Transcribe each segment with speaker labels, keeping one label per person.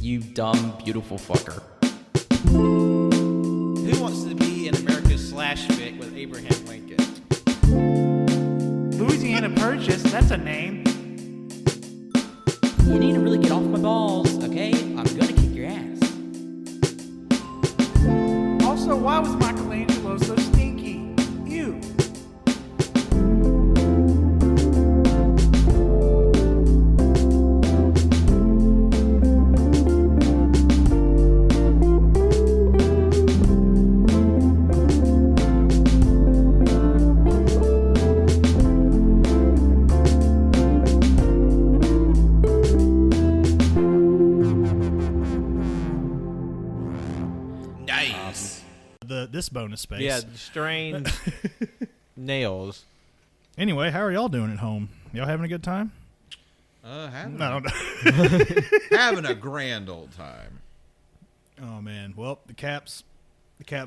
Speaker 1: You dumb, beautiful fucker.
Speaker 2: Who wants to be in America's slash fic with Abraham Lincoln?
Speaker 3: Louisiana Purchase, that's a name.
Speaker 1: You need to really get off my balls, okay? I'm gonna kick your ass.
Speaker 3: Also, why was Michelangelo so stinky? Ew.
Speaker 4: This bonus space.
Speaker 2: Yeah, strained nails.
Speaker 4: Anyway, how are y'all doing at home? Y'all having a good time?
Speaker 5: Having a grand old time.
Speaker 4: Oh man, well the cap's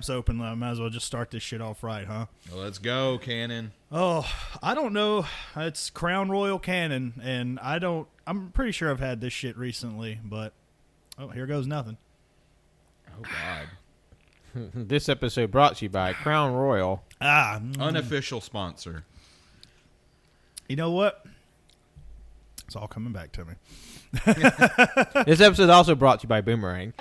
Speaker 4: open. I might as well just start this shit off right, huh?
Speaker 5: Well, let's go, Cannon.
Speaker 4: Oh, I don't know. It's Crown Royal Canon, and I'm pretty sure I've had this shit recently, but here goes nothing.
Speaker 5: Oh God.
Speaker 2: This episode brought to you by Crown Royal.
Speaker 5: Unofficial sponsor.
Speaker 4: You know what? It's all coming back to me.
Speaker 2: This episode is also brought to you by Boomerang.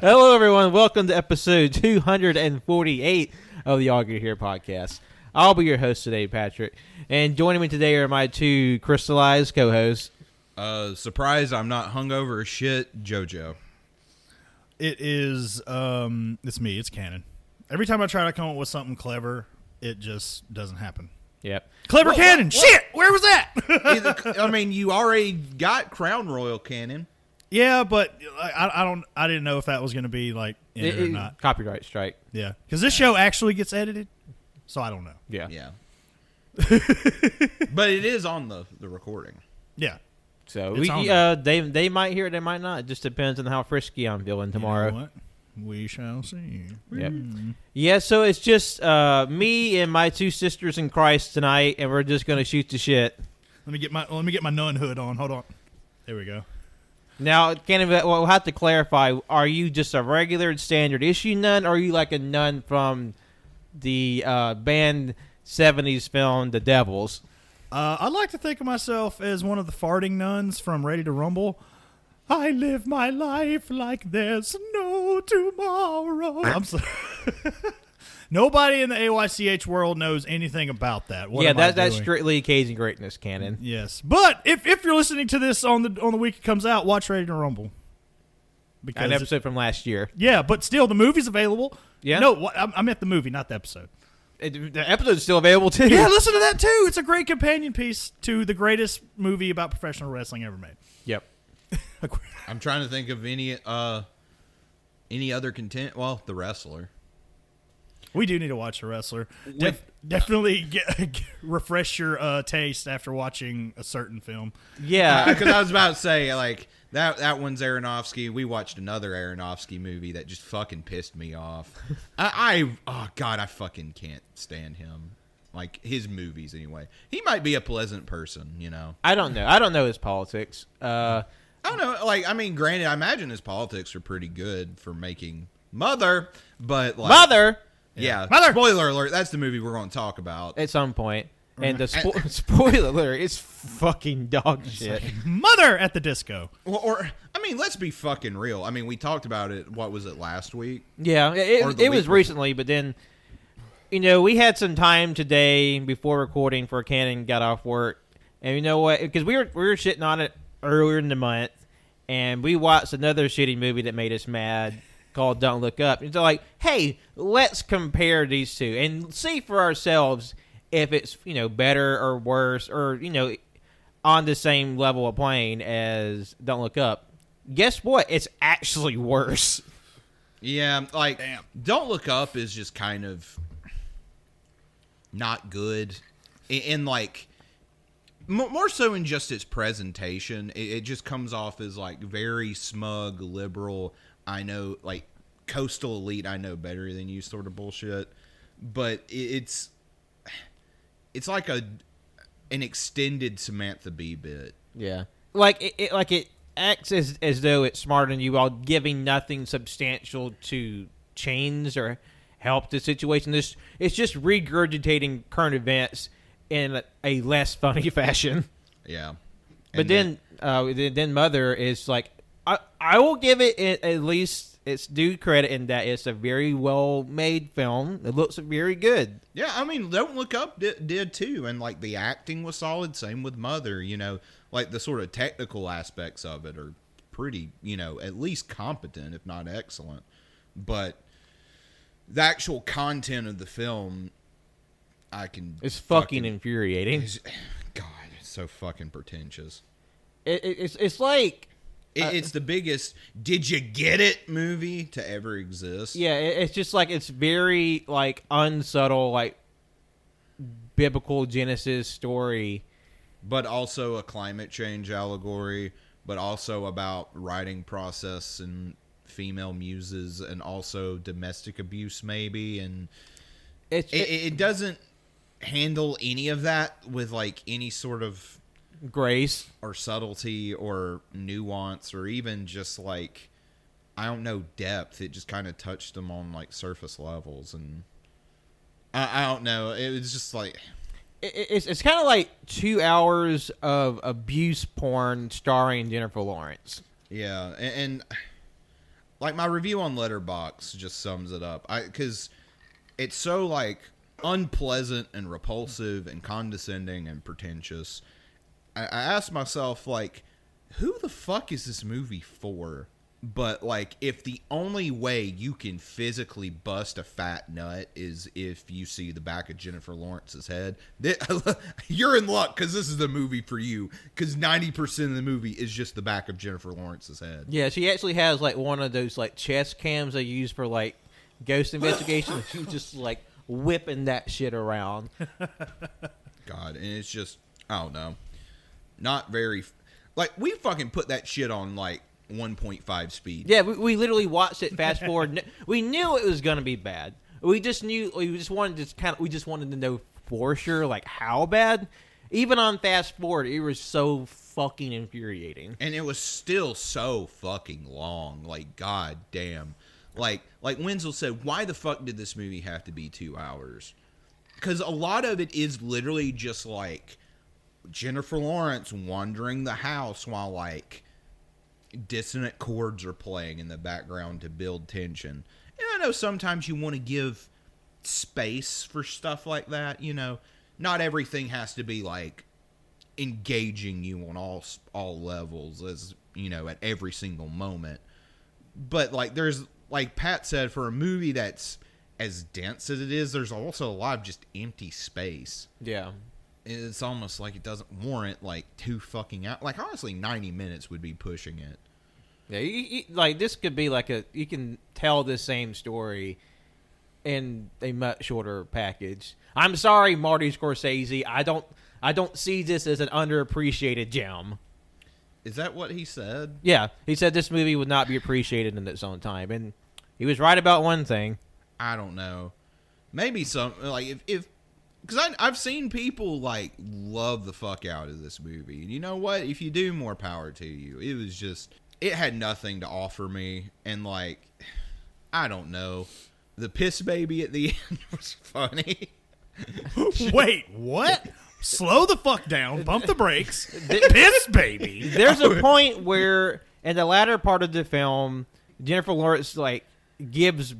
Speaker 2: Hello, everyone. Welcome to episode 248 of the AllYouCanHear podcast. I'll be your host today, Patrick. And joining me today are my two crystallized co-hosts.
Speaker 5: Surprise, I'm not hungover as shit, JoJo.
Speaker 4: It is, it's me. It's Canon. Every time I try to come up with something clever, it just doesn't happen.
Speaker 2: Yep.
Speaker 4: Clever Canon. Shit, where was that?
Speaker 5: I mean, you already got Crown Royal Canon.
Speaker 4: Yeah, but I didn't know if that was going to be like in it or not.
Speaker 2: Copyright strike.
Speaker 4: Yeah, because this show actually gets edited, so I don't know.
Speaker 2: Yeah.
Speaker 5: But it is on the recording.
Speaker 4: Yeah.
Speaker 2: So they might hear it, they might not. It just depends on how frisky I'm feeling tomorrow.
Speaker 4: You know what? We shall see.
Speaker 2: Yep. Yeah, so it's just me and my two sisters in Christ tonight, and we're just gonna shoot the shit.
Speaker 4: Let me get my nun hood on. Hold on. There we go.
Speaker 2: Now, we'll have to clarify. Are you just a regular standard issue nun, or are you like a nun from the band 70s film The Devils?
Speaker 4: I like to think of myself as one of the farting nuns from Ready to Rumble. I live my life like there's no tomorrow. I'm sorry. Nobody in the AYCH world knows anything about that.
Speaker 2: That's strictly Cajun greatness canon.
Speaker 4: Yes, but if you're listening to this on the week it comes out, watch Ready to Rumble.
Speaker 2: Because an episode from last year.
Speaker 4: Yeah, but still, the movie's available.
Speaker 2: Yeah.
Speaker 4: No, I meant the movie, not the episode.
Speaker 2: The episode's still available, too.
Speaker 4: Yeah, listen to that, too. It's a great companion piece to the greatest movie about professional wrestling ever made.
Speaker 2: Yep.
Speaker 5: I'm trying to think of any other content. Well, The Wrestler.
Speaker 4: We do need to watch The Wrestler. Definitely refresh your taste after watching a certain film.
Speaker 2: Yeah.
Speaker 5: Because I was about to say, like, that one's Aronofsky. We watched another Aronofsky movie that just fucking pissed me off. Oh, God, I fucking can't stand him. Like, his movies, anyway. He might be a pleasant person, you know.
Speaker 2: I don't know. I don't know his politics.
Speaker 5: I don't know. Like, I mean, granted, I imagine his politics are pretty good for making Mother, but like...
Speaker 2: Mother!
Speaker 5: Yeah.
Speaker 4: Mother!
Speaker 5: Spoiler alert, that's the movie we're going to talk about.
Speaker 2: At some point. And the spoiler alert, it's fucking dog shit.
Speaker 4: Like, Mother at the disco.
Speaker 5: Or, I mean, let's be fucking real. I mean, we talked about it, what was it, last week?
Speaker 2: Yeah, it was recently, but then, you know, we had some time today before recording for Cannon got off work. And you know what? Because we were shitting on it earlier in the month, and we watched another shitty movie that made us mad called Don't Look Up. And so like, hey, let's compare these two and see for ourselves if it's, you know, better or worse or, you know, on the same level of playing as Don't Look Up. Guess what? It's actually worse.
Speaker 5: Yeah, like, Don't Look Up is just kind of not good. And like, more so in just its presentation. It just comes off as, like, very smug, liberal, I know, like, coastal elite, I know better than you sort of bullshit. But it's like an extended Samantha Bee bit.
Speaker 2: Yeah. Like, it acts as though it's smarter than you while giving nothing substantial to change or help the situation. It's just regurgitating current events in a less funny fashion.
Speaker 5: Yeah.
Speaker 2: But then Mother is like, I will give it at least its due credit in that it's a very well made film. It looks very good.
Speaker 5: Yeah, I mean, Don't Look Up did too, and like the acting was solid. Same with Mother. You know, like the sort of technical aspects of it are pretty, you know, at least competent, if not excellent. But the actual content of the film,
Speaker 2: it's fucking infuriating.
Speaker 5: God, it's so fucking pretentious.
Speaker 2: It's like
Speaker 5: it's the biggest "Did you get it?" movie to ever exist.
Speaker 2: Yeah, it's just like it's very like unsubtle, like biblical Genesis story,
Speaker 5: but also a climate change allegory, but also about writing process and female muses, and also domestic abuse maybe, and it doesn't handle any of that with like any sort of
Speaker 2: grace
Speaker 5: or subtlety or nuance or even just like, I don't know, depth. It just kind of touched them on like surface levels, and I don't know. It was just like
Speaker 2: it's kind of like 2 hours of abuse porn starring Jennifer Lawrence.
Speaker 5: Yeah, and like my review on Letterboxd just sums it up. Because it's so like unpleasant and repulsive and condescending and pretentious. I asked myself, like, who the fuck is this movie for? But, like, if the only way you can physically bust a fat nut is if you see the back of Jennifer Lawrence's head, you're in luck, because this is the movie for you. Because 90% of the movie is just the back of Jennifer Lawrence's head.
Speaker 2: Yeah, she actually has, like, one of those, like, chest cams they use for, like, ghost investigation. She's just, like, whipping that shit around.
Speaker 5: God, and it's just, I don't know. Not very, like, we fucking put that shit on, like, 1.5 speed.
Speaker 2: Yeah, we literally watched it fast forward. We knew it was gonna be bad. We just wanted to know for sure, like, how bad. Even on fast forward, it was so fucking infuriating.
Speaker 5: And it was still so fucking long. Like, god damn. Like Wenzel said, why the fuck did this movie have to be 2 hours? Because a lot of it is literally just, like, Jennifer Lawrence wandering the house while, like, dissonant chords are playing in the background to build tension. And I know sometimes you want to give space for stuff like that, you know. Not everything has to be, like, engaging you on all levels, as, you know, at every single moment. But, like, there's, like Pat said, for a movie that's as dense as it is, there's also a lot of just empty space.
Speaker 2: Yeah.
Speaker 5: It's almost like it doesn't warrant, like, 2 fucking hours. Like, honestly, 90 minutes would be pushing it.
Speaker 2: Yeah, like, this could be like you can tell the same story in a much shorter package. I'm sorry, Marty Scorsese. I don't see this as an underappreciated gem.
Speaker 5: Is that what he said?
Speaker 2: Yeah, he said this movie would not be appreciated in its own time, and he was right about one thing.
Speaker 5: I don't know. Maybe some, like, if because I've seen people, like, love the fuck out of this movie. And you know what? If you do, more power to you. It was just, it had nothing to offer me. And, like, I don't know. The piss baby at the end was funny.
Speaker 4: Wait, what? Slow the fuck down. Bump the brakes. Piss baby.
Speaker 2: There's a point where, in the latter part of the film, Jennifer Lawrence, like, gives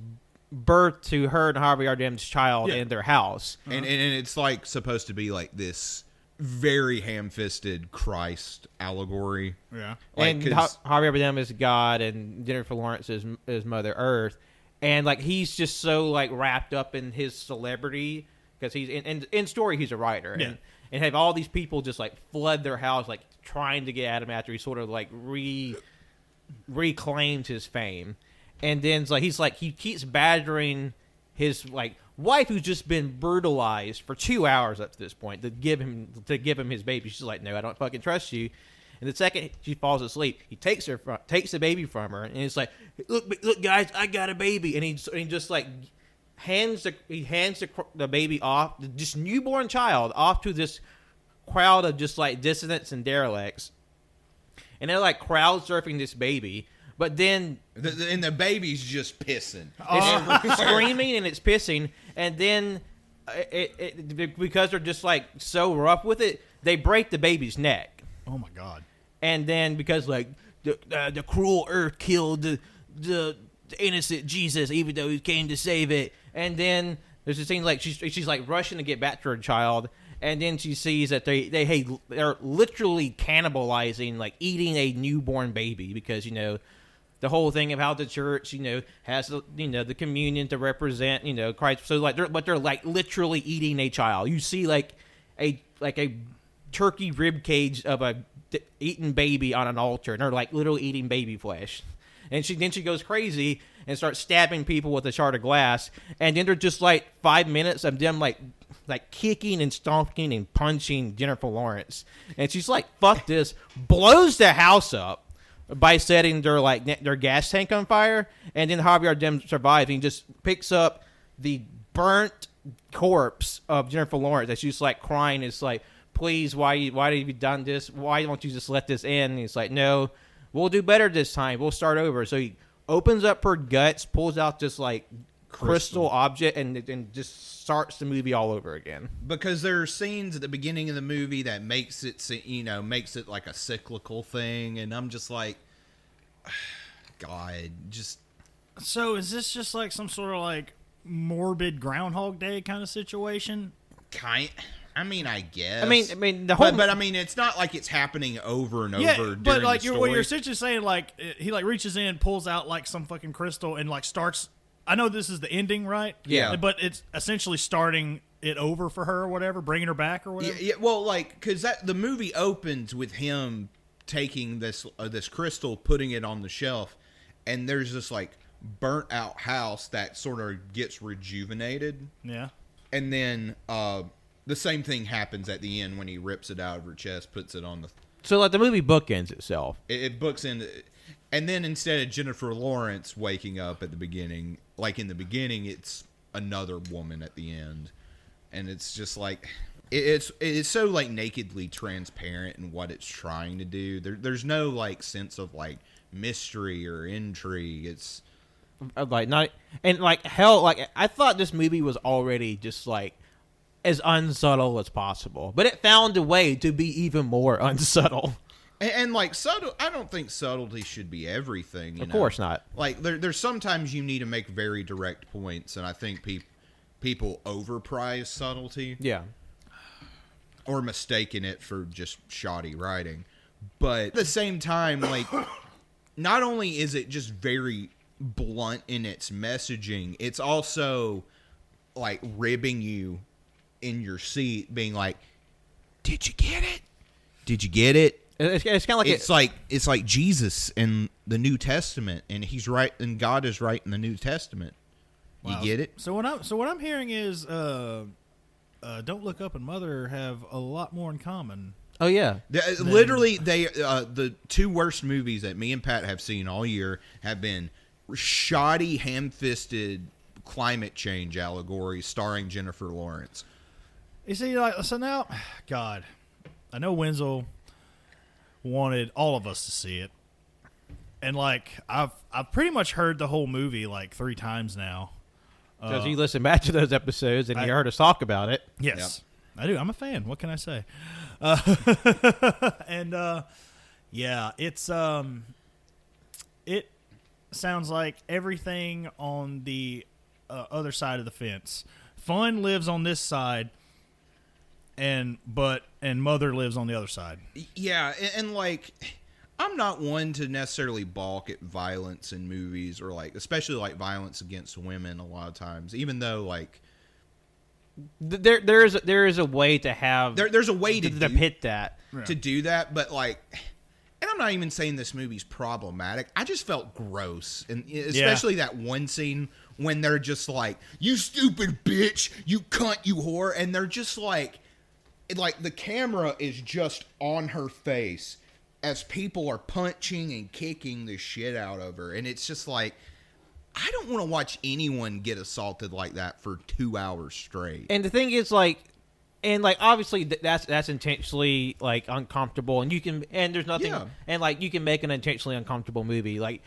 Speaker 2: birth to her and Harvey Bardem's child in their house.
Speaker 5: And it's, like, supposed to be, like, this very ham-fisted Christ allegory.
Speaker 4: Yeah.
Speaker 5: Like,
Speaker 2: and Harvey Bardem is God, and Jennifer Lawrence is Mother Earth. And, like, he's just so, like, wrapped up in his celebrity, because he's, in story, he's a writer.
Speaker 4: Yeah.
Speaker 2: And have all these people just, like, flood their house, like, trying to get at him after he sort of, like, reclaimed his fame. And then it's like he keeps badgering his, like, wife, who's just been brutalized for 2 hours up to this point, to give him his baby. She's like, no, I don't fucking trust you. And the second she falls asleep, he takes the baby from her, and it's like, look, guys, I got a baby. And he just, like, hands the baby off, just newborn child, off to this crowd of just, like, dissidents and derelicts. and they're like crowd surfing this baby. But then
Speaker 5: and the baby's just pissing.
Speaker 2: it's screaming and it's pissing, and then because they're just like so rough with it, they break the baby's neck.
Speaker 4: Oh my god!
Speaker 2: And then because like the cruel earth killed the innocent Jesus, even though he came to save it. And then there's a scene like she's like rushing to get back to her child, and then she sees that they're literally cannibalizing, like eating a newborn baby, because the whole thing of how the church, has the communion to represent, Christ. So like they're like literally eating a child. You see like a turkey rib cage of a eaten baby on an altar, and they're like literally eating baby flesh. And she goes crazy and starts stabbing people with a shard of glass. And then there's just like 5 minutes of them like kicking and stomping and punching Jennifer Lawrence. And she's like, "Fuck this!" Blows the house up by setting their gas tank on fire, and then Javier Bardem survives, and he just picks up the burnt corpse of Jennifer Lawrence, and she's like crying. It's like, "Please, why have you done this? Why don't you just let this end?" And he's like, "No, we'll do better this time. We'll start over." So he opens up her guts, pulls out this like crystal object, and just starts the movie all over again.
Speaker 5: Because there are scenes at the beginning of the movie that makes it like a cyclical thing, and I'm just like, God, just.
Speaker 4: So is this just like some sort of like morbid Groundhog Day kind of situation?
Speaker 5: I mean, I guess.
Speaker 2: I mean, the whole.
Speaker 5: But I mean, it's not like it's happening over and over.
Speaker 4: Yeah, but like
Speaker 5: the
Speaker 4: what you're
Speaker 5: story.
Speaker 4: essentially saying, like he like reaches in, pulls out like some fucking crystal, and like starts. I know this is the ending, right?
Speaker 5: Yeah.
Speaker 4: But it's essentially starting it over for her or whatever, bringing her back or whatever.
Speaker 5: Yeah, well, like, because the movie opens with him taking this crystal, putting it on the shelf, and there's this like burnt out house that sort of gets rejuvenated.
Speaker 4: Yeah.
Speaker 5: And then the same thing happens at the end when he rips it out of her chest, puts it on the.
Speaker 2: So like the movie bookends itself.
Speaker 5: It books in, and then instead of Jennifer Lawrence waking up at the beginning, like in the beginning, it's another woman at the end, and it's just like it's so like nakedly transparent in what it's trying to do. There's no like sense of like mystery or intrigue. It's
Speaker 2: Like not and like hell, like I thought this movie was already just like as unsubtle as possible, but it found a way to be even more unsubtle.
Speaker 5: And like subtle, I don't think subtlety should be everything. You
Speaker 2: Of
Speaker 5: know?
Speaker 2: course not.
Speaker 5: Like there's sometimes you need to make very direct points, and I think people overprize subtlety.
Speaker 2: Yeah.
Speaker 5: Or mistaken it for just shoddy writing. But at the same time, like, not only is it just very blunt in its messaging, it's also like ribbing you in your seat, being like, "Did you get it? Did you get it?"
Speaker 2: It's kind of like
Speaker 5: it's like Jesus in the New Testament, and he's right, and God is right in the New Testament. You
Speaker 4: Wow.
Speaker 5: get it?
Speaker 4: So what I'm hearing is Don't Look Up and Mother have a lot more in common.
Speaker 2: Oh yeah.
Speaker 5: Literally, the two worst movies that me and Pat have seen all year have been shoddy, ham-fisted climate change allegories starring Jennifer Lawrence.
Speaker 4: You see, like, so now, God, I know Wenzel wanted all of us to see it, and like I've pretty much heard the whole movie like 3 times now.
Speaker 2: Because you listen back to those episodes and you heard us talk about it.
Speaker 4: Yes, I do. I'm a fan. What can I say? And yeah, it's it sounds like everything on the other side of the fence. Fun lives on this side, and Mother lives on the other side.
Speaker 5: Yeah, and like, I'm not one to necessarily balk at violence in movies, or like, especially like violence against women a lot of times, even though like
Speaker 2: There is a way to have
Speaker 5: there's a way to
Speaker 2: hit that.
Speaker 5: to do that, but like, and I'm not even saying this movie's problematic. I just felt gross, and especially that one scene when they're just like, "You stupid bitch, you cunt, you whore," and they're just like the camera is just on her face as people are punching and kicking the shit out of her, and it's just like, I don't want to watch anyone get assaulted like that for 2 hours straight.
Speaker 2: And the thing is, like, And like obviously that's intentionally like uncomfortable, and there's nothing, and like you can make an intentionally uncomfortable movie. Like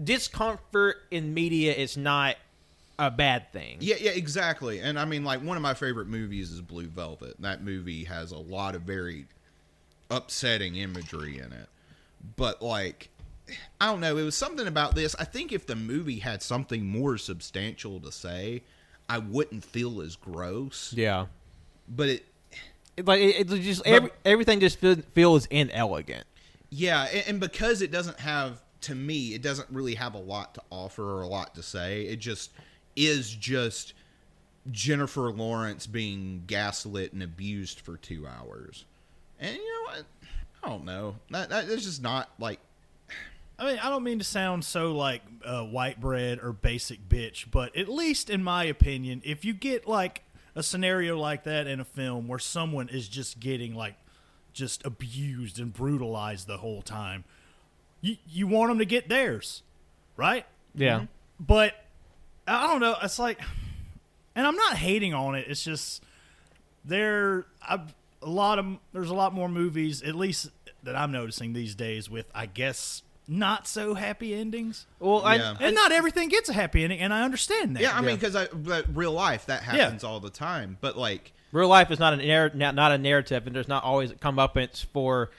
Speaker 2: discomfort in media is not a bad thing.
Speaker 5: Yeah, exactly. And I mean, like one of my favorite movies is Blue Velvet. That movie has a lot of very upsetting imagery in it, but like I don't know, it was something about this. I think if the movie had something more substantial to say, I wouldn't feel as gross.
Speaker 2: Yeah.
Speaker 5: But
Speaker 2: everything just feels inelegant.
Speaker 5: Yeah, and because it doesn't have, to me, it doesn't really have a lot to offer or a lot to say. It just is just Jennifer Lawrence being gaslit and abused for 2 hours. And you know what? I don't know. That's just not like.
Speaker 4: I mean, I don't mean to sound so like white bread or basic bitch, but at least in my opinion, if you get like a scenario like that in a film where someone is just getting like just abused and brutalized the whole time, you want them to get theirs, right?
Speaker 2: Yeah.
Speaker 4: Mm-hmm. But I don't know. It's like, and I'm not hating on it. It's just there's a lot more movies, at least that I'm noticing these days, with I guess not so happy endings.
Speaker 2: Well,
Speaker 5: Yeah.
Speaker 4: And not everything gets a happy ending, and I understand that.
Speaker 5: Yeah, I mean, because real life, that happens all the time. But like,
Speaker 2: real life is not a narrative, and there's not always comeuppance for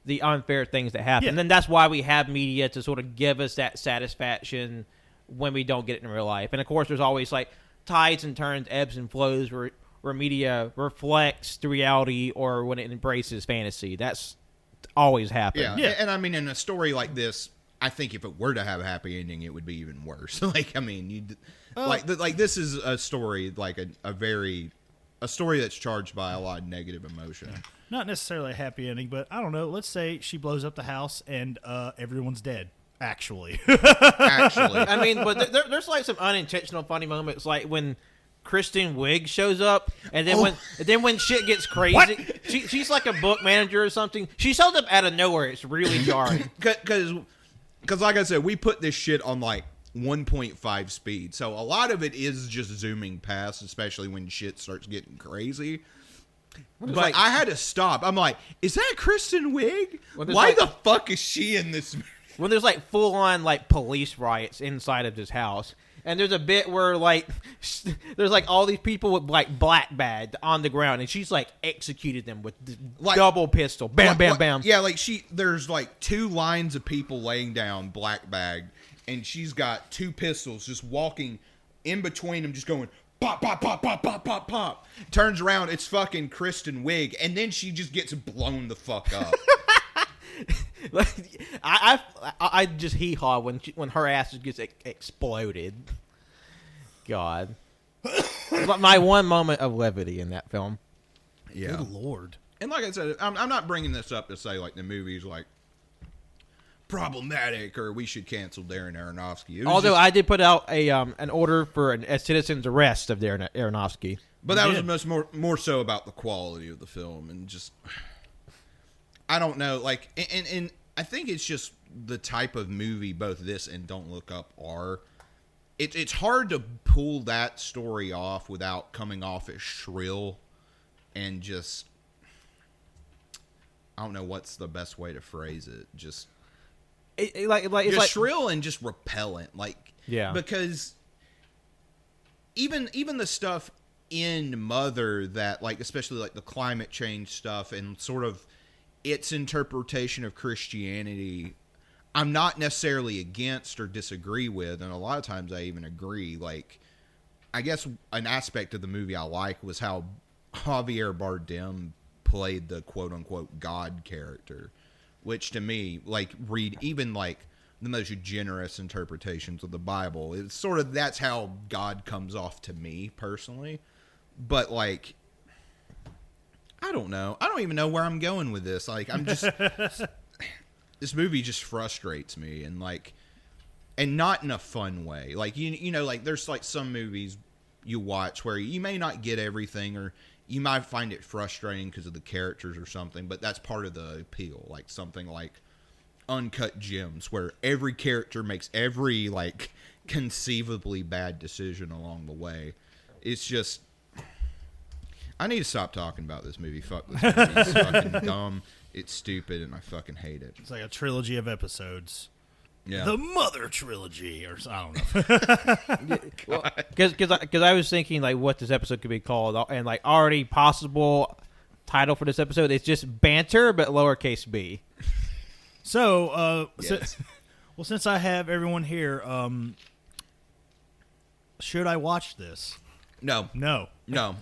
Speaker 2: the unfair things that happen.
Speaker 4: Yeah.
Speaker 2: And then that's why we have media to sort of give us that satisfaction when we don't get it in real life. And of course, there's always like tides and turns, ebbs and flows where media reflects the reality or when it embraces fantasy. That's always happened.
Speaker 5: yeah. And I mean, in a story like this, I think if it were to have a happy ending, it would be even worse. Like, I mean, like this is a story like a story that's charged by a lot of negative emotion.
Speaker 4: Not necessarily a happy ending, but I don't know. Let's say she blows up the house and everyone's dead. Actually,
Speaker 2: I mean, but there's like some unintentional funny moments, like when Kristen Wiig shows up, and then when shit gets crazy, she's like a book manager or something. She shows up out of nowhere. It's really jarring.
Speaker 5: Because like I said, we put this shit on like 1.5 speed, so a lot of it is just zooming past, especially when shit starts getting crazy. But
Speaker 2: like,
Speaker 5: I had to stop. I'm like, is that Kristen Wiig?
Speaker 2: Well,
Speaker 5: Why
Speaker 2: like,
Speaker 5: the fuck is she in this movie?
Speaker 2: When there's like full on like police riots inside of this house. And there's a bit where, like, there's, like, all these people with, like, black bagged on the ground, and she's, like, executed them with
Speaker 5: like,
Speaker 2: double pistol. Bam, bam, bam.
Speaker 5: Yeah, like, there's, like, 2 lines of people laying down black bagged, and she's got 2 pistols just walking in between them, just going, pop, pop, pop, pop, pop, pop, pop. Turns around, it's fucking Kristen Wiig, and then she just gets blown the fuck up.
Speaker 2: I just hee-haw when her ass just gets exploded. God. My one moment of levity in that film.
Speaker 5: Yeah.
Speaker 4: good lord.
Speaker 5: And like I said, I'm not bringing this up to say, like, the movie's, like, problematic or we should cancel Darren Aronofsky.
Speaker 2: Although I did put out an order for a citizen's arrest of Darren Aronofsky.
Speaker 5: But that was more so about the quality of the film and just... I don't know, like, and I think it's just the type of movie both this and Don't Look Up are. It's hard to pull that story off without coming off as shrill and just, I don't know what's the best way to phrase it. Just
Speaker 2: It's like
Speaker 5: shrill and just repellent, like,
Speaker 2: yeah.
Speaker 5: Because even the stuff in Mother that, like, especially like the climate change stuff and sort of its interpretation of Christianity, I'm not necessarily against or disagree with, and a lot of times I even agree. Like, I guess an aspect of the movie I like was how Javier Bardem played the quote-unquote God character, which to me, like, read even, like, the most generous interpretations of the Bible, it's sort of, that's how God comes off to me, personally. But, like, I don't know. I don't even know where I'm going with this. Like, I'm just... this movie just frustrates me, and, like... And not in a fun way. Like, you know, like, there's, like, some movies you watch where you may not get everything, or you might find it frustrating because of the characters or something, but that's part of the appeal. Like, something like Uncut Gems, where every character makes every, like, conceivably bad decision along the way. It's just... I need to stop talking about this movie. Fuck this movie. It's fucking dumb. It's stupid, and I fucking hate it.
Speaker 4: It's like a trilogy of episodes.
Speaker 5: Yeah.
Speaker 4: The Mother Trilogy, or I don't know.
Speaker 2: Because I was thinking like what this episode could be called, and like already possible title for this episode is just Banter but lowercase b.
Speaker 4: So,
Speaker 5: Yes.
Speaker 4: since I have everyone here, should I watch this?
Speaker 5: No.
Speaker 4: No.
Speaker 5: No.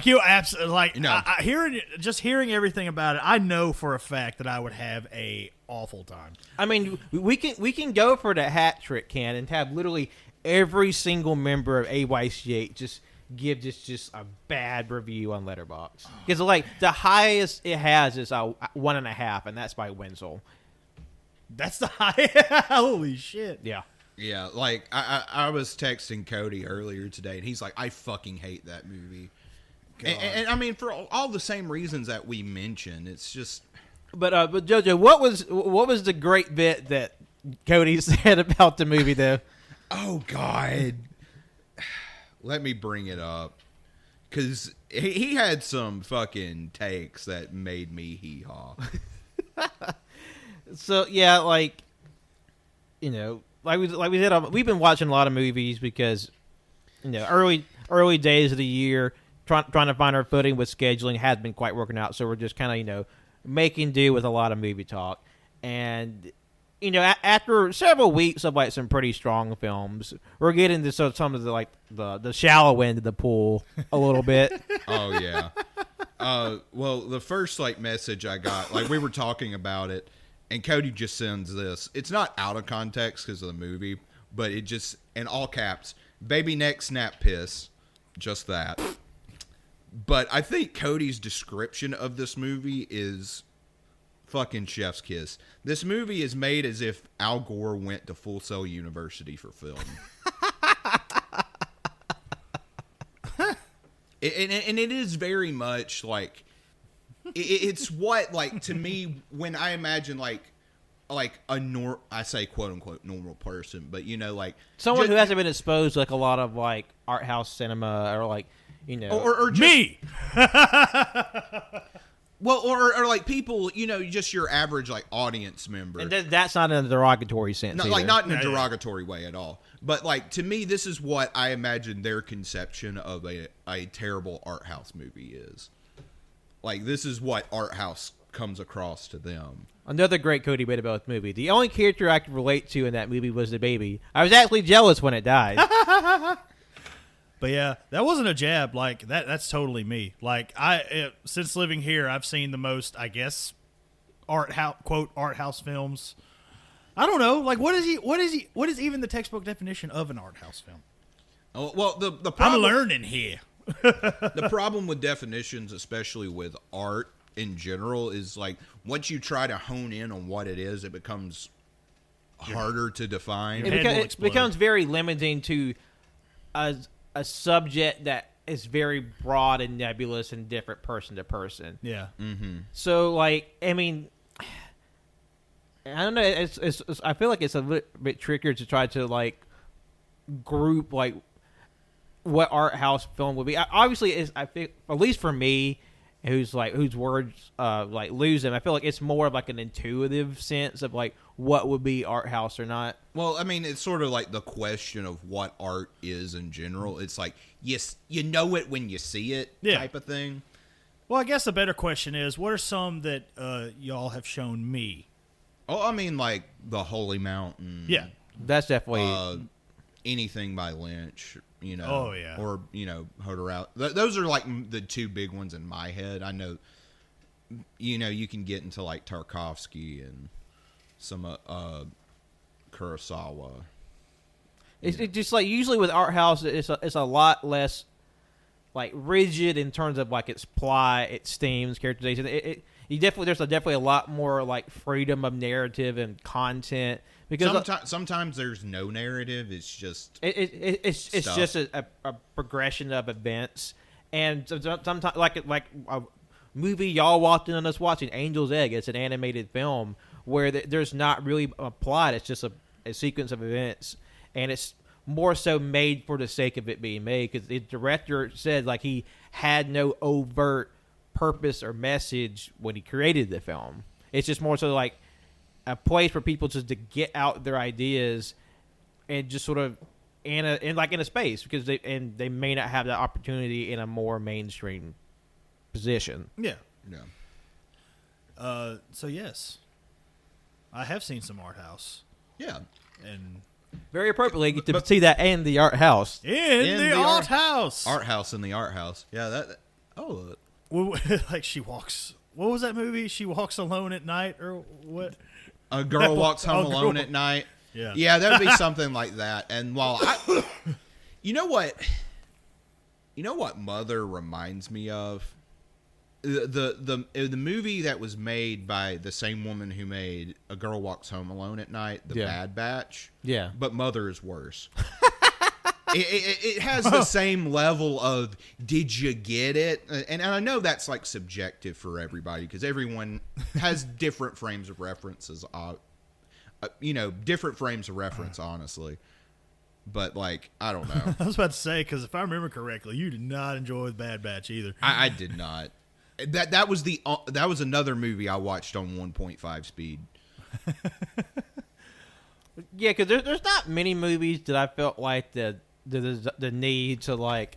Speaker 4: You absolutely like.
Speaker 5: No.
Speaker 4: Hearing everything about it, I know for a fact that I would have a awful time.
Speaker 2: I mean, we can go for the hat trick, Ken, and have literally every single member of AYCH just give just a bad review on Letterboxd. Because like the highest it has is 1.5, and that's by Wenzel.
Speaker 4: That's the high. Holy shit!
Speaker 2: Yeah.
Speaker 5: Yeah, like I was texting Cody earlier today, and he's like, "I fucking hate that movie." And I mean, for all the same reasons that we mentioned, it's just.
Speaker 2: But JoJo, what was the great bit that Cody said about the movie though?
Speaker 5: Oh God, let me bring it up, because he had some fucking takes that made me hee haw.
Speaker 2: So yeah, like you know, like we said, we've been watching a lot of movies because you know early days of the year. Trying to find our footing with scheduling has been quite working out, so we're just kind of making do with a lot of movie talk. And after several weeks of like some pretty strong films, we're getting to some of the shallow end of the pool a little bit.
Speaker 5: Oh yeah. Well, the first message I got, we were talking about it, and Cody just sends this. It's not out of context because of the movie, but it just in all caps, baby neck snap piss, just that. But I think Cody's description of this movie is fucking chef's kiss. This movie is made as if Al Gore went to Full Sail University for film. And it is very much it's what to me when I imagine I say quote unquote normal person, but
Speaker 2: Someone who hasn't been exposed to a lot of art house cinema or
Speaker 5: or just,
Speaker 4: me.
Speaker 5: Well, or people, just your average audience member.
Speaker 2: and that's not in a derogatory sense.
Speaker 5: No,
Speaker 2: either.
Speaker 5: not in a derogatory way at all. But to me, this is what I imagine their conception of a terrible art house movie is. This is what art house comes across to them.
Speaker 2: Another great Cody bit about the movie. The only character I could relate to in that movie was the baby. I was actually jealous when it died.
Speaker 4: But yeah, that wasn't a jab. That's totally me. Since living here, I've seen the most, I guess, art house films. I don't know. What is even the textbook definition of an art house film?
Speaker 5: Oh, well, the
Speaker 4: I'm
Speaker 5: problem,
Speaker 4: learning here.
Speaker 5: the problem with definitions, especially with art in general, is once you try to hone in on what it is, it becomes harder to define.
Speaker 2: It becomes very limiting to a subject that is very broad and nebulous and different person to person.
Speaker 4: Yeah.
Speaker 5: Mm-hmm.
Speaker 2: So, I don't know. It's I feel like it's a little bit trickier to try to group what art house film would be. Obviously, I think at least for me, whose words lose them. I feel like it's more of an intuitive sense of what would be art house or not.
Speaker 5: Well, I mean, it's sort of the question of what art is in general. It's yes, you know it when you see it, type of thing.
Speaker 4: Well, I guess the better question is, what are some that y'all have shown me?
Speaker 5: Oh, I mean, The Holy Mountain.
Speaker 4: Yeah.
Speaker 2: That's definitely
Speaker 5: anything by Lynch.
Speaker 4: Oh, yeah.
Speaker 5: Or Hoder Out. Those are the two big ones in my head. I know. You can get into Tarkovsky and some Kurosawa.
Speaker 2: It's just usually with art house, it's a lot less rigid in terms of its plot, its themes, characterization. There's definitely a lot more freedom of narrative and content because
Speaker 5: sometimes there's no narrative. It's just
Speaker 2: it's just a progression of events, and sometimes like a movie y'all walked in on us watching, Angel's Egg. It's an animated film where there's not really a plot. It's just a sequence of events, and it's more so made for the sake of it being made, because the director said like he had no overt purpose or message when he created the film. It's just more so like a place for people just to get out their ideas and just sort of in a space, because they may not have that opportunity in a more mainstream position.
Speaker 4: Yeah.
Speaker 5: Yeah.
Speaker 4: So yes, I have seen some art house,
Speaker 5: Yeah.
Speaker 4: and
Speaker 2: Very appropriately, you get to see that in the art house.
Speaker 4: in the art house.
Speaker 5: Art house in the art house. Yeah. Oh.
Speaker 4: Well, like she walks. What was that movie? She walks alone at night, or what?
Speaker 5: A girl walks home
Speaker 4: Oh, girl.
Speaker 5: alone at night.
Speaker 4: Yeah.
Speaker 5: Yeah, that would be something like that. And while you know what Mother reminds me of? The movie that was made by the same woman who made A Girl Walks Home Alone at Night, The Bad Batch.
Speaker 2: Yeah.
Speaker 5: But Mother is worse. It has the same level of did you get it? And I know that's like subjective for everybody because everyone has different frames of references. Different frames of reference, honestly. But like, I don't know.
Speaker 4: I was about to say, because if I remember correctly, you did not enjoy The Bad Batch either.
Speaker 5: I did not. That was another movie I watched on 1.5 speed.
Speaker 2: Yeah, because there's not many movies that I felt like the need to like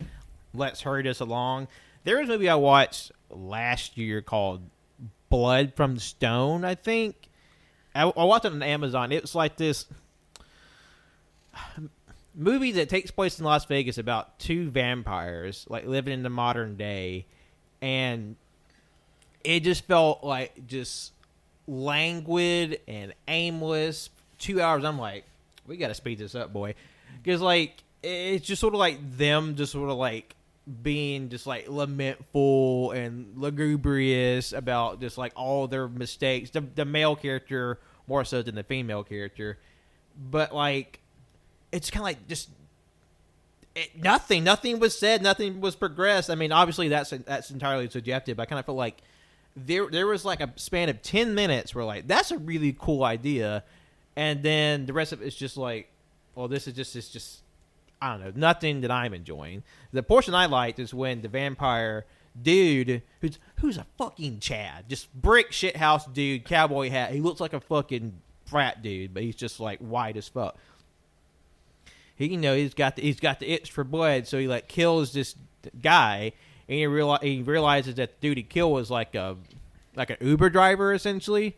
Speaker 2: let's hurry this along. There was a movie I watched last year called Blood from the Stone, I think. I watched it on Amazon. It was like this movie that takes place in Las Vegas about two vampires like living in the modern day, and it just felt like just languid and aimless. 2 hours, I'm like, we got to speed this up, boy, because like it's just sort of like them just sort of like being just like lamentful and lugubrious about just like all their mistakes. The male character more so than the female character, but like it's kind of like just nothing was said, nothing was progressed. I mean, obviously that's entirely subjective. I kind of feel like there was like a span of 10 minutes where like that's a really cool idea, and then the rest of it is just like, well, this is just I don't know, nothing that I'm enjoying. The portion I liked is when the vampire dude, who's a fucking Chad, just brick shithouse dude, cowboy hat. He looks like a fucking frat dude, but he's just like white as fuck. He's got the itch for blood, so he like kills this guy, and he realizes that the dude he killed was like an Uber driver essentially. Okay.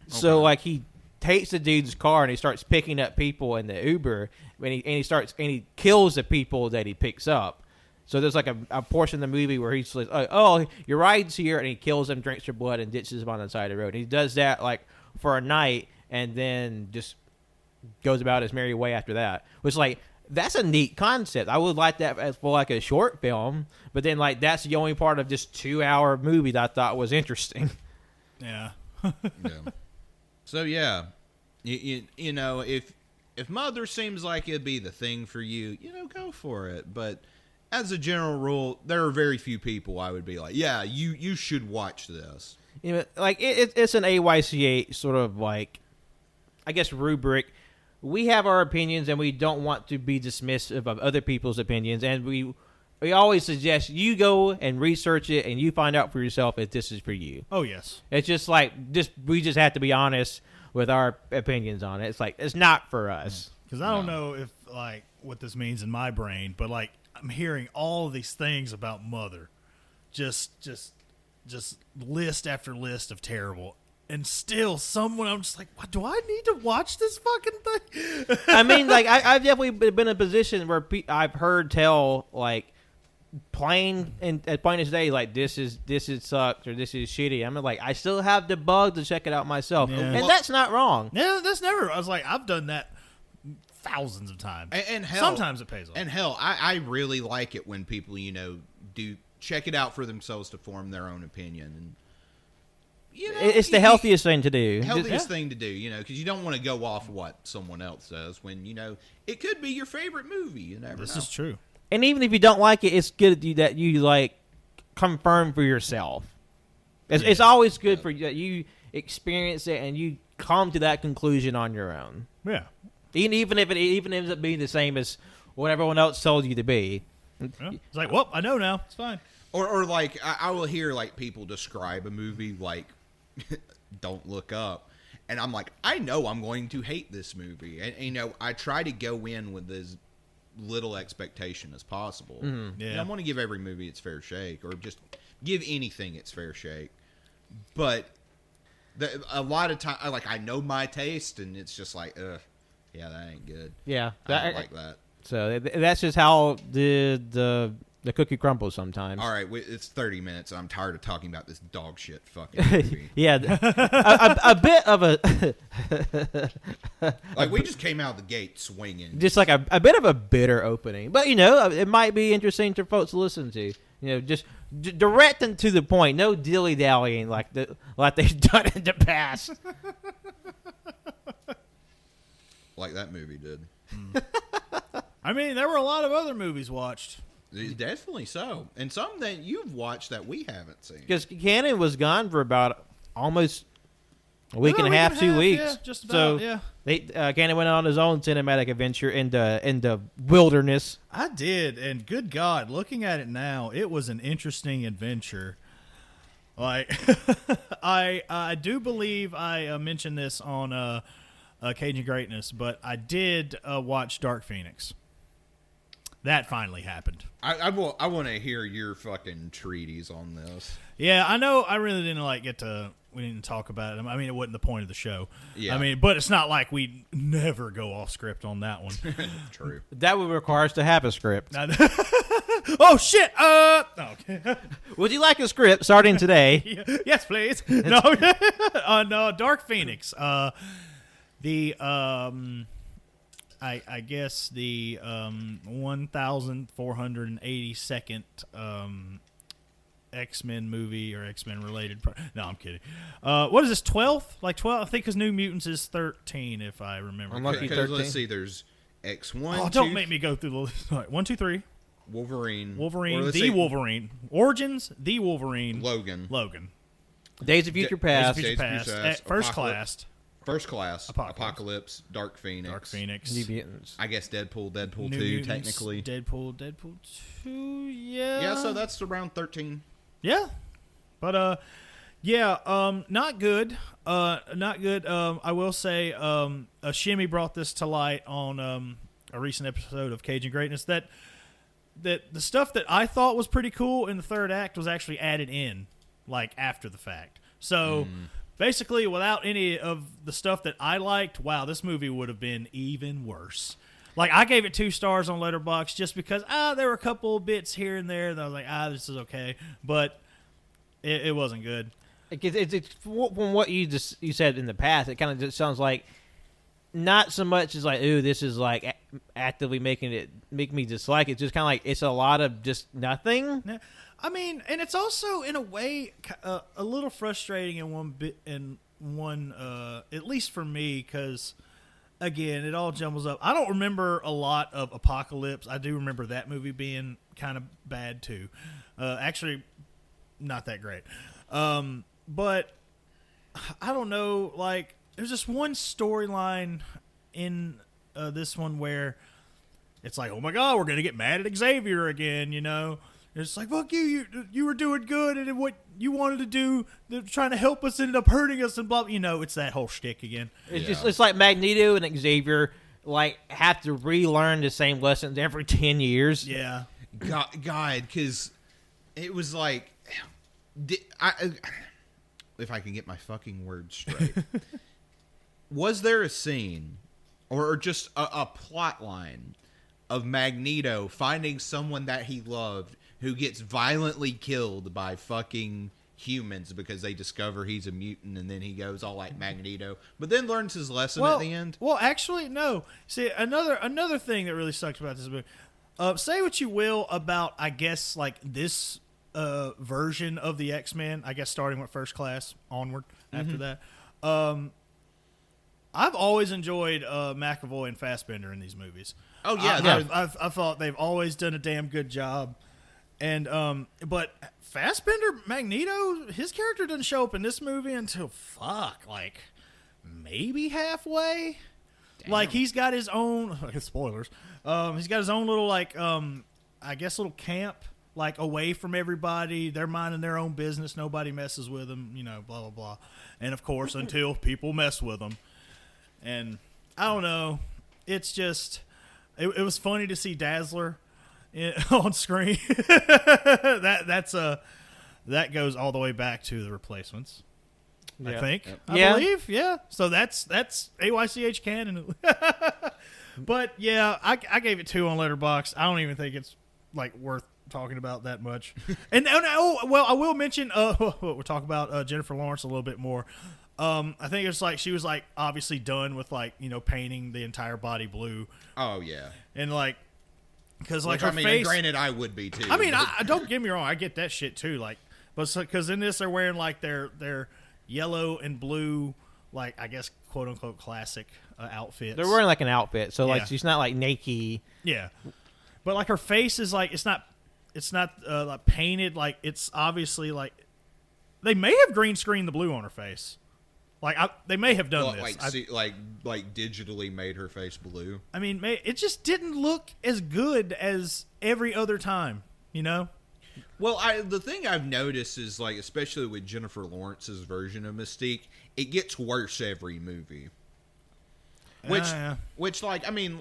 Speaker 2: So like he takes the dude's car and he starts picking up people in the Uber, and he kills the people that he picks up. So there's like a portion of the movie where he's like, oh, your ride's here, and he kills them, drinks their blood, and ditches them on the side of the road. And he does that like for a night, and then just goes about his merry way after that. Which like that's a neat concept. I would like that as for like a short film, but then like that's the only part of this 2 hour movie that I thought was interesting.
Speaker 4: Yeah.
Speaker 5: Yeah. So yeah, you know, if Mother seems like it'd be the thing for you, go for it. But as a general rule, there are very few people I would be like, yeah, you should watch this.
Speaker 2: Like it's an AYCA sort of like, I guess, rubric. We have our opinions, and we don't want to be dismissive of other people's opinions, and we always suggest you go and research it, and you find out for yourself if this is for you.
Speaker 4: Oh yes.
Speaker 2: It's just like we just have to be honest with our opinions on it. It's like it's not for us.
Speaker 4: Because I don't know if like what this means in my brain, but like I'm hearing all these things about Mother, just list after list of terrible. And still, I'm just like, what, do I need to watch this fucking thing?
Speaker 2: I mean, like, I've definitely been in a position where I've heard tell, like, plain as day, like, this is sucks or this is shitty. I'm like, I still have the bug to check it out myself.
Speaker 4: Yeah.
Speaker 2: And that's not wrong.
Speaker 4: Yeah, that's never. I was like, I've done that thousands of times.
Speaker 5: And hell,
Speaker 4: sometimes it pays off.
Speaker 5: And hell, I really like it when people, do check it out for themselves to form their own opinion. And
Speaker 2: it's the healthiest thing to do.
Speaker 5: Thing to do, because you don't want to go off what someone else does when, it could be your favorite movie. You never know.
Speaker 4: This is true.
Speaker 2: And even if you don't like it, it's good that you, like, confirm for yourself. It's always good for you that you experience it and you come to that conclusion on your own.
Speaker 4: Yeah.
Speaker 2: Even if it even ends up being the same as what everyone else told you to be.
Speaker 4: Yeah. It's like, well, I know now. It's fine.
Speaker 5: Or like I will hear like people describe a movie like Don't Look Up, and I'm like, I know I'm going to hate this movie, and you know I try to go in with as little expectation as possible.
Speaker 4: Yeah.
Speaker 5: You know, I want to give every movie its fair shake, or just give anything its fair shake. But a lot of time, I know my taste, and it's just like, yeah, that ain't good.
Speaker 2: Yeah,
Speaker 5: I don't like that.
Speaker 2: So that's just how the cookie crumbles sometimes.
Speaker 5: All right, it's 30 minutes, and I'm tired of talking about this dog shit fucking movie.
Speaker 2: Yeah, a bit of a
Speaker 5: Like, we just came out of the gate swinging.
Speaker 2: just like a bit of a bitter opening, but it might be interesting for folks to listen to. Just direct and to the point, no dilly dallying like they've done in the past.
Speaker 5: Like that movie did.
Speaker 4: I mean, there were a lot of other movies watched.
Speaker 5: Definitely so. And some that you've watched that we haven't seen.
Speaker 2: Because Cannon was gone for about almost a week and a half, 2 weeks.
Speaker 4: Yeah, just about, yeah.
Speaker 2: Cannon went on his own cinematic adventure in the wilderness.
Speaker 4: I did, and good God, looking at it now, it was an interesting adventure. Like, I do believe I mentioned this on Cajun Greatness, but I did watch Dark Phoenix. That finally happened.
Speaker 5: I want to hear your fucking treatise on this.
Speaker 4: Yeah, I know. I really didn't we didn't talk about it. I mean, it wasn't the point of the show.
Speaker 5: Yeah.
Speaker 4: I mean, but it's not like we never go off script on that one.
Speaker 5: True.
Speaker 2: That would require us to have a script.
Speaker 4: Oh shit! Okay.
Speaker 2: Would you like a script starting today?
Speaker 4: Yes, please. No, no. Dark Phoenix. I guess the 1,482nd X-Men movie or X-Men related. No, I'm kidding. What is this? 12th? Like 12? I think because New Mutants is 13, if I remember.
Speaker 2: Unlucky
Speaker 5: Because
Speaker 2: 13.
Speaker 5: let's see, there's X1.
Speaker 4: Oh, don't make me go through the list. All right, 1, 2, 3.
Speaker 5: Wolverine.
Speaker 4: Or let's say
Speaker 5: Wolverine.
Speaker 4: Origins, the Wolverine.
Speaker 5: Logan.
Speaker 2: Days of Future Past.
Speaker 5: Days of Future Past,
Speaker 4: First
Speaker 5: Apocalypse.
Speaker 4: Class.
Speaker 5: First Class.
Speaker 4: Apocalypse.
Speaker 5: Dark Phoenix.
Speaker 4: Dark Phoenix.
Speaker 2: New Mutants.
Speaker 5: I guess Deadpool
Speaker 4: New
Speaker 5: 2,
Speaker 4: Mutants,
Speaker 5: technically.
Speaker 4: Deadpool 2, yeah.
Speaker 5: Yeah, so that's around 13.
Speaker 4: Yeah. But, not good. Not good. I will say, Shimmy brought this to light on a recent episode of Cajun Greatness that the stuff that I thought was pretty cool in the third act was actually added in, like, after the fact. So, basically, without any of the stuff that I liked, wow, this movie would have been even worse. Like, I gave it 2 stars on Letterboxd just because, there were a couple of bits here and there that I was like, this is okay. But it wasn't good.
Speaker 2: It's from what you said in the past, it kind of just sounds like not so much as like, ooh, this is like actively make me dislike it. It's just kind of like it's a lot of just nothing.
Speaker 4: I mean, and it's also in a way a little frustrating in one at least for me, because again, it all jumbles up. I don't remember a lot of Apocalypse. I do remember that movie being kind of bad too. Actually, not that great. But I don't know, like, there's just one storyline in this one where it's like, oh my God, we're going to get mad at Xavier again, you know? It's like, fuck you were doing good, and what you wanted to do, they're trying to help us, ended up hurting us, and blah, you know, it's that whole shtick again.
Speaker 2: It's like Magneto and Xavier like have to relearn the same lessons every 10 years.
Speaker 4: Yeah.
Speaker 5: God, because it was like, if I can get my fucking words straight, was there a scene or just a plot line of Magneto finding someone that he loved who gets violently killed by fucking humans because they discover he's a mutant, and then he goes all like Magneto, but then learns his lesson at the end?
Speaker 4: Well, actually, no. See, another thing that really sucks about this movie, say what you will about, I guess, like this version of the X-Men, I guess starting with First Class onward after that. I've always enjoyed McAvoy and Fassbender in these movies.
Speaker 5: Oh yeah,
Speaker 4: I thought they've always done a damn good job. And but Fassbender, Magneto, his character doesn't show up in this movie until like maybe halfway. Like he's got his own spoilers. He's got his own little I guess little camp like away from everybody. They're minding their own business. Nobody messes with them. You know, blah blah blah. And of course, until people mess with them. And I don't know. It's just it was funny to see Dazzler on screen. That goes all the way back to the Replacements. I think. Yep. I believe. Yeah. So that's AYCH canon. But yeah, I gave it 2 on Letterboxd. I don't even think it's like worth talking about that much. And well, I will mention we'll talk about Jennifer Lawrence a little bit more. I think it's like she was like obviously done with like, you know, painting the entire body blue.
Speaker 5: Oh yeah.
Speaker 4: And like because like
Speaker 5: her
Speaker 4: her face.
Speaker 5: Granted, I would be too.
Speaker 4: I mean, I don't get me wrong. I get that shit too. Like, but because in this they're wearing like their yellow and blue, like I guess quote unquote classic outfits.
Speaker 2: They're wearing like an outfit, so like
Speaker 4: Yeah.
Speaker 2: she's not like naked.
Speaker 4: Yeah, but like her face is like it's not like painted. Like it's obviously like they may have green screened the blue on her face. Like they may have done this.
Speaker 5: Like digitally made her face blue.
Speaker 4: I mean, it just didn't look as good as every other time. You know.
Speaker 5: Well, the thing I've noticed is, like, especially with Jennifer Lawrence's version of Mystique, it gets worse every movie. Which, like, I mean,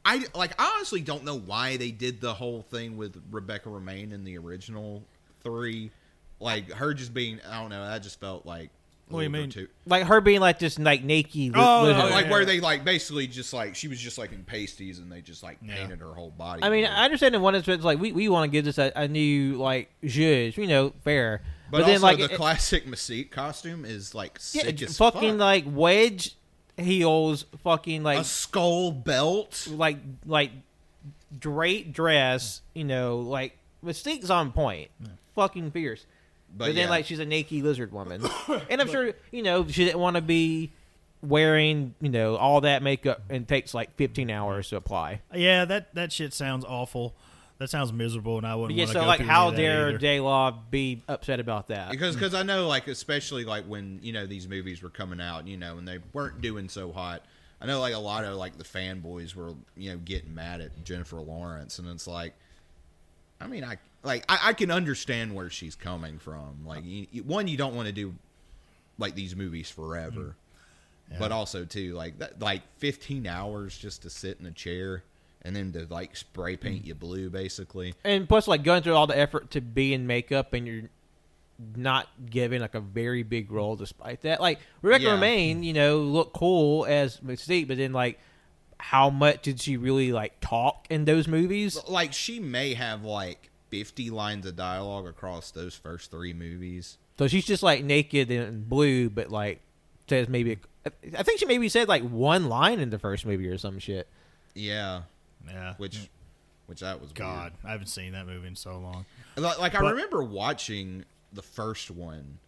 Speaker 5: I honestly don't know why they did the whole thing with Rebecca Romijn in the original 3. Like, her just being, I don't know, that just felt like
Speaker 4: What do you mean?
Speaker 2: Like her being like this like naked.
Speaker 5: Like where they like basically just like she was just like in pasties and they just like painted her whole body.
Speaker 2: I mean,
Speaker 5: blue.
Speaker 2: I understand in one instance like we want to give this a new like zhuzh, you know, fair.
Speaker 5: But
Speaker 2: then
Speaker 5: also
Speaker 2: like
Speaker 5: the classic Mystique costume is like sick as
Speaker 2: fucking
Speaker 5: fuck.
Speaker 2: like wedge heels, fucking like
Speaker 5: a skull belt,
Speaker 2: like draped dress, you know, like Mystique's on point, fucking fierce. But then, like, she's a naked lizard woman. And I'm sure, you know, she didn't want to be wearing, you know, all that makeup and takes, like, 15 hours to apply.
Speaker 4: Yeah, that shit sounds awful. That sounds miserable, and I wouldn't want to go
Speaker 2: like,
Speaker 4: through
Speaker 2: how
Speaker 4: any of that
Speaker 2: dare
Speaker 4: either.
Speaker 2: J-Law be upset about that?
Speaker 5: Because I know, like, especially, like, when, you know, these movies were coming out, you know, and they weren't doing so hot. I know, like, a lot of, like, the fanboys were, you know, getting mad at Jennifer Lawrence, and it's like, I mean, I can understand where she's coming from. Like, you don't want to do like these movies forever, but also too like 15 hours just to sit in a chair and then to like spray paint you blue, basically.
Speaker 2: And plus, like going through all the effort to be in makeup and you're not given like a very big role despite that. Like Rebecca Romijn, you know, looked cool as Mystique, but then like, how much did she really like talk in those movies?
Speaker 5: Like she may have like 50 lines of dialogue across those first 3 movies.
Speaker 2: So she's just like naked and blue, but like says maybe I think she maybe said like one line in the first movie or some shit.
Speaker 5: Yeah.
Speaker 4: Yeah.
Speaker 5: Which that was
Speaker 4: God.
Speaker 5: weird.
Speaker 4: I haven't seen that movie in so long.
Speaker 5: Like I remember watching the first one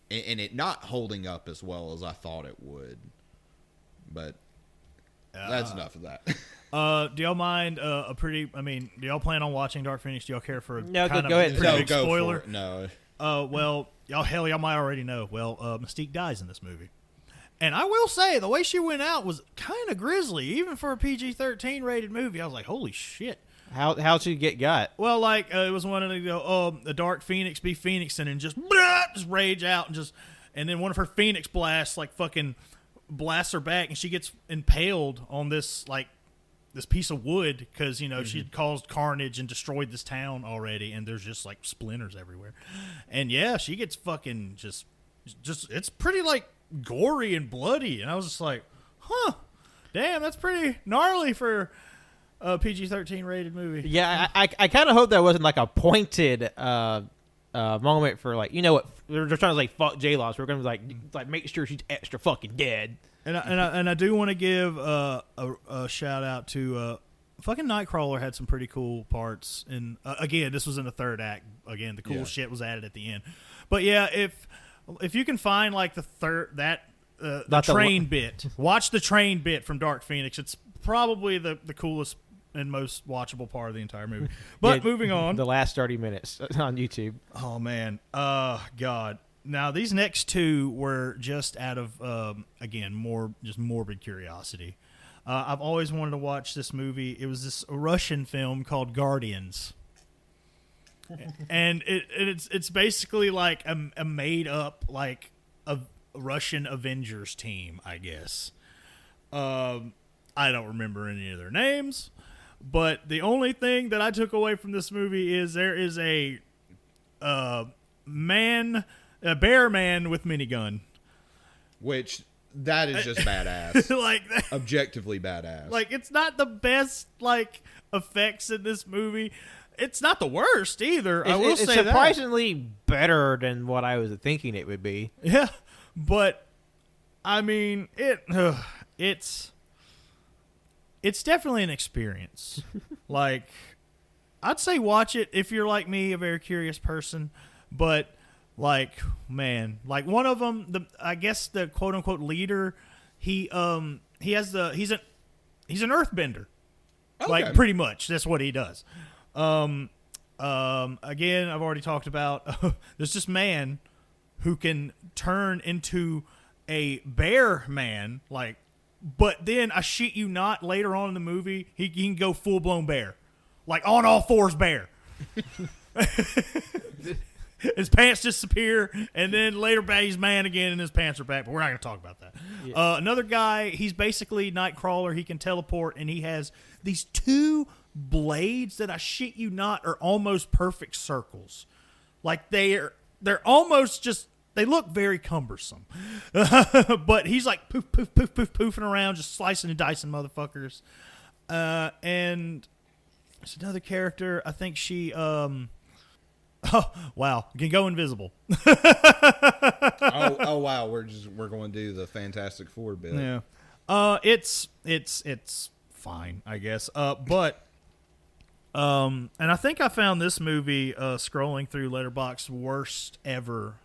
Speaker 5: and it not holding up as well as I thought it would. But that's enough of that.
Speaker 4: Do y'all mind do y'all plan on watching Dark Phoenix? Do y'all care for
Speaker 2: No,
Speaker 4: kind
Speaker 2: go
Speaker 4: of
Speaker 2: ahead.
Speaker 4: a pretty big
Speaker 5: go
Speaker 4: spoiler?
Speaker 5: for it. No.
Speaker 4: Well, y'all might already know. Well, Mystique dies in this movie. And I will say, the way she went out was kind of grisly, even for a PG-13 rated movie. I was like, holy shit.
Speaker 2: How'd she get got?
Speaker 4: Well, like, it was one of the Dark Phoenix be Phoenixing and just rage out and then one of her Phoenix blasts, like, fucking blasts her back and she gets impaled on this, like, this piece of wood because, you know, she'd caused carnage and destroyed this town already and there's just, like, splinters everywhere. And, yeah, she gets fucking just it's pretty, like, gory and bloody. And I was just like, huh, damn, that's pretty gnarly for a PG-13 rated movie.
Speaker 2: Yeah, I kind of hope that wasn't like a pointed moment for like, you know what, they're trying to like fuck J-Law, so we're gonna like make sure she's extra fucking dead.
Speaker 4: And I do want to give a shout out to fucking Nightcrawler had some pretty cool parts. And again, this was in the third act. Again, the cool shit was added at the end. But yeah, if you can find like the train bit, watch the train bit from Dark Phoenix. It's probably the coolest and most watchable part of the entire movie. But moving on,
Speaker 2: the last 30 minutes on YouTube.
Speaker 4: Oh man, God. Now these next two were just out of again just morbid curiosity. I've always wanted to watch this movie. It was this Russian film called Guardians, and it's basically like a made up like a Russian Avengers team, I guess. I don't remember any of their names, but the only thing that I took away from this movie is there is a bear man with minigun.
Speaker 5: Which, that is just badass.
Speaker 4: Like that,
Speaker 5: Objectively badass.
Speaker 4: like it's not the best like effects in this movie. It's not the worst either. I will
Speaker 2: it's
Speaker 4: say
Speaker 2: surprisingly better than what I was thinking it would be.
Speaker 4: that. Yeah, but I mean it's definitely an experience. Like, I'd say watch it if you're like me, a very curious person. But like, man, like one of them, I guess the quote unquote leader, he's an earthbender.
Speaker 5: Okay.
Speaker 4: Like pretty much that's what he does. Again, I've already talked about there's this man who can turn into a bear man, like, but then I shit you not, later on in the movie, he can go full blown bear, like on all fours bear. His pants disappear, and then later back he's man again, and his pants are back. But we're not going to talk about that. Yeah. Another guy, he's basically Nightcrawler. He can teleport, and he has these two blades that I shit you not are almost perfect circles. Like they're almost just. They look very cumbersome. But he's like poof, poof, poof, poof, poofing around, just slicing and dicing motherfuckers. And there's another character. I think she, oh, wow. Can go invisible.
Speaker 5: oh, wow. We're going to do the Fantastic Four bit.
Speaker 4: Yeah. It's fine, I guess. And I think I found this movie, scrolling through Letterboxd's worst ever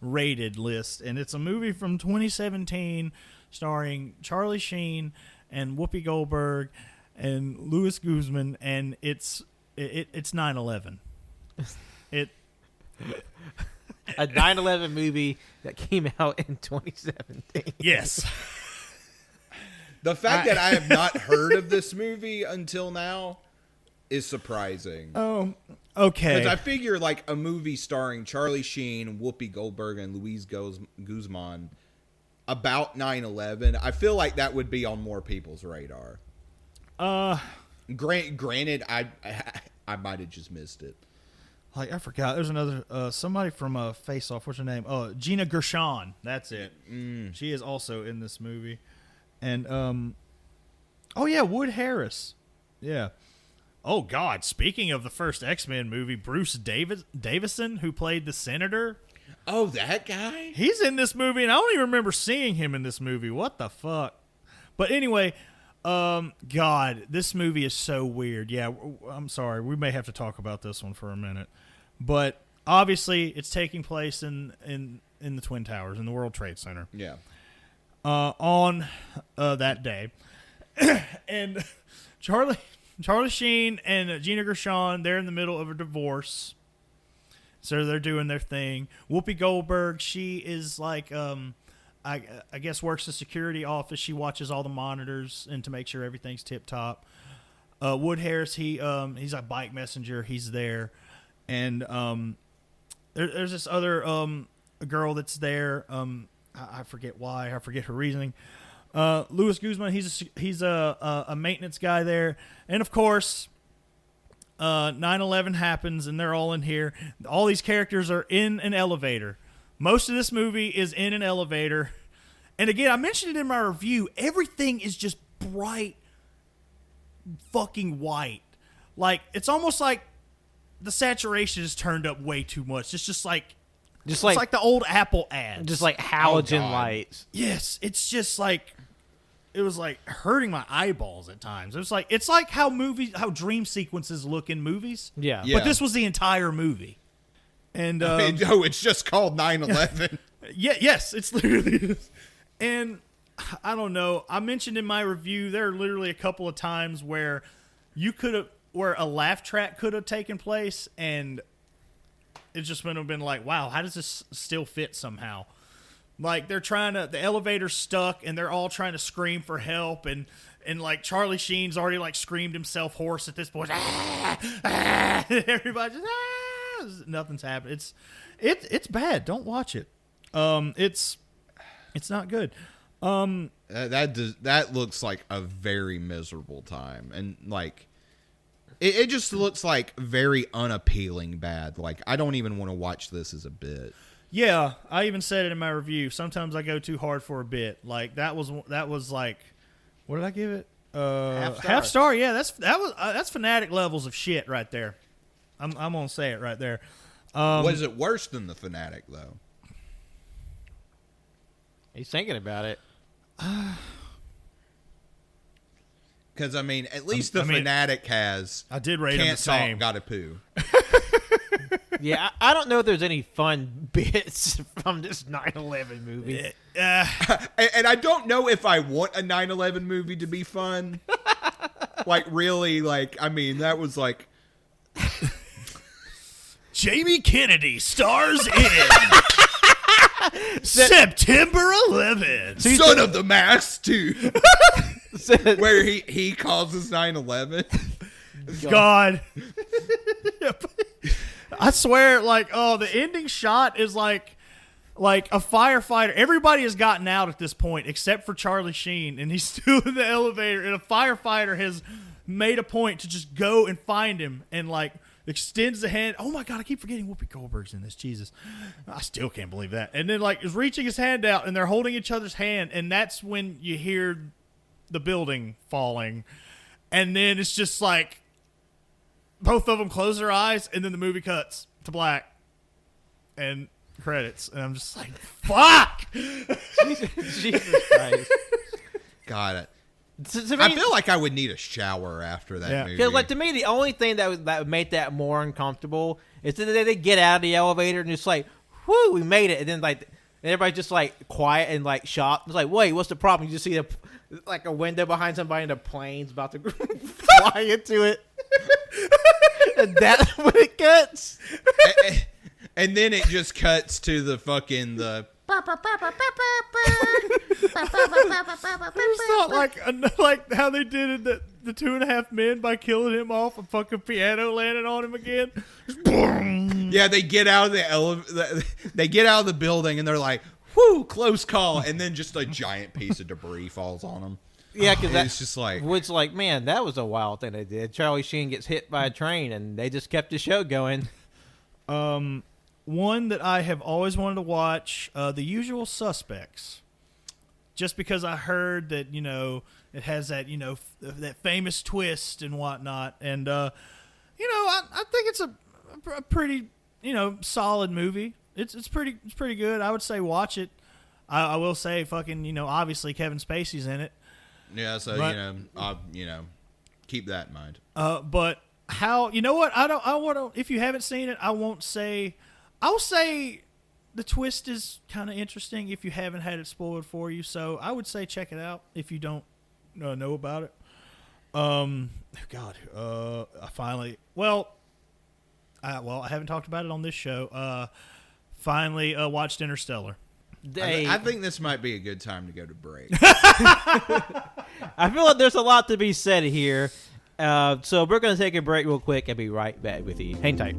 Speaker 4: rated list, and it's a movie from 2017 starring Charlie Sheen and Whoopi Goldberg and Louis Guzman, and it's 9/11. A
Speaker 2: 9/11 movie that came out in 2017.
Speaker 4: Yes.
Speaker 5: The fact that I have not heard of this movie until now is surprising.
Speaker 4: Oh, okay.
Speaker 5: Because I figure like a movie starring Charlie Sheen, Whoopi Goldberg, and Luis Guzman about 9/11, I feel like that would be on more people's radar. Granted, I might have just missed it.
Speaker 4: Like, I forgot. There's another somebody from Face Off. What's her name? Oh, Gina Gershon. That's it. She is also in this movie. And oh yeah, Wood Harris. Yeah. Oh God! Speaking of the first X-Men movie, Bruce Davison, who played the Senator.
Speaker 5: Oh, that guy?
Speaker 4: He's in this movie, and I don't even remember seeing him in this movie. What the fuck? But anyway, God, this movie is so weird. Yeah, I'm sorry. We may have to talk about this one for a minute. But obviously, it's taking place in the Twin Towers, in the World Trade Center.
Speaker 5: Yeah.
Speaker 4: On that day. And Charlie Sheen and Gina Gershon, they're in the middle of a divorce. So they're doing their thing. Whoopi Goldberg, she is like, I guess works the security office. She watches all the monitors and to make sure everything's tip-top. Wood Harris, he's a bike messenger. He's there. And there's this other girl that's there. I forget why. I forget her reasoning. Louis Guzman, he's a maintenance guy there. And, of course, 9/11 happens, and they're all in here. All these characters are in an elevator. Most of this movie is in an elevator. And, again, I mentioned it in my review. Everything is just bright fucking white. Like, it's almost like the saturation is turned up way too much. It's like the old Apple ads.
Speaker 2: Just like halogen lights.
Speaker 4: Yes, it's just like it was like hurting my eyeballs at times. It's like how dream sequences look in movies.
Speaker 2: Yeah.
Speaker 4: But this was the entire movie. And
Speaker 5: no, it's just called 9/11.
Speaker 4: yes, it's literally. And I don't know. I mentioned in my review there are literally a couple of times where where a laugh track could have taken place, and it just would have been like, wow, how does this still fit somehow? Like they're trying to, the elevator's stuck and they're all trying to scream for help, and like Charlie Sheen's already like screamed himself hoarse at this point. Everybody just nothing's happening. It's bad. Don't watch it. It's not good.
Speaker 5: That looks like a very miserable time, and like it just looks like very unappealing bad. Like I don't even want to watch this as a bit.
Speaker 4: Yeah, I even said it in my review. Sometimes I go too hard for a bit. Like that was like, what did I give it? Half star. Yeah, that's fanatic levels of shit right there. I'm gonna say it right there.
Speaker 5: Was it worse than the Fanatic though?
Speaker 2: He's thinking about it.
Speaker 5: Because I mean, at least the Fanatic has.
Speaker 4: I did rate him the same.
Speaker 5: Gotta poo.
Speaker 2: Yeah, I don't know if there's any fun bits from this 9/11 movie.
Speaker 5: And I don't know if I want a 9/11 movie to be fun. Like, really, like, I mean, that was like...
Speaker 4: Jamie Kennedy stars in September 11th.
Speaker 5: Son of the Mask 2. Where he causes 9/11.
Speaker 4: God. I swear, like, the ending shot is like a firefighter. Everybody has gotten out at this point except for Charlie Sheen, and he's still in the elevator, and a firefighter has made a point to just go and find him and, like, extends the hand. Oh, my God, I keep forgetting Whoopi Goldberg's in this. Jesus. I still can't believe that. And then, like, is reaching his hand out, and they're holding each other's hand, and that's when you hear the building falling. And then it's just like both of them close their eyes, and then the movie cuts to black and credits, and I'm just like, fuck.
Speaker 2: Jesus Christ.
Speaker 5: Got it.
Speaker 2: To me,
Speaker 5: I feel like I would need a shower after that movie.
Speaker 2: Because, like, to me, the only thing that would make that more uncomfortable is that they get out of the elevator and it's like, whoo, we made it. And then, like, everybody's just, like, quiet and, like, shocked. It's like, wait, what's the problem? You just see, like, a window behind somebody and the plane's about to fly into it. And that's when it cuts.
Speaker 5: And then it just cuts to the fucking
Speaker 4: It's not like how they did in the 2.5 Men by killing him off, a fucking piano landing on him again.
Speaker 5: Yeah, they get out of they get out of the building and they're like, whoo, close call, and then just a giant piece of debris falls on them.
Speaker 2: Yeah, because
Speaker 5: it's just like,
Speaker 2: it's like, man, that was a wild thing they did. Charlie Sheen gets hit by a train, and they just kept the show going.
Speaker 4: One that I have always wanted to watch, The Usual Suspects, just because I heard that, you know, it has that, you know, that famous twist and whatnot, and I think it's a pretty, you know, solid movie. It's pretty good. I would say watch it. I will say, fucking, you know, obviously Kevin Spacey's in it.
Speaker 5: Yeah, so but, keep that in mind.
Speaker 4: But how, you know what? I want to. If you haven't seen it, I won't say. I'll say the twist is kind of interesting if you haven't had it spoiled for you. So I would say check it out if you don't know about it. I finally. I haven't talked about it on this show. Finally watched Interstellar.
Speaker 5: I think this might be a good time to go to break.
Speaker 2: I feel like there's a lot to be said here. So we're going to take a break real quick and be right back with you. Hang tight.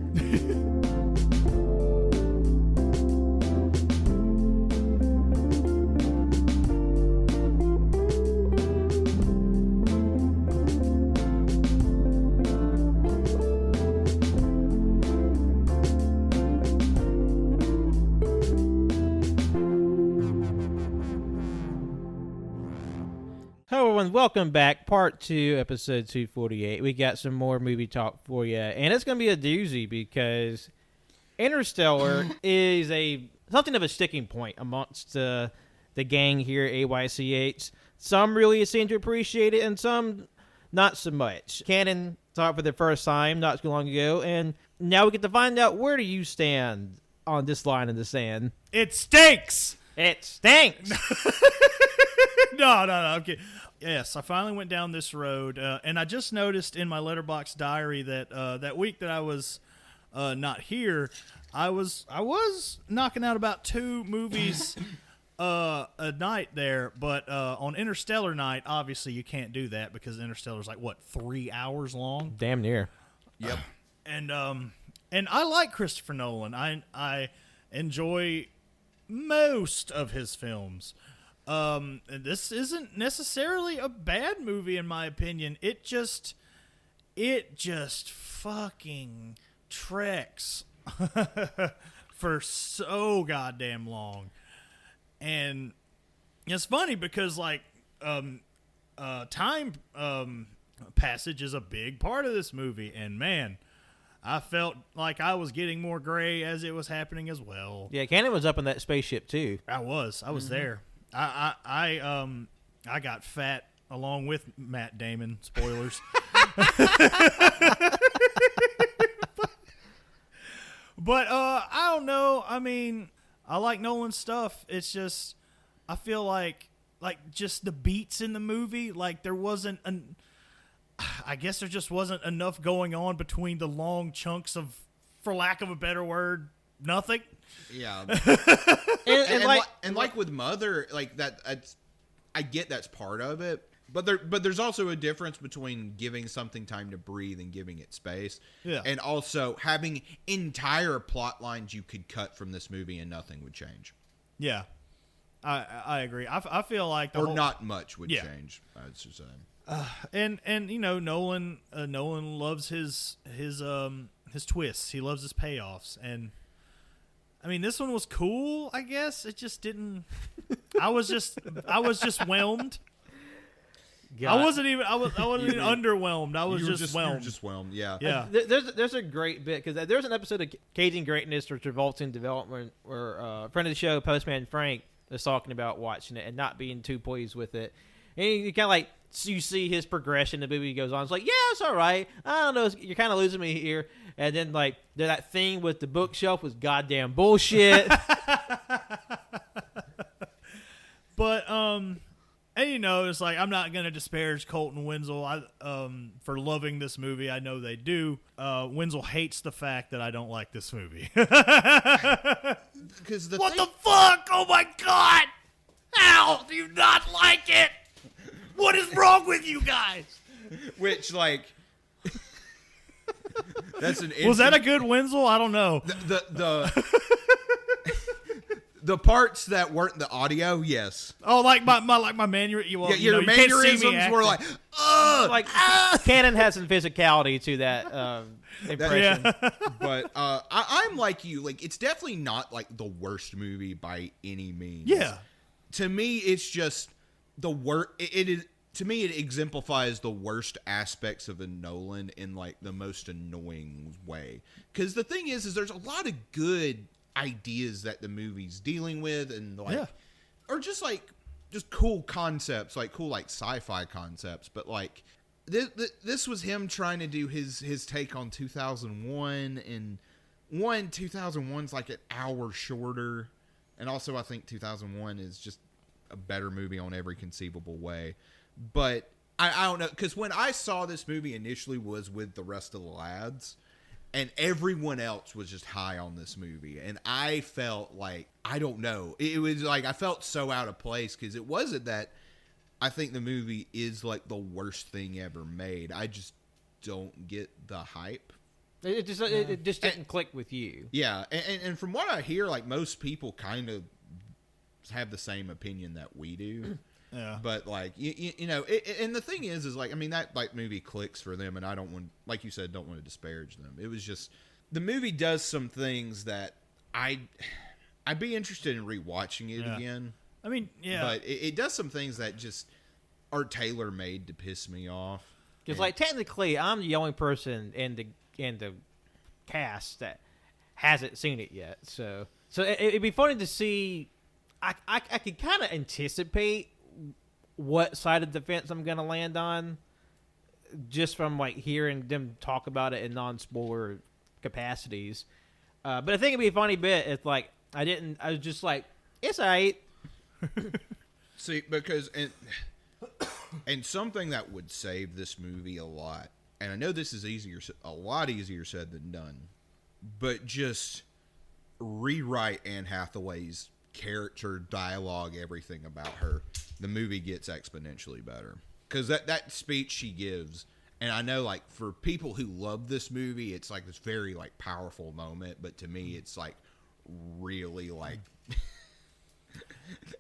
Speaker 2: Hello everyone, welcome back. Part 2, episode 248. We got some more movie talk for you, and it's going to be a doozy because Interstellar is something of a sticking point amongst the gang here at AYCH. Some really seem to appreciate it, and some not so much. Canon saw it for the first time not too long ago, and now we get to find out, where do you stand on this line in the sand?
Speaker 4: It stinks!
Speaker 2: It stinks!
Speaker 4: No, I'm kidding. Yes, I finally went down this road, and I just noticed in my Letterboxd diary that that week that I was not here, I was knocking out about 2 movies a night there, but on Interstellar night, obviously you can't do that because Interstellar's like what 3 hours long.
Speaker 2: Damn near.
Speaker 5: Yep.
Speaker 4: And I like Christopher Nolan. I enjoy most of his films. And this isn't necessarily a bad movie in my opinion. It just fucking treks for so goddamn long. And it's funny because like time passage is a big part of this movie, and man, I felt like I was getting more gray as it was happening as well.
Speaker 2: Yeah, Cannon was up in that spaceship too.
Speaker 4: I was there. I got fat along with Matt Damon. Spoilers. But I don't know. I mean, I like Nolan's stuff. It's just I feel like just the beats in the movie, like there wasn't I guess there just wasn't enough going on between the long chunks of, for lack of a better word, nothing.
Speaker 5: Yeah.
Speaker 2: and
Speaker 5: like with Mother, like I get that's part of it, but there's also a difference between giving something time to breathe and giving it space.
Speaker 4: Yeah.
Speaker 5: And also having entire plot lines you could cut from this movie and nothing would change.
Speaker 4: Yeah. I agree. I feel like
Speaker 5: not much would change. I should say.
Speaker 4: And you know, Nolan loves his twists. He loves his payoffs, and I mean, this one was cool. I guess it just didn't. I was just whelmed. I wasn't even underwhelmed. I was just whelmed.
Speaker 5: You were just whelmed. Yeah.
Speaker 4: Yeah.
Speaker 2: There's a great bit because there's an episode of Caging Greatness or Travolting Development where a friend of the show, Postman Frank, is talking about watching it and not being too pleased with it. And you kind of like you see his progression. The movie goes on. It's like, yeah, it's all right. I don't know. You're kind of losing me here. And then like that thing with the bookshelf was goddamn bullshit.
Speaker 4: But and you know, it's like I'm not gonna disparage Colton Winslow for loving this movie. I know they do. Winslow hates the fact that I don't like this movie.
Speaker 5: Because
Speaker 4: the fuck? Oh my god! How do you not like it? What is wrong with you guys?
Speaker 5: Which like that's an
Speaker 4: was that a good Winslow? I don't know.
Speaker 5: The parts that weren't the audio, yes.
Speaker 4: Oh, like my mannerisms.
Speaker 5: Your mannerisms were like, ugh.
Speaker 2: Like Cannon has some physicality to that impression.
Speaker 4: Yeah.
Speaker 5: But I'm like you. Like, it's definitely not like the worst movie by any means.
Speaker 4: Yeah.
Speaker 5: To me, it's just the worst. It is. To me, it exemplifies the worst aspects of a Nolan in like the most annoying way. Because the thing is there's a lot of good ideas that the movie's dealing with, and like, or just cool concepts, like cool like sci-fi concepts. But like this was him trying to do his take on 2001, and 2001's like an hour shorter, and also I think 2001 is just a better movie on every conceivable way. But I don't know, because when I saw this movie initially was with the rest of the lads, and everyone else was just high on this movie. And I felt like, I don't know. It was like, I felt so out of place because it wasn't that I think the movie is like the worst thing ever made. I just don't get the hype.
Speaker 2: It just didn't click with you.
Speaker 5: Yeah. And from what I hear, like most people kind of have the same opinion that we do.
Speaker 4: Yeah.
Speaker 5: But like, you know, and the thing is like, I mean, that like movie clicks for them, and I don't want, like you said, don't want to disparage them. It was just, the movie does some things that I'd be interested in rewatching it again.
Speaker 4: I mean, yeah.
Speaker 5: But it does some things that just are tailor-made to piss me off.
Speaker 2: Because like technically, I'm the only person in the cast that hasn't seen it yet. So it'd be funny to see. I could kind of anticipate what side of the fence I'm going to land on just from like hearing them talk about it in non-spoiler capacities. But I think it'd be a funny bit. It's like, I was just like, it's all right.
Speaker 5: See, because, and something that would save this movie a lot, and I know this is a lot easier said than done, but just rewrite Anne Hathaway's character, dialogue, everything about her, the movie gets exponentially better. Because that speech she gives, and I know, like, for people who love this movie, it's like this very, like, powerful moment, but to me, it's like really, like,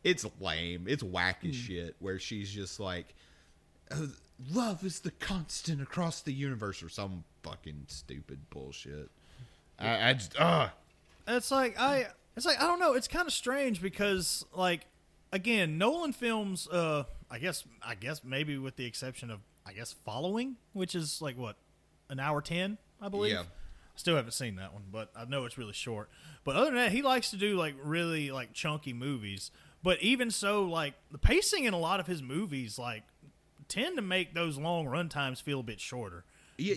Speaker 5: it's lame. It's whack as shit, where she's just like, love is the constant across the universe, or some fucking stupid bullshit. I just,
Speaker 4: It's like I don't know. It's kind of strange because, like, again, Nolan films. I guess maybe with the exception of Following, which is like what, an hour 10, I believe.
Speaker 5: Yeah.
Speaker 4: I still haven't seen that one, but I know it's really short. But other than that, he likes to do like really like chunky movies. But even so, like the pacing in a lot of his movies like tend to make those long run times feel a bit shorter.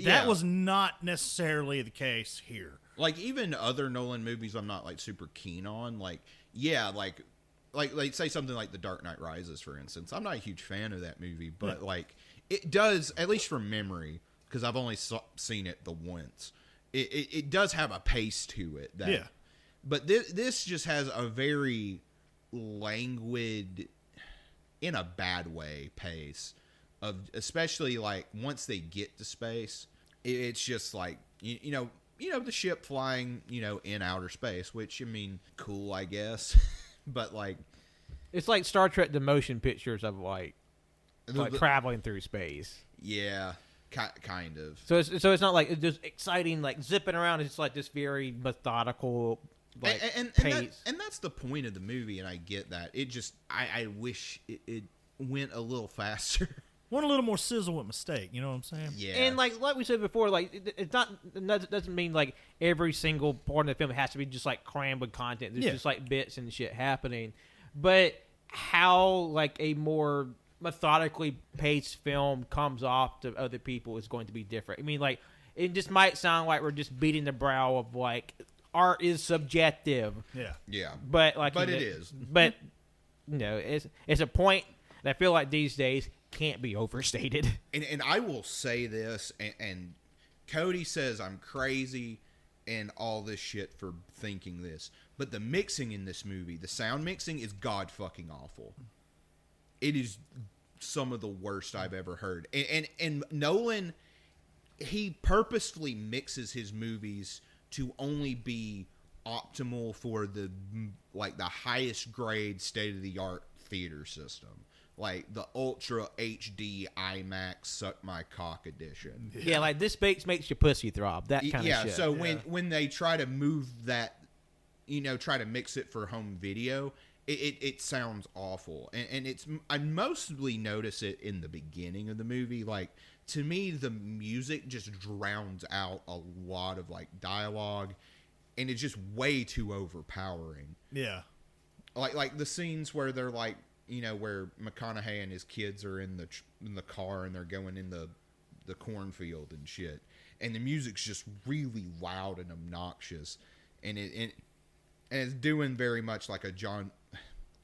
Speaker 4: That was not necessarily the case here.
Speaker 5: Like, even other Nolan movies I'm not, like, super keen on. Like, yeah, like say something like The Dark Knight Rises, for instance. I'm not a huge fan of that movie, but, like, it does, at least from memory, because I've only seen it the once, it does have a pace to it. That, But this just has a very languid, in a bad way, pace. Especially, like, once they get to space, it's just, like, you know, the ship flying, in outer space, which, I mean, cool, I guess. But, like,
Speaker 2: It's like Star Trek, the motion pictures of, like traveling through space.
Speaker 5: Yeah, kind of.
Speaker 2: So it's not like it's just exciting, like, zipping around. It's like this very methodical, like, pace.
Speaker 5: And that's the point of the movie, and I get that. It just, I wish it went a little faster.
Speaker 4: Want a little more sizzle with mistake, you know what I'm saying?
Speaker 5: Yeah.
Speaker 2: And like we said before, like it doesn't mean like every single part of the film has to be just like crammed with content. There's just like bits and shit happening. But how like a more methodically paced film comes off to other people is going to be different. I mean, like, it just might sound like we're just beating the brow of like art is subjective.
Speaker 5: Yeah.
Speaker 2: But like,
Speaker 5: but it is.
Speaker 2: But it's a point that I feel like these days can't be overstated.
Speaker 5: And I will say this, and Cody says I'm crazy and all this shit for thinking this, but the mixing in this movie, the sound mixing, is god fucking awful. It is some of the worst I've ever heard. And Nolan, he purposefully mixes his movies to only be optimal for the highest grade state of the art theater system. Like the Ultra HD IMAX Suck My Cock edition.
Speaker 2: Yeah, like this makes your pussy throb. That kind of shit.
Speaker 5: Yeah, so when they try to move that, try to mix it for home video, it sounds awful. And I mostly notice it in the beginning of the movie. Like, to me, the music just drowns out a lot of, like, dialogue, and it's just way too overpowering.
Speaker 4: Yeah.
Speaker 5: Like the scenes where they're, like, where McConaughey and his kids are in the car and they're going in the cornfield and shit, and the music's just really loud and obnoxious, and it's doing very much like a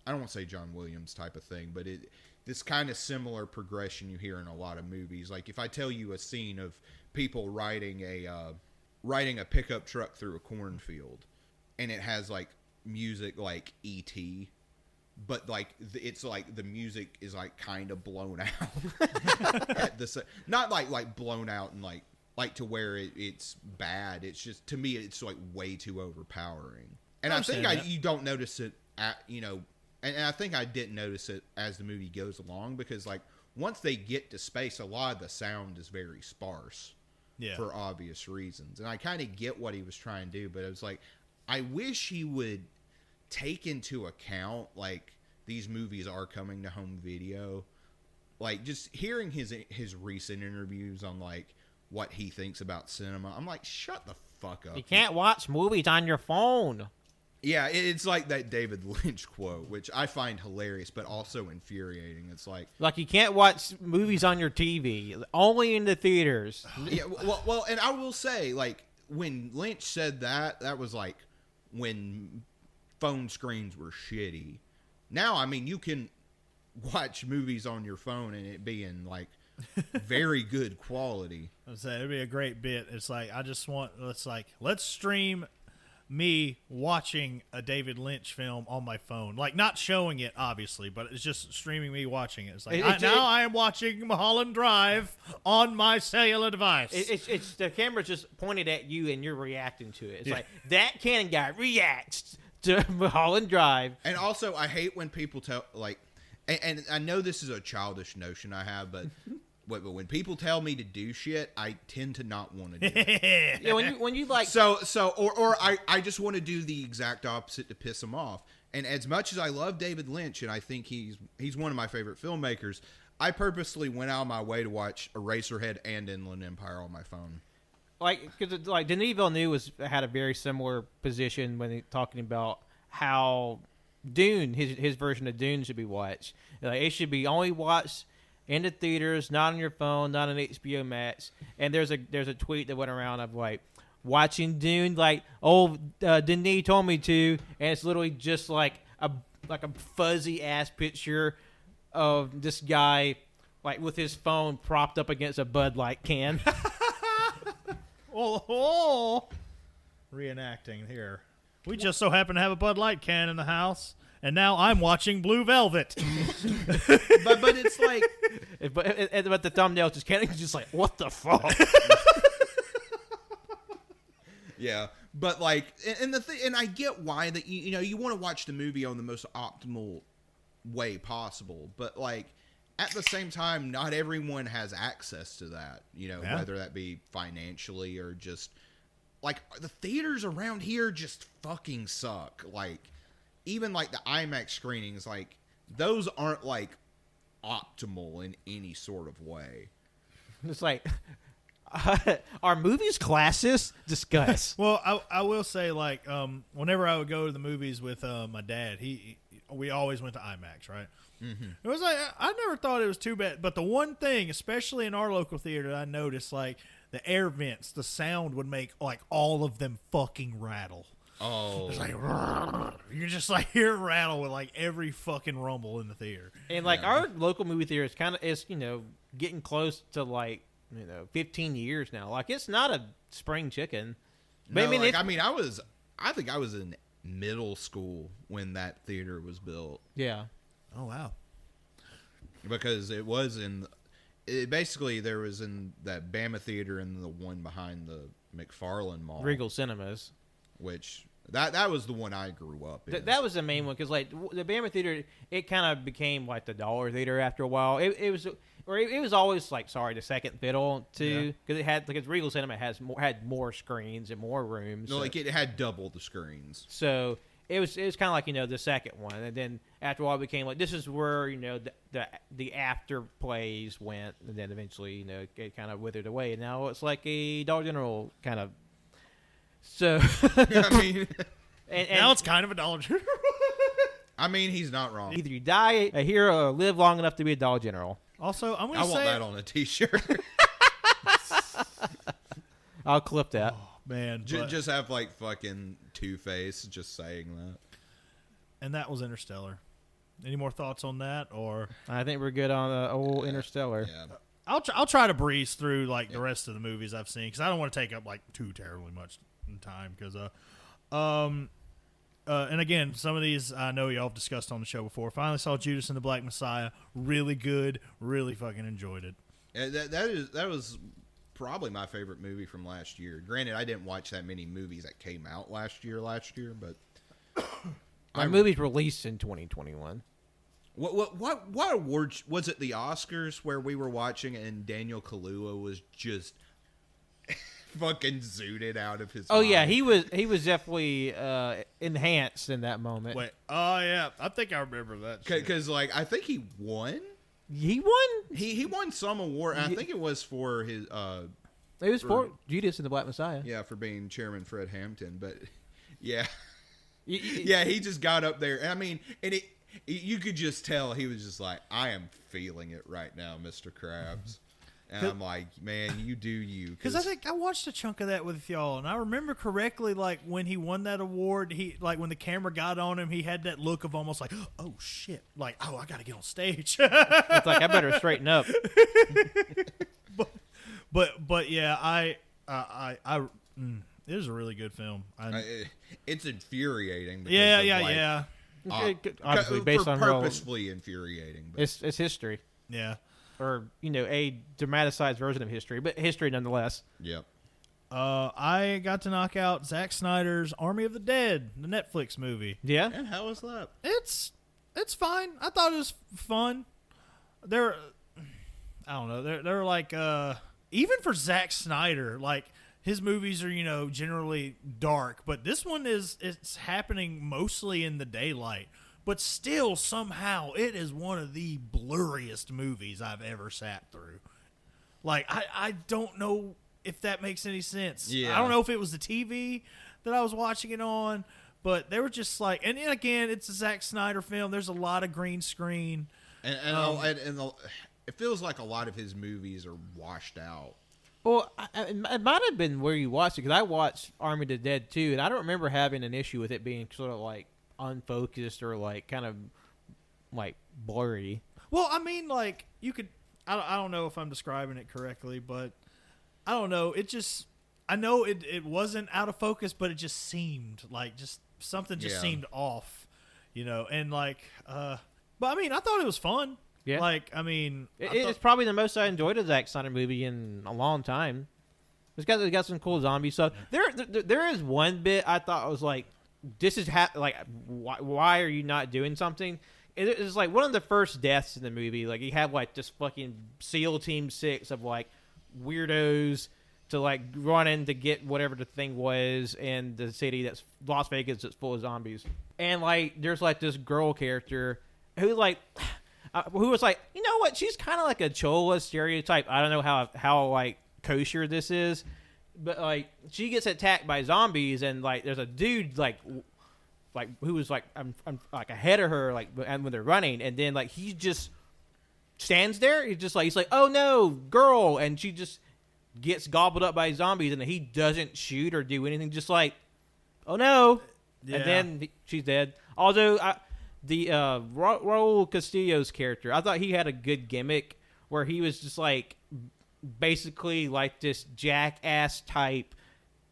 Speaker 5: I don't want to say John Williams type of thing, but this kind of similar progression you hear in a lot of movies. Like, if I tell you a scene of people riding a pickup truck through a cornfield, and it has like music like E.T., but like it's like the music is like kind of blown out not like blown out and like to where it's bad. It's just, to me, it's like way too overpowering. And I think you don't notice it and I think I didn't notice it as the movie goes along, because like once they get to space, a lot of the sound is very sparse for obvious reasons. And I kind of get what he was trying to do, but it was like, I wish he would take into account, like, these movies are coming to home video. Like, just hearing his recent interviews on, like, what he thinks about cinema, I'm like, shut the fuck up.
Speaker 2: You can't watch movies on your phone.
Speaker 5: Yeah, it's like that David Lynch quote, which I find hilarious, but also infuriating. It's like
Speaker 2: you can't watch movies on your TV, only in the theaters.
Speaker 5: Yeah, well, and I will say, like, when Lynch said that was like when phone screens were shitty. Now, I mean, you can watch movies on your phone and it be in like very good quality.
Speaker 4: I was saying, it'd be a great bit. It's like let's stream me watching a David Lynch film on my phone, like not showing it obviously, but it's just streaming me watching it. It's like I am watching Mulholland Drive on my cellular device.
Speaker 2: It's the camera's just pointed at you and you're reacting to it. It's like that Canon guy reacts to Mulholland Drive.
Speaker 5: And also, I hate when people tell and I know this is a childish notion I have, but when people tell me to do shit, I tend to not want to do it.
Speaker 2: Yeah, when you like
Speaker 5: or I just want to do the exact opposite to piss them off. And as much as I love David Lynch and I think he's one of my favorite filmmakers, I purposely went out of my way to watch Eraserhead and Inland Empire on my phone.
Speaker 2: Because Denis Villeneuve had a very similar position when talking about how Dune, his version of Dune, should be watched. Like, it should be only watched in the theaters, not on your phone, not on HBO Max. And there's a tweet that went around of like watching Dune, like Denis told me to, and it's literally just like a fuzzy ass picture of this guy like with his phone propped up against a Bud Light can.
Speaker 4: Reenacting here. We just so happen to have a Bud Light can in the house, and now I'm watching Blue Velvet.
Speaker 5: but it's like,
Speaker 2: but the thumbnail just can't. Just like, what the fuck?
Speaker 5: yeah, but like, and the thing, and I get why that you want to watch the movie on the most optimal way possible, but like at the same time, not everyone has access to that. Whether that be financially or just. Like, the theaters around here just fucking suck. Like, even, like, the IMAX screenings, like, those aren't, like, optimal in any sort of way.
Speaker 2: It's like, are movies classist? Discuss.
Speaker 4: Well, I will say, like, whenever I would go to the movies with my dad, we always went to IMAX, right? Mm-hmm. It was like, I never thought it was too bad. But the one thing, especially in our local theater, I noticed, like, the air vents, the sound would make like all of them fucking rattle.
Speaker 5: Oh,
Speaker 4: it's like you just like hear it rattle with like every fucking rumble in the theater.
Speaker 2: And like our local movie theater is getting close to like 15 years now. Like it's not a spring chicken.
Speaker 5: But no, I think I was in middle school when that theater was built.
Speaker 2: Yeah.
Speaker 4: Oh wow.
Speaker 5: Because it was basically there was in that Bama Theater and the one behind the McFarland Mall.
Speaker 2: Regal Cinemas.
Speaker 5: Which, that was the one I grew up in.
Speaker 2: That was the main one, because like the Bama Theater, it kind of became like the dollar theater after a while. It was always like, the second fiddle too, because Regal Cinema had more screens and more rooms.
Speaker 5: No, like it had double the screens.
Speaker 2: So it was kind of like the second one, and then after a while it became like this is where the after plays went, and then eventually it kind of withered away, and now it's like a Dollar General kind of. So
Speaker 5: I mean,
Speaker 2: and
Speaker 4: now it's kind of a Dollar General.
Speaker 5: I mean, he's not wrong.
Speaker 2: Either you die a hero or live long enough to be a Dollar General.
Speaker 4: Also, I
Speaker 5: want that on a T-shirt.
Speaker 2: I'll clip that.
Speaker 4: Oh, man,
Speaker 5: just have like fucking Two-Face just saying that.
Speaker 4: And that was Interstellar. Any more thoughts on that, or
Speaker 2: I think we're good on old Interstellar.
Speaker 5: Yeah.
Speaker 4: I'll try to breeze through like the rest of the movies I've seen, because I don't want to take up like too terribly much time. Because and again, some of these I know y'all have discussed on the show before. Finally saw Judas and the Black Messiah. Really good. Really fucking enjoyed it.
Speaker 5: That was probably my favorite movie from last year. Granted, I didn't watch that many movies that came out last year, but
Speaker 2: my movies released in 2021.
Speaker 5: What awards was it? The Oscars where we were watching and Daniel Kaluuya was just fucking zooted out of his.
Speaker 2: Oh
Speaker 5: mind.
Speaker 2: yeah, he was definitely enhanced in that moment.
Speaker 4: Wait, oh yeah, I think I remember that.
Speaker 5: Because like I think he won.
Speaker 2: He won.
Speaker 5: He won some award. And I think it was for his.
Speaker 2: It was for Judas and the Black Messiah.
Speaker 5: Yeah, for being Chairman Fred Hampton. But yeah, yeah, he just got up there. I mean, and you could just tell he was just like, I am feeling it right now, Mr. Krabs. And I'm like, man, you do you.
Speaker 4: Because I think I watched a chunk of that with y'all, and I remember correctly, like, when he won that award, when the camera got on him, he had that look of almost like, oh, shit. Like, oh, I got to get on stage.
Speaker 2: It's like, I better straighten up.
Speaker 4: But yeah, it was a really good film.
Speaker 5: It's infuriating. because
Speaker 4: Yeah,
Speaker 5: of,
Speaker 4: yeah,
Speaker 5: like,
Speaker 4: yeah.
Speaker 2: Obviously, based on real,
Speaker 5: purposefully infuriating. But
Speaker 2: it's history,
Speaker 4: Yeah.
Speaker 2: or a dramatized version of history, but history nonetheless.
Speaker 5: Yep.
Speaker 4: I got to knock out Zack Snyder's Army of the Dead, the Netflix movie.
Speaker 2: Yeah,
Speaker 5: And how was that?
Speaker 4: It's fine. I thought it was fun. I don't know. They're like even for Zack Snyder, like his movies are generally dark, but this one it's happening mostly in the daylight. But still, somehow, it is one of the blurriest movies I've ever sat through. Like, I don't know if that makes any sense.
Speaker 5: Yeah.
Speaker 4: I don't know if it was the TV that I was watching it on, but they were just like, and then again, it's a Zack Snyder film. There's a lot of green screen.
Speaker 5: And it feels like a lot of his movies are washed out.
Speaker 2: Well, it might have been where you watched it, because I watched Army of the Dead too, and I don't remember having an issue with it being sort of like unfocused or like kind of like blurry.
Speaker 4: Well, I mean, like, you could, I don't know if I'm describing it correctly, but I don't know. It just, I know it wasn't out of focus, but it just seemed like something seemed off, and like, but I mean, I thought it was fun.
Speaker 2: Yeah.
Speaker 4: Like, I mean,
Speaker 2: It's probably the most I enjoyed a Zack Snyder movie in a long time. It's got some cool zombie stuff. There is one bit I thought was like, this is like, why are you not doing something? It's like one of the first deaths in the movie. Like, you have like this fucking SEAL Team 6 of like weirdos to like run in to get whatever the thing was in the city that's Las Vegas that's full of zombies. And like, there's like this girl character who like. Who was like, you know what? She's kind of like a Chola stereotype. I don't know how like kosher this is, but like she gets attacked by zombies, and like there's a dude like who was like I'm like ahead of her, like, and when they're running, and then like he just stands there. He's like, oh no, girl, and she just gets gobbled up by zombies, and he doesn't shoot or do anything. Just like, oh no, and then she's dead. Although the Raul Castillo's character, I thought he had a good gimmick where he was just like basically like this jackass type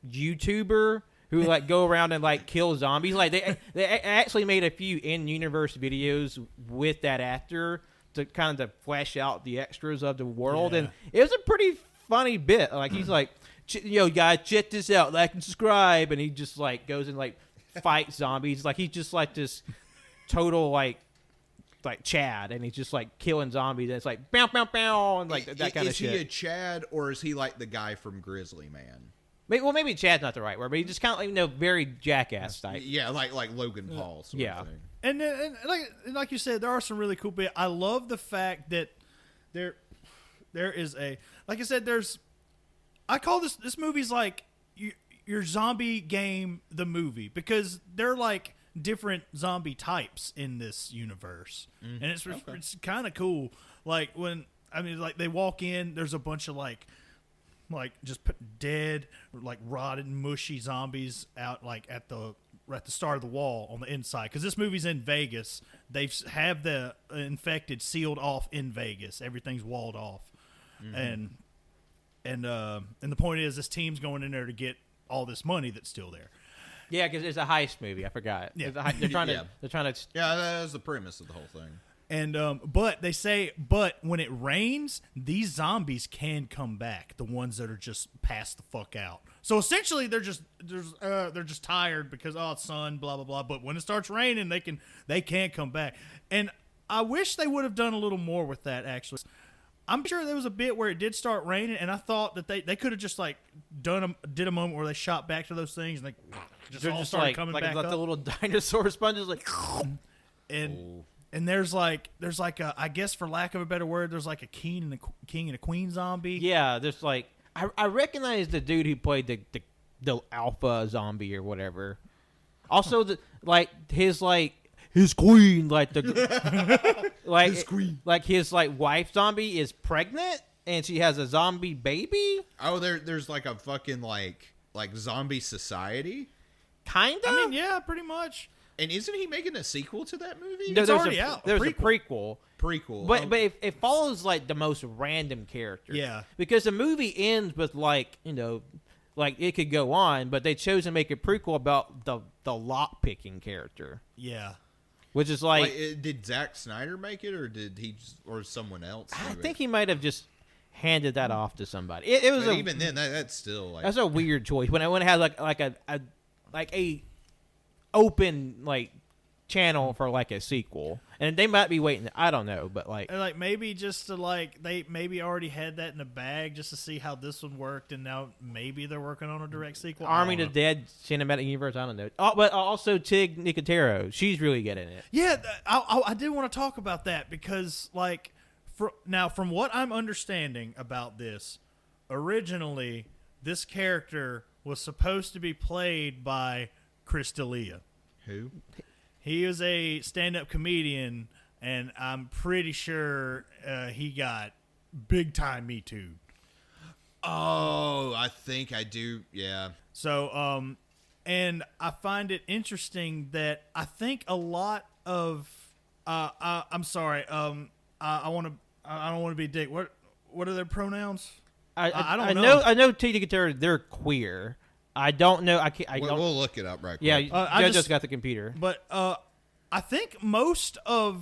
Speaker 2: YouTuber who like go around and like kill zombies. Like they actually made a few in-universe videos with that actor to kind of flesh out the extras of the world, and it was a pretty funny bit. Like he's like, guys, check this out, like and subscribe, and he just like goes and like fights zombies. Like he's just like this total like Chad, and he's just like killing zombies, and it's like bow bow bow, and like that kind of shit.
Speaker 5: Is he a Chad, or is he like the guy from Grizzly Man?
Speaker 2: Maybe Chad's not the right word, but he just kind of like very jackass type.
Speaker 5: Yeah, like Logan Paul sort of thing.
Speaker 4: And like you said, there are some really cool bits. I love the fact that there is like I said, I call this movie's like your zombie game, the movie, because they're like different zombie types in this universe, and it's kind of cool. Like like they walk in, there's a bunch of like just dead, like rotted, mushy zombies out like at the start of the wall on the inside. Because this movie's in Vegas, they have the infected sealed off in Vegas. Everything's walled off, and the point is, this team's going in there to get all this money that's still there.
Speaker 2: Yeah, because it's a heist movie. I forgot.
Speaker 4: Yeah.
Speaker 2: They're trying to.
Speaker 5: Yeah, that's the premise of the whole thing.
Speaker 4: And but they say, when it rains, these zombies can come back. The ones that are just passed the fuck out. So essentially, they're just tired because it's sun, blah blah blah. But when it starts raining, they can't come back. And I wish they would have done a little more with that. Actually, I'm sure there was a bit where it did start raining, and I thought that they could have just like did a moment where they shot back to those things and they all started
Speaker 2: like,
Speaker 4: coming
Speaker 2: like,
Speaker 4: back
Speaker 2: like
Speaker 4: up.
Speaker 2: the little dinosaur sponges, like.
Speaker 4: And there's like a, I guess for lack of a better word, there's like a king and a queen zombie.
Speaker 2: Yeah, there's like I recognize the dude who played the alpha zombie or whatever. Also, his queen, like the like his queen, like his like wife zombie is pregnant, and she has a zombie baby.
Speaker 5: Oh, there's like a fucking like zombie society.
Speaker 2: Kinda.
Speaker 4: I mean, yeah, pretty much.
Speaker 5: And isn't he making a sequel to that movie?
Speaker 2: No,
Speaker 4: It's
Speaker 2: there's
Speaker 4: already
Speaker 2: a,
Speaker 4: out.
Speaker 2: There's a prequel.
Speaker 5: Prequel.
Speaker 2: But
Speaker 5: Oh.
Speaker 2: but it follows like the most random characters.
Speaker 4: Yeah.
Speaker 2: Because the movie ends with like, you know, like it could go on, but they chose to make a prequel about the lock picking character,
Speaker 4: Yeah.
Speaker 2: which is like
Speaker 5: did Zack Snyder make it, or did he, or someone else?
Speaker 2: I
Speaker 5: do
Speaker 2: think
Speaker 5: it?
Speaker 2: he might have just handed that off to somebody. It was
Speaker 5: But
Speaker 2: a,
Speaker 5: even then, that's still like
Speaker 2: that's a weird choice when it has like a open like channel for like a sequel, and they might be waiting. I don't know, but like
Speaker 4: And like maybe just to like they maybe already had that in the bag just to see how this one worked, and now maybe they're working on a direct sequel. I
Speaker 2: Army of
Speaker 4: don't
Speaker 2: the
Speaker 4: know.
Speaker 2: Dead cinematic universe. I don't know. Oh, but also Tig Nicotero, she's really good in it.
Speaker 4: Yeah, I did want to talk about that because like from what I'm understanding about this, originally this character was supposed to be played by Chris D'Elia.
Speaker 5: who?
Speaker 4: He is a stand-up comedian, and I'm pretty sure he got big-time Me Too.
Speaker 5: Oh, I think I do. Yeah.
Speaker 4: So, and I find it interesting that I think a lot of, I'm sorry, I want to, I don't want to be a dick. What are their pronouns? I don't know.
Speaker 2: I know Tig Nicotero. They're queer. I don't know. I can't.
Speaker 5: We'll look it up right quick.
Speaker 2: Yeah,
Speaker 4: I
Speaker 2: JoJo's
Speaker 4: just-
Speaker 2: got the computer.
Speaker 4: But I think most of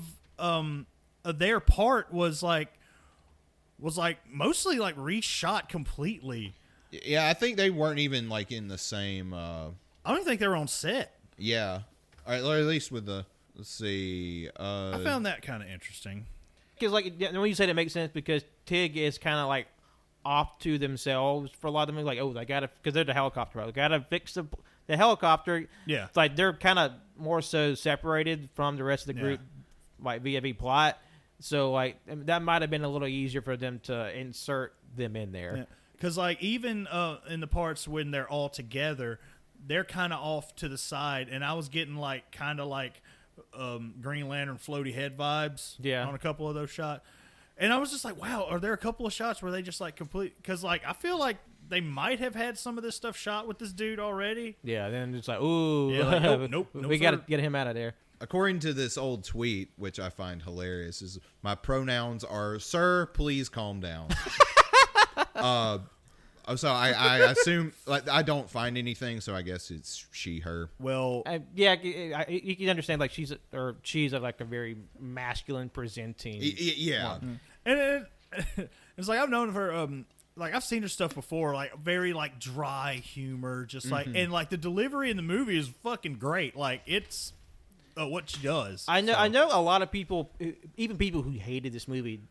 Speaker 4: their part was mostly like reshot completely.
Speaker 5: Yeah, I think they weren't even like in the same.
Speaker 4: I don't even think they were on set.
Speaker 5: Yeah, or at least with the. Let's see.
Speaker 4: I found that kind of interesting.
Speaker 2: Because like when you said it makes sense because Tig is kind of like off to themselves for a lot of them. Like, oh, they gotta, because they're the helicopter pilot. They gotta fix the helicopter.
Speaker 4: Yeah.
Speaker 2: It's like they're kind of more so separated from the rest of the group, like via plot. So like that might have been a little easier for them to insert them in there.
Speaker 4: Because like even in the parts when they're all together, they're kind of off to the side, and I was getting like kind of like Green Lantern floaty head vibes.
Speaker 2: Yeah.
Speaker 4: On a couple of those shots, and I was just like, wow, are there a couple of shots where they just like complete? Because like I feel like they might have had some of this stuff shot with this dude already.
Speaker 2: Yeah. Then it's like, ooh,
Speaker 4: Yeah, like, nope,
Speaker 2: we
Speaker 4: sir.
Speaker 2: gotta get him out of there.
Speaker 5: According to this old tweet, which I find hilarious, is my pronouns are "Sir, please calm down." So I assume like I don't find anything, so I guess it's she, her.
Speaker 4: Well,
Speaker 2: Yeah, you can understand like she's like a very masculine presenting.
Speaker 5: Yeah.
Speaker 4: and it's like I've known her. Like I've seen her stuff before, like very like dry humor, just like and like the delivery in the movie is fucking great. Like it's what she does.
Speaker 2: I know.
Speaker 4: So-
Speaker 2: I know a lot of people, even people who hated this movie,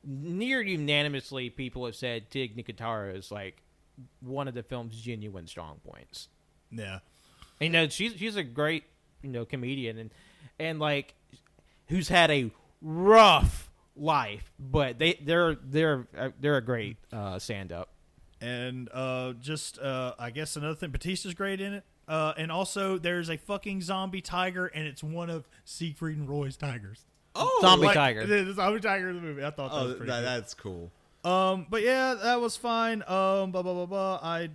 Speaker 2: near unanimously, people have said Tig Nicotero is like one of the film's genuine strong points.
Speaker 4: Yeah.
Speaker 2: And, you know, she's a great comedian and like who's had a rough life, but they're a great stand up.
Speaker 4: And I guess another thing, Batista's great in it. And also, there's a fucking zombie tiger, and it's one of Siegfried and Roy's tigers.
Speaker 5: Oh,
Speaker 2: Zombie
Speaker 4: Like,
Speaker 2: tiger.
Speaker 4: The zombie tiger in the movie. I thought that was pretty cool.
Speaker 5: that's cool.
Speaker 4: But yeah, that was fine. Blah blah blah blah. I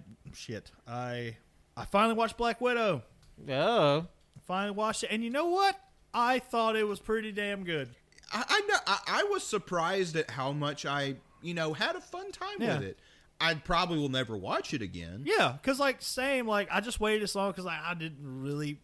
Speaker 4: finally watched Black Widow.
Speaker 2: Oh,
Speaker 4: Finally watched it, and you know what? I thought it was pretty damn good.
Speaker 5: I know. I was surprised at how much I had a fun time
Speaker 4: Yeah.
Speaker 5: with it. I probably will never watch it again.
Speaker 4: Yeah, because like same, like I just waited this long because I didn't really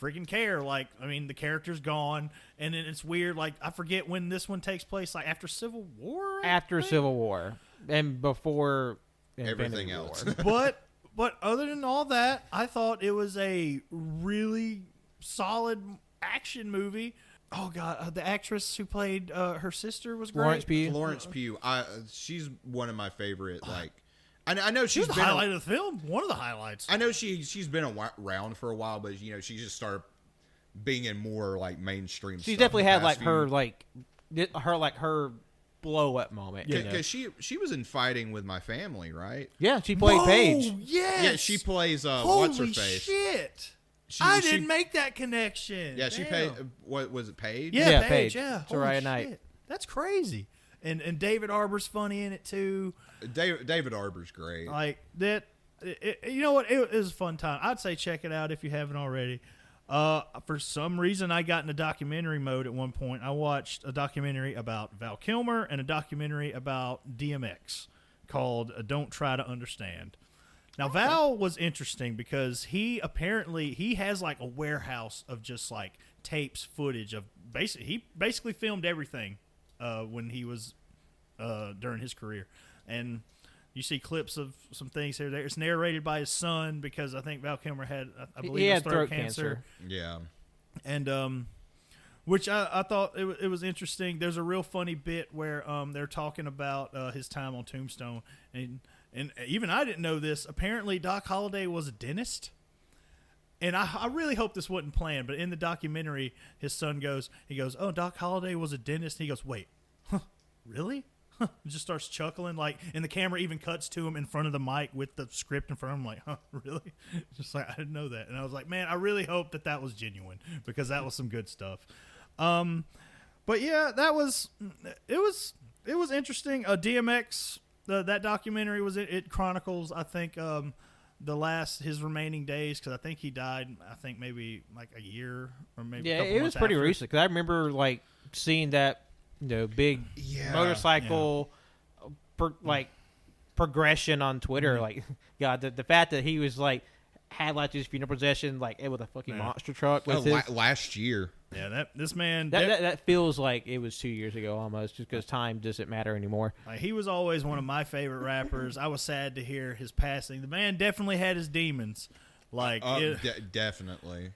Speaker 4: freaking care. Like I mean, the character's gone, and then it's weird. Like I forget when this one takes place. Like after Civil War. I
Speaker 2: after
Speaker 4: think?
Speaker 2: Civil War and before
Speaker 5: Everything
Speaker 2: Infinity
Speaker 5: else.
Speaker 2: War.
Speaker 4: But other than all that, I thought it was a really solid action movie. Oh god, the actress who played her sister was great.
Speaker 2: Florence Pugh.
Speaker 5: Florence Pugh. She's one of my favorite. Like, I know
Speaker 4: She
Speaker 5: she's
Speaker 4: was the
Speaker 5: been.
Speaker 4: highlight of the film. One of the highlights.
Speaker 5: I know she's been around for a while, but she just started being in more like mainstream.
Speaker 2: She
Speaker 5: stuff
Speaker 2: definitely
Speaker 5: the
Speaker 2: had
Speaker 5: past
Speaker 2: her blow up moment.
Speaker 5: because she was in Fighting with My Family, right?
Speaker 2: Yeah, she played
Speaker 4: Whoa,
Speaker 2: Paige.
Speaker 4: Yes.
Speaker 5: Yeah, she plays
Speaker 4: Holy
Speaker 5: what's her face.
Speaker 4: shit!
Speaker 5: She-
Speaker 4: I
Speaker 5: she-
Speaker 4: didn't make that connection.
Speaker 5: Yeah, she
Speaker 4: Damn.
Speaker 5: paid. What was it? Paige.
Speaker 4: Yeah,
Speaker 2: Yeah,
Speaker 4: Paige.
Speaker 2: Paige.
Speaker 4: Yeah,
Speaker 2: Soraya
Speaker 4: Holy
Speaker 2: Knight.
Speaker 4: shit. That's crazy. and David Arbor's funny in it too.
Speaker 5: David Arbor's great.
Speaker 4: Like that. You know what? It was a fun time. I'd say check it out if you haven't already. For some reason, I got into documentary mode at one point. I watched a documentary about Val Kilmer and a documentary about DMX called "Don't Try to Understand." Now, Val was interesting because he has like a warehouse of just like tapes, footage of he basically filmed everything when he was during his career, and you see clips of some things here. There, it's narrated by his son because I think Val Kilmer had, I believe,
Speaker 2: he had
Speaker 4: throat cancer.
Speaker 5: Yeah,
Speaker 4: and which I thought it was interesting. There's a real funny bit where they're talking about his time on Tombstone, and even I didn't know this. Apparently, Doc Holliday was a dentist. And I really hope this wasn't planned, but in the documentary, his son goes, "Oh, Doc Holliday was a dentist." And he goes, "Wait, huh, really?" Just starts chuckling, like, and the camera even cuts to him in front of the mic with the script in front of him, like, "Huh, really?" Just like, I didn't know that. And I was like, man, I really hope that was genuine because that was some good stuff. But yeah, it was interesting. DMX. That documentary it chronicles, I think, his remaining days, because I think he died, maybe like a year or maybe a couple
Speaker 2: it was
Speaker 4: months
Speaker 2: pretty
Speaker 4: after.
Speaker 2: recent, because I remember like seeing that big motorcycle progression on Twitter.
Speaker 4: Mm-hmm.
Speaker 2: Like, God, the fact that he was like had like this funeral procession like it was a fucking monster truck with
Speaker 5: last year.
Speaker 4: Yeah, this man
Speaker 2: that feels like it was 2 years ago almost, just because time doesn't matter anymore.
Speaker 4: He was always one of my favorite rappers. I was sad to hear his passing. The man definitely had his demons, like
Speaker 5: definitely.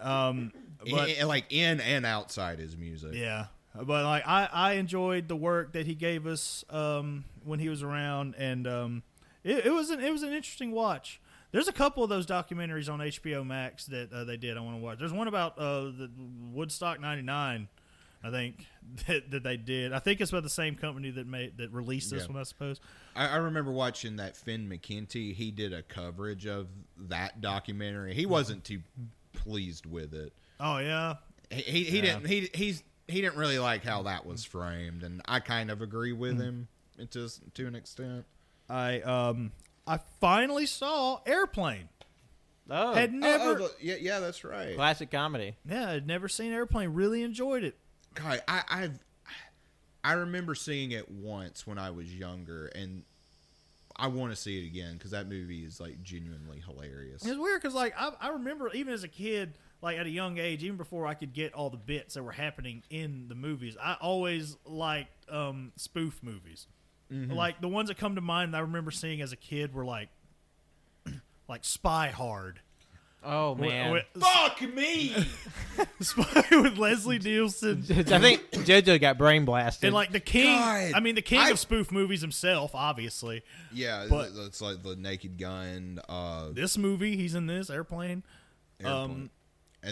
Speaker 4: But
Speaker 5: like in and outside his music.
Speaker 4: yeah, but like I enjoyed the work that he gave us when he was around, and it was an interesting watch. There's a couple of those documentaries on HBO Max that they did I want to watch. There's one about the Woodstock 99, I think, that they did. I think it's about the same company that released this one, I suppose.
Speaker 5: I remember watching that Finn McKenty. He did a coverage of that documentary. He wasn't too pleased with it.
Speaker 4: Oh, yeah?
Speaker 5: He didn't really like how that was framed, and I kind of agree with him to an extent.
Speaker 4: I finally saw Airplane.
Speaker 2: Oh,
Speaker 4: Had never.
Speaker 5: Yeah, that's right.
Speaker 2: classic comedy.
Speaker 4: Yeah, I'd never seen Airplane. Really enjoyed it.
Speaker 5: God, I remember seeing it once when I was younger, and I want to see it again because that movie is like genuinely hilarious.
Speaker 4: It's weird because like I remember even as a kid, like at a young age, even before I could get all the bits that were happening in the movies, I always liked spoof movies. Mm-hmm. Like the ones that come to mind that I remember seeing as a kid were like Spy Hard.
Speaker 2: Oh man,
Speaker 5: Fuck me!
Speaker 4: Spy with Leslie Nielsen.
Speaker 2: I think JoJo got brain blasted.
Speaker 4: And like the king,
Speaker 5: God.
Speaker 4: the king of spoof movies himself, obviously.
Speaker 5: Yeah,
Speaker 4: but
Speaker 5: it's like the Naked Gun.
Speaker 4: This movie, he's in this Airplane.
Speaker 5: And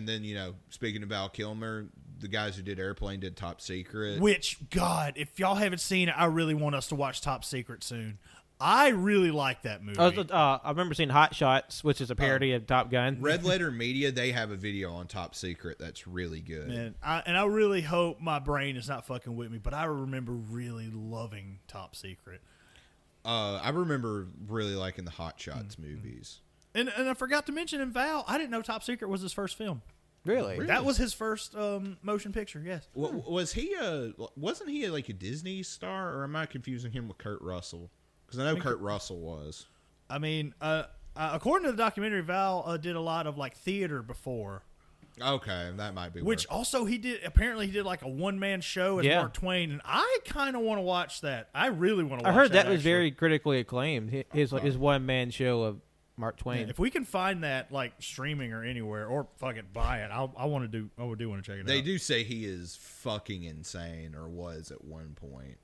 Speaker 5: then, speaking of Val Kilmer, the guys who did Airplane did Top Secret.
Speaker 4: Which, God, if y'all haven't seen it, I really want us to watch Top Secret soon. I really like that movie.
Speaker 2: I remember seeing Hot Shots, which is a parody of Top Gun.
Speaker 5: Red Letter Media, they have a video on Top Secret that's really good.
Speaker 4: Man, I really hope my brain is not fucking with me, but I remember really loving Top Secret.
Speaker 5: I remember really liking the Hot Shots movies.
Speaker 4: And I forgot to mention in Val, I didn't know Top Secret was his first film.
Speaker 2: Really?
Speaker 4: That was his first motion picture, yes.
Speaker 5: Wasn't he like a Disney star, or am I confusing him with Kurt Russell? Because I know Kurt Russell was.
Speaker 4: According to the documentary, Val did a lot of like theater before.
Speaker 5: Okay, that might be.
Speaker 4: Which also he did like a one-man show as Mark Twain, and I kind of want to watch that. I really want to watch that.
Speaker 2: I heard that was very critically acclaimed, his one-man show of Mark Twain.
Speaker 4: Yeah, if we can find that like streaming or anywhere, or fucking buy it, I would do want to check it out.
Speaker 5: They do say he is fucking insane, or was at one point.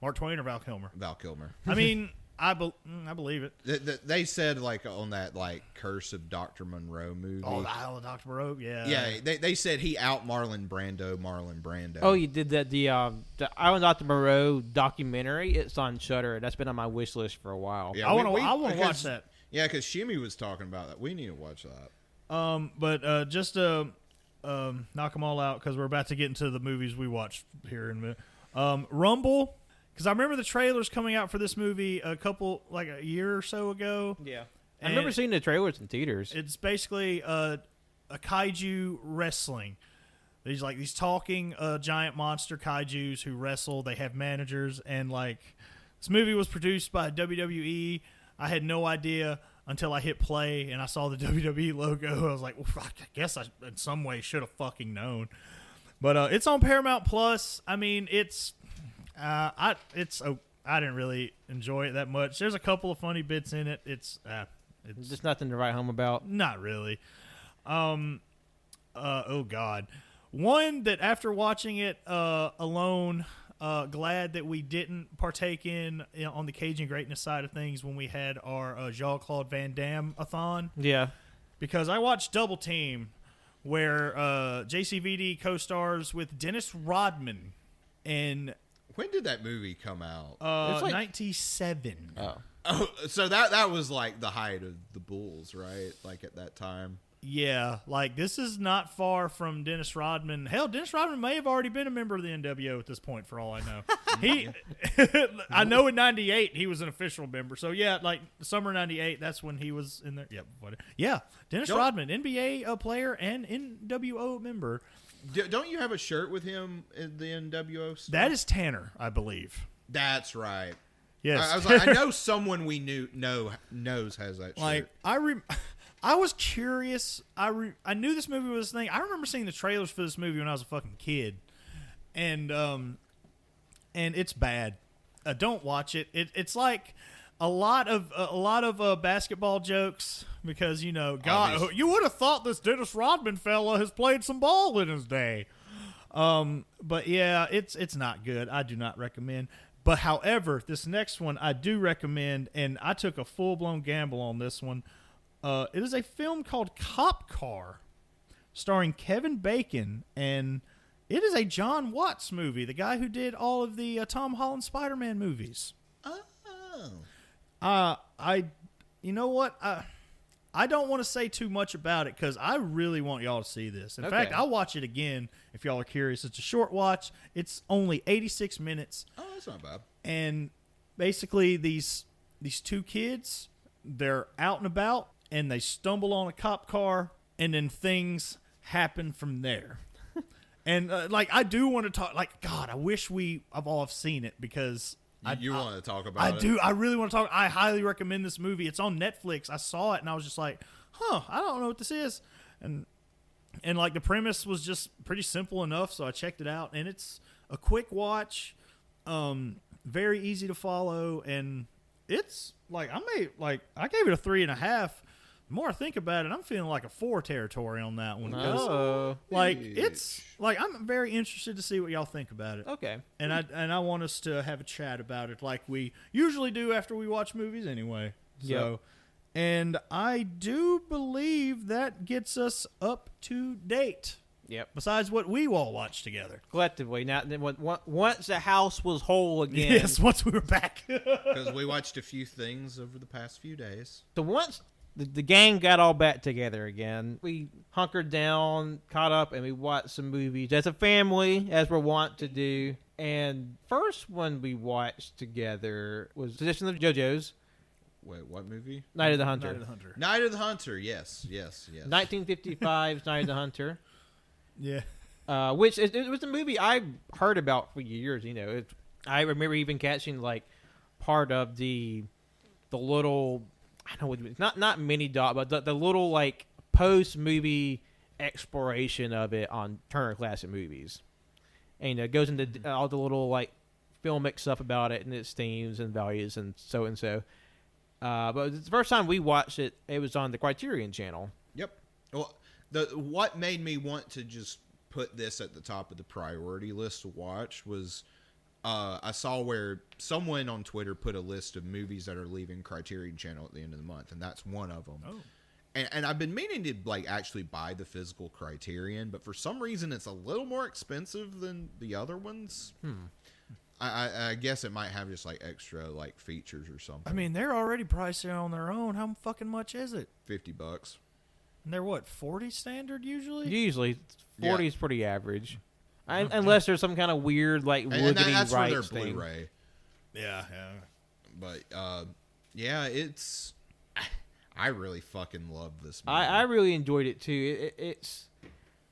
Speaker 4: Mark Twain or Val Kilmer?
Speaker 5: Val Kilmer.
Speaker 4: I mean, I believe it.
Speaker 5: They said like on that like Curse of Dr. Monroe movie.
Speaker 4: Oh, the Isle of Dr. Monroe, yeah.
Speaker 5: Yeah, they said he out Marlon Brando.
Speaker 2: Oh, you did that the Island Dr. Moreau documentary. It's on Shudder. That's been on my wish list for a while.
Speaker 4: Yeah, I want to watch that.
Speaker 5: Yeah, because Shimmy was talking about that. We need to watch that.
Speaker 4: But just to knock them all out, because we're about to get into the movies we watched here in a minute. Rumble because I remember the trailers coming out for this movie a year or so ago.
Speaker 2: Yeah. I
Speaker 4: And
Speaker 2: remember seeing the trailers in theaters.
Speaker 4: It's basically a kaiju wrestling. There's like these talking giant monster kaijus who wrestle. They have managers, and like this movie was produced by WWE. I had no idea until I hit play and I saw the WWE logo. I was like, well, I guess I in some way should have fucking known. But it's on Paramount Plus. I mean, I didn't really enjoy it that much. There's a couple of funny bits in it. It's
Speaker 2: Just nothing to write home about.
Speaker 4: not really. Oh God. One that after watching it alone, glad that we didn't partake in on the Cajun Greatness side of things when we had our Jean-Claude Van Damme-a-thon.
Speaker 2: Yeah.
Speaker 4: Because I watched Double Team, where JCVD co-stars with Dennis Rodman in
Speaker 5: When did that movie come out?
Speaker 2: It's like-
Speaker 4: 97.
Speaker 5: Oh, so that was like the height of the Bulls, right? Like at that time.
Speaker 4: Yeah, like this is not far from Dennis Rodman. Hell, Dennis Rodman may have already been a member of the NWO at this point, for all I know. I know in '98 he was an official member. So yeah, like summer '98, that's when he was in there. Yep, whatever. Yeah, Dennis Rodman, NBA player and NWO member.
Speaker 5: Don't you have a shirt with him in the NWO stuff?
Speaker 4: That is Tanner, I believe.
Speaker 5: That's right.
Speaker 4: Yes,
Speaker 5: I was like, I know someone we knows has that shirt.
Speaker 4: Like I was curious. I knew this movie was a thing. I remember seeing the trailers for this movie when I was a fucking kid, and it's bad. Don't watch it. It's like a lot of basketball jokes because God,
Speaker 5: Obvious.
Speaker 4: you would have thought this Dennis Rodman fella has played some ball in his day. But yeah, it's not good. I do not recommend. But however, this next one I do recommend, and I took a full-blown gamble on this one. It is a film called Cop Car, starring Kevin Bacon, and it is a John Watts movie, the guy who did all of the Tom Holland Spider-Man movies.
Speaker 5: Oh.
Speaker 4: You know what? I don't want to say too much about it because I really want y'all to see this. In fact, I'll watch it again if y'all are curious. It's a short watch. It's only 86 minutes.
Speaker 5: Oh, that's not bad.
Speaker 4: And basically these two kids, they're out and about, and they stumble on a cop car, and then things happen from there. And I do want to talk. Like, God, I wish I've all seen it because
Speaker 5: You want to talk about it?
Speaker 4: I do. I really want to talk. I highly recommend this movie. It's on Netflix. I saw it and I was just like, I don't know what this is. And like the premise was just pretty simple enough, so I checked it out, and it's a quick watch, very easy to follow, and it's like I gave it a 3.5. The more I think about it, I'm feeling like a 4 territory on that one.
Speaker 2: Oh.
Speaker 4: It's like I'm very interested to see what y'all think about it.
Speaker 2: Okay.
Speaker 4: And I want us to have a chat about it like we usually do after we watch movies anyway. So,
Speaker 2: Yep.
Speaker 4: And I do believe that gets us up to date.
Speaker 2: Yep.
Speaker 4: Besides what we all watched together.
Speaker 2: Collectively. Now, then once the house was whole again.
Speaker 4: Yes, once we were back.
Speaker 5: Because we watched a few things over the past few days.
Speaker 2: So once the gang got all back together again, we hunkered down, caught up, and we watched some movies as a family, as we're wont to do. And first one we watched together was Tradition of JoJo's.
Speaker 5: Wait, what movie?
Speaker 2: Night of the Hunter.
Speaker 4: Night of the Hunter.
Speaker 5: Night of the Hunter. Yes.
Speaker 2: 1955's Night of the Hunter.
Speaker 4: Yeah.
Speaker 2: Which it was a movie I heard about for years. I remember even catching like part of the little, I don't know what it's not mini doc, but the little like post movie exploration of it on Turner Classic Movies, and it goes into all the little like filmic stuff about it and its themes and values and so. But the first time we watched it, it was on the Criterion Channel.
Speaker 5: Yep. Well, what made me want to just put this at the top of the priority list to watch was I saw where someone on Twitter put a list of movies that are leaving Criterion Channel at the end of the month, and that's one of them.
Speaker 4: Oh.
Speaker 5: And I've been meaning to like actually buy the physical Criterion, but for some reason it's a little more expensive than the other ones. I guess it might have just like extra like features or something.
Speaker 4: I mean, they're already pricey on their own. How fucking much is it?
Speaker 5: $50.
Speaker 4: And they're what, 40 standard usually?
Speaker 2: Usually, 40
Speaker 5: Yeah.
Speaker 2: is pretty average, unless there's some kind of weird like
Speaker 5: And
Speaker 2: woogity
Speaker 5: that's for their
Speaker 2: rights thing.
Speaker 5: Blu-ray.
Speaker 4: Yeah.
Speaker 5: But yeah, it's. I really fucking love this movie.
Speaker 2: I really enjoyed it too.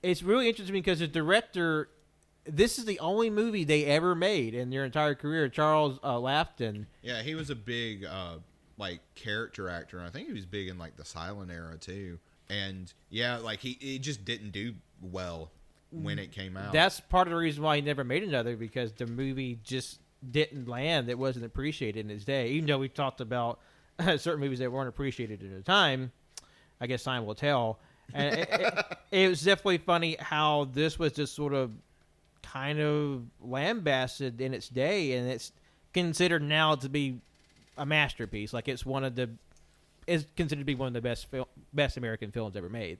Speaker 2: It's really interesting because the director, this is the only movie they ever made in their entire career. Charles Laughton.
Speaker 5: Yeah, he was a big like character actor. And I think he was big in like the silent era too. And yeah, like he just didn't do well when it came out.
Speaker 2: That's part of the reason why he never made another, because the movie just didn't land. It wasn't appreciated in his day. Even though we talked about certain movies that weren't appreciated at the time, I guess time will tell. And it was definitely funny how this was just sort of kind of lambasted in its day, and it's considered now to be a masterpiece. Like it's considered to be one of the best American films ever made.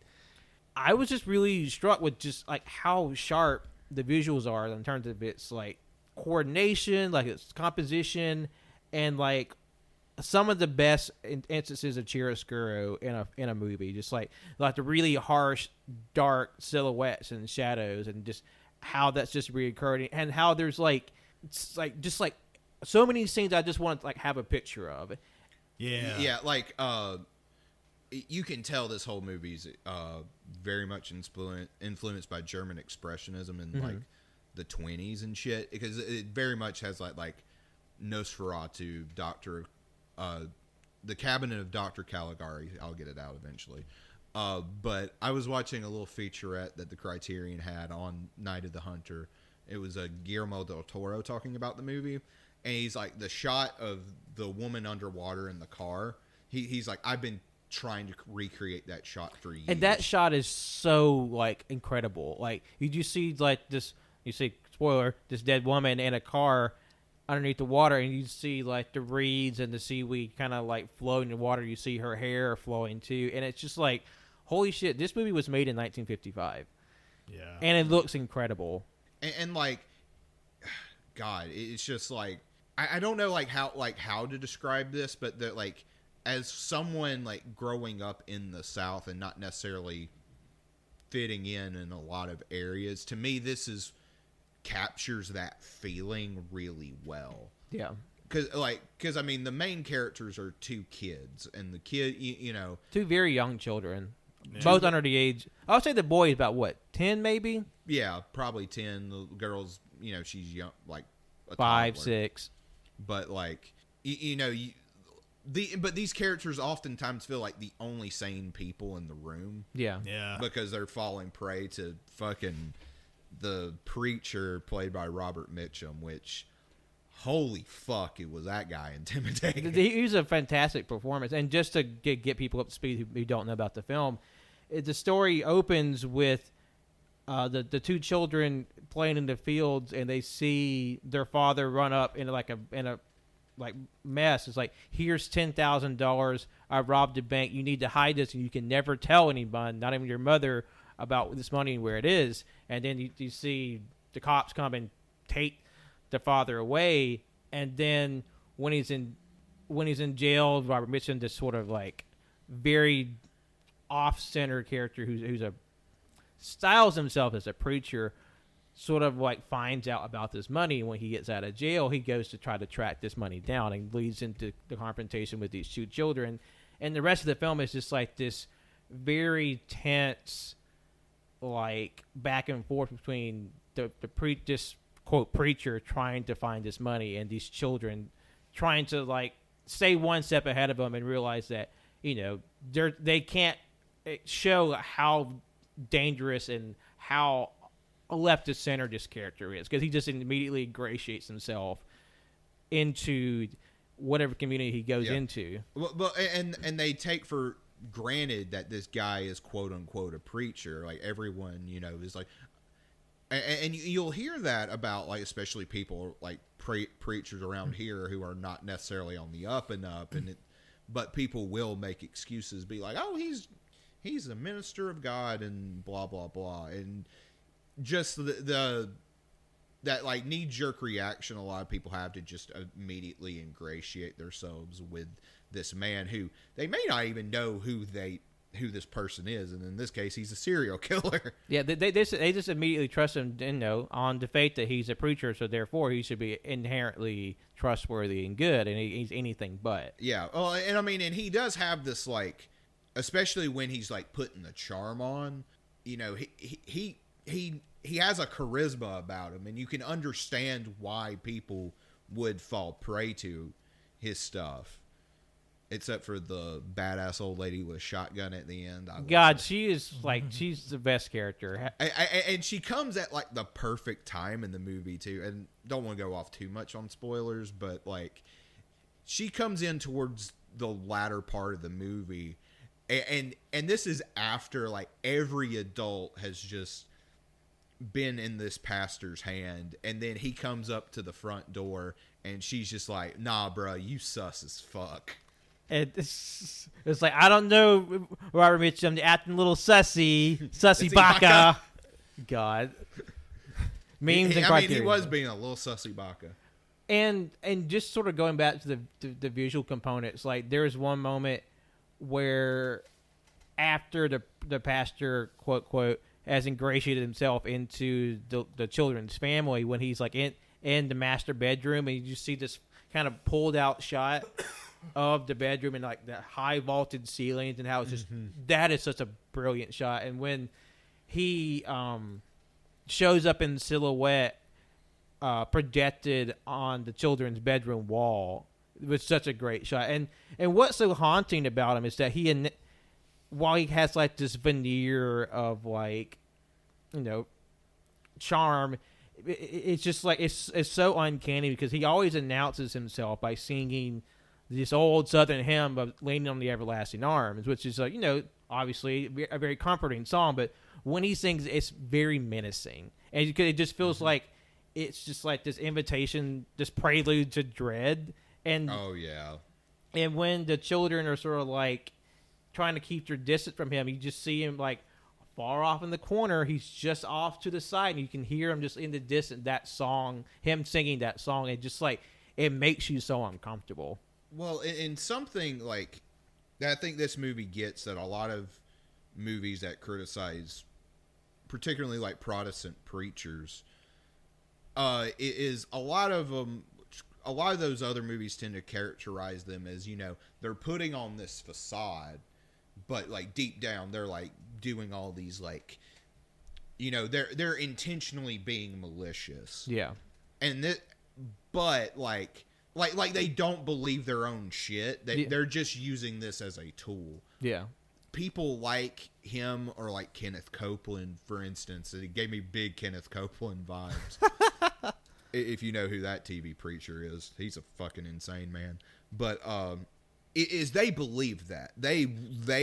Speaker 2: I was just really struck with just like how sharp the visuals are in terms of its like coordination, like its composition, and like some of the best instances of chiaroscuro in a movie. Just like the really harsh, dark silhouettes and shadows, and just how that's just reoccurring, and how there's like just so many scenes I just want to like have a picture of.
Speaker 5: Yeah, like you can tell this whole movie's very much influenced by German expressionism in like the 20s and shit, because it very much has like Nosferatu, the Cabinet of Dr. Caligari. I'll get it out eventually. But I was watching a little featurette that the Criterion had on Night of the Hunter. It was a Guillermo del Toro talking about the movie, and he's like, the shot of the woman underwater in the car. He's like, I've been trying to recreate that shot for years.
Speaker 2: And that shot is so like incredible. Like you just see like this, you see, spoiler, this dead woman in a car underneath the water, and you see like the reeds and the seaweed kind of like floating in the water. You see her hair flowing too, and it's just like, holy shit, this movie was made in 1955.
Speaker 4: Yeah.
Speaker 2: And it looks incredible.
Speaker 5: And like, God, it's just like, I don't know how to describe this, but that like, as someone like growing up in the South and not necessarily fitting in a lot of areas, to me this captures that feeling really well.
Speaker 2: Yeah.
Speaker 5: Because I mean, the main characters are two kids, and the kid, you know,
Speaker 2: two very young children, both under the age. I would say the boy is about what, 10 maybe?
Speaker 5: Yeah, probably 10. The girl's, you know, she's young, like a
Speaker 2: 5,
Speaker 5: toddler.
Speaker 2: 6.
Speaker 5: But like, but these characters oftentimes feel like the only sane people in the room.
Speaker 2: Yeah.
Speaker 4: Yeah.
Speaker 5: Because they're falling prey to fucking the preacher played by Robert Mitchum, which, holy fuck, was that guy intimidating.
Speaker 2: He's a fantastic performance. And just to get people up to speed who don't know about the film, the story opens with the two children playing in the fields, and they see their father run up in a mess. It's like, here's $10,000. I robbed a bank. You need to hide this, and you can never tell anyone, not even your mother, about this money and where it is. And then you see the cops come and take the father away. And then when he's in jail, Robert Mitchum, this sort of like very off-center character who's styles himself as a preacher, sort of like finds out about this money. When he gets out of jail, he goes to try to track this money down, and leads into the confrontation with these two children. And the rest of the film is just like this very tense, like back and forth between this quote preacher trying to find this money, and these children trying to like stay one step ahead of them and realize that, you know, they can't show how dangerous and how left of center this character is, because he just immediately ingratiates himself into whatever community he goes into.
Speaker 5: Well, and they take for granted that this guy is quote unquote a preacher. Like everyone, you know, is like, and you'll hear that about like especially people like preachers around here who are not necessarily on the up and up, but people will make excuses, be like, oh, he's a minister of God and blah blah blah, and just that like knee-jerk reaction a lot of people have to just immediately ingratiate themselves with this man who they may not even know who who this person is, and in this case, he's a serial killer.
Speaker 2: Yeah, they just immediately trust him, on the faith that he's a preacher, so therefore he should be inherently trustworthy and good, and he's anything but.
Speaker 5: Yeah, well, and I mean, and he does have this, like, especially when he's like putting the charm on, you know, he has a charisma about him, and you can understand why people would fall prey to his stuff. Except for the badass old lady with a shotgun at the end.
Speaker 2: God, she is like, she's the best character.
Speaker 5: And she comes at like the perfect time in the movie too. And don't want to go off too much on spoilers, but like she comes in towards the latter part of the movie. And this is after like every adult has just been in this pastor's hand. And then he comes up to the front door and she's just like, nah, bro, you sus as fuck.
Speaker 2: It's like, I don't know, Robert Mitchum, acting a little sussy baka. God. Memes and criteria.
Speaker 5: I mean, he was being a little sussy baka.
Speaker 2: And just sort of going back to the visual components, like there's one moment where after the pastor, quote, quote, has ingratiated himself into the children's family, when he's like in the master bedroom, and you just see this kind of pulled out shot of the bedroom and like the high vaulted ceilings and how it's just that is such a brilliant shot. And when he shows up in silhouette projected on the children's bedroom wall, it was such a great shot. And what's so haunting about him is that while he has like this veneer of like, you know, charm, it's just like it's so uncanny because he always announces himself by singing this old Southern hymn of Leaning on the Everlasting Arms, which is, you know, obviously a very comforting song, but when he sings, it's very menacing. And it just feels like it's just like this invitation, this prelude to dread. And
Speaker 5: oh, yeah.
Speaker 2: And when the children are sort of like trying to keep their distance from him, you just see him like far off in the corner. He's just off to the side, and you can hear him just in the distance, that song, him singing that song. And just like, it makes you so uncomfortable.
Speaker 5: Well, in something like that, I think this movie gets that a lot of movies that criticize, particularly like Protestant preachers, is a lot of them. A lot of those other movies tend to characterize them as, you know, they're putting on this facade, but like deep down they're like doing all these like, you know, they're intentionally being malicious.
Speaker 2: Yeah,
Speaker 5: and but like they don't believe their own shit. They're just using this as a tool. Yeah. People like him or like Kenneth Copeland, for instance. It gave me big Kenneth Copeland vibes. If you know who that TV preacher is, he's a fucking insane man. But they believe that they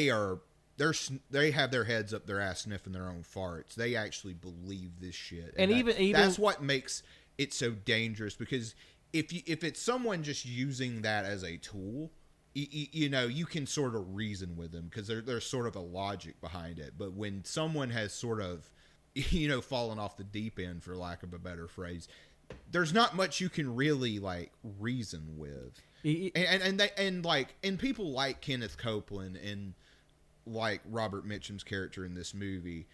Speaker 5: have their heads up their ass sniffing their own farts. They actually believe this shit, and even that's what makes it so dangerous. Because if it's someone just using that as a tool, you know, you can sort of reason with them because there's sort of a logic behind it. But when someone has sort of, you know, fallen off the deep end, for lack of a better phrase, there's not much you can really like reason with. And people like Kenneth Copeland and like Robert Mitchum's character in this movie,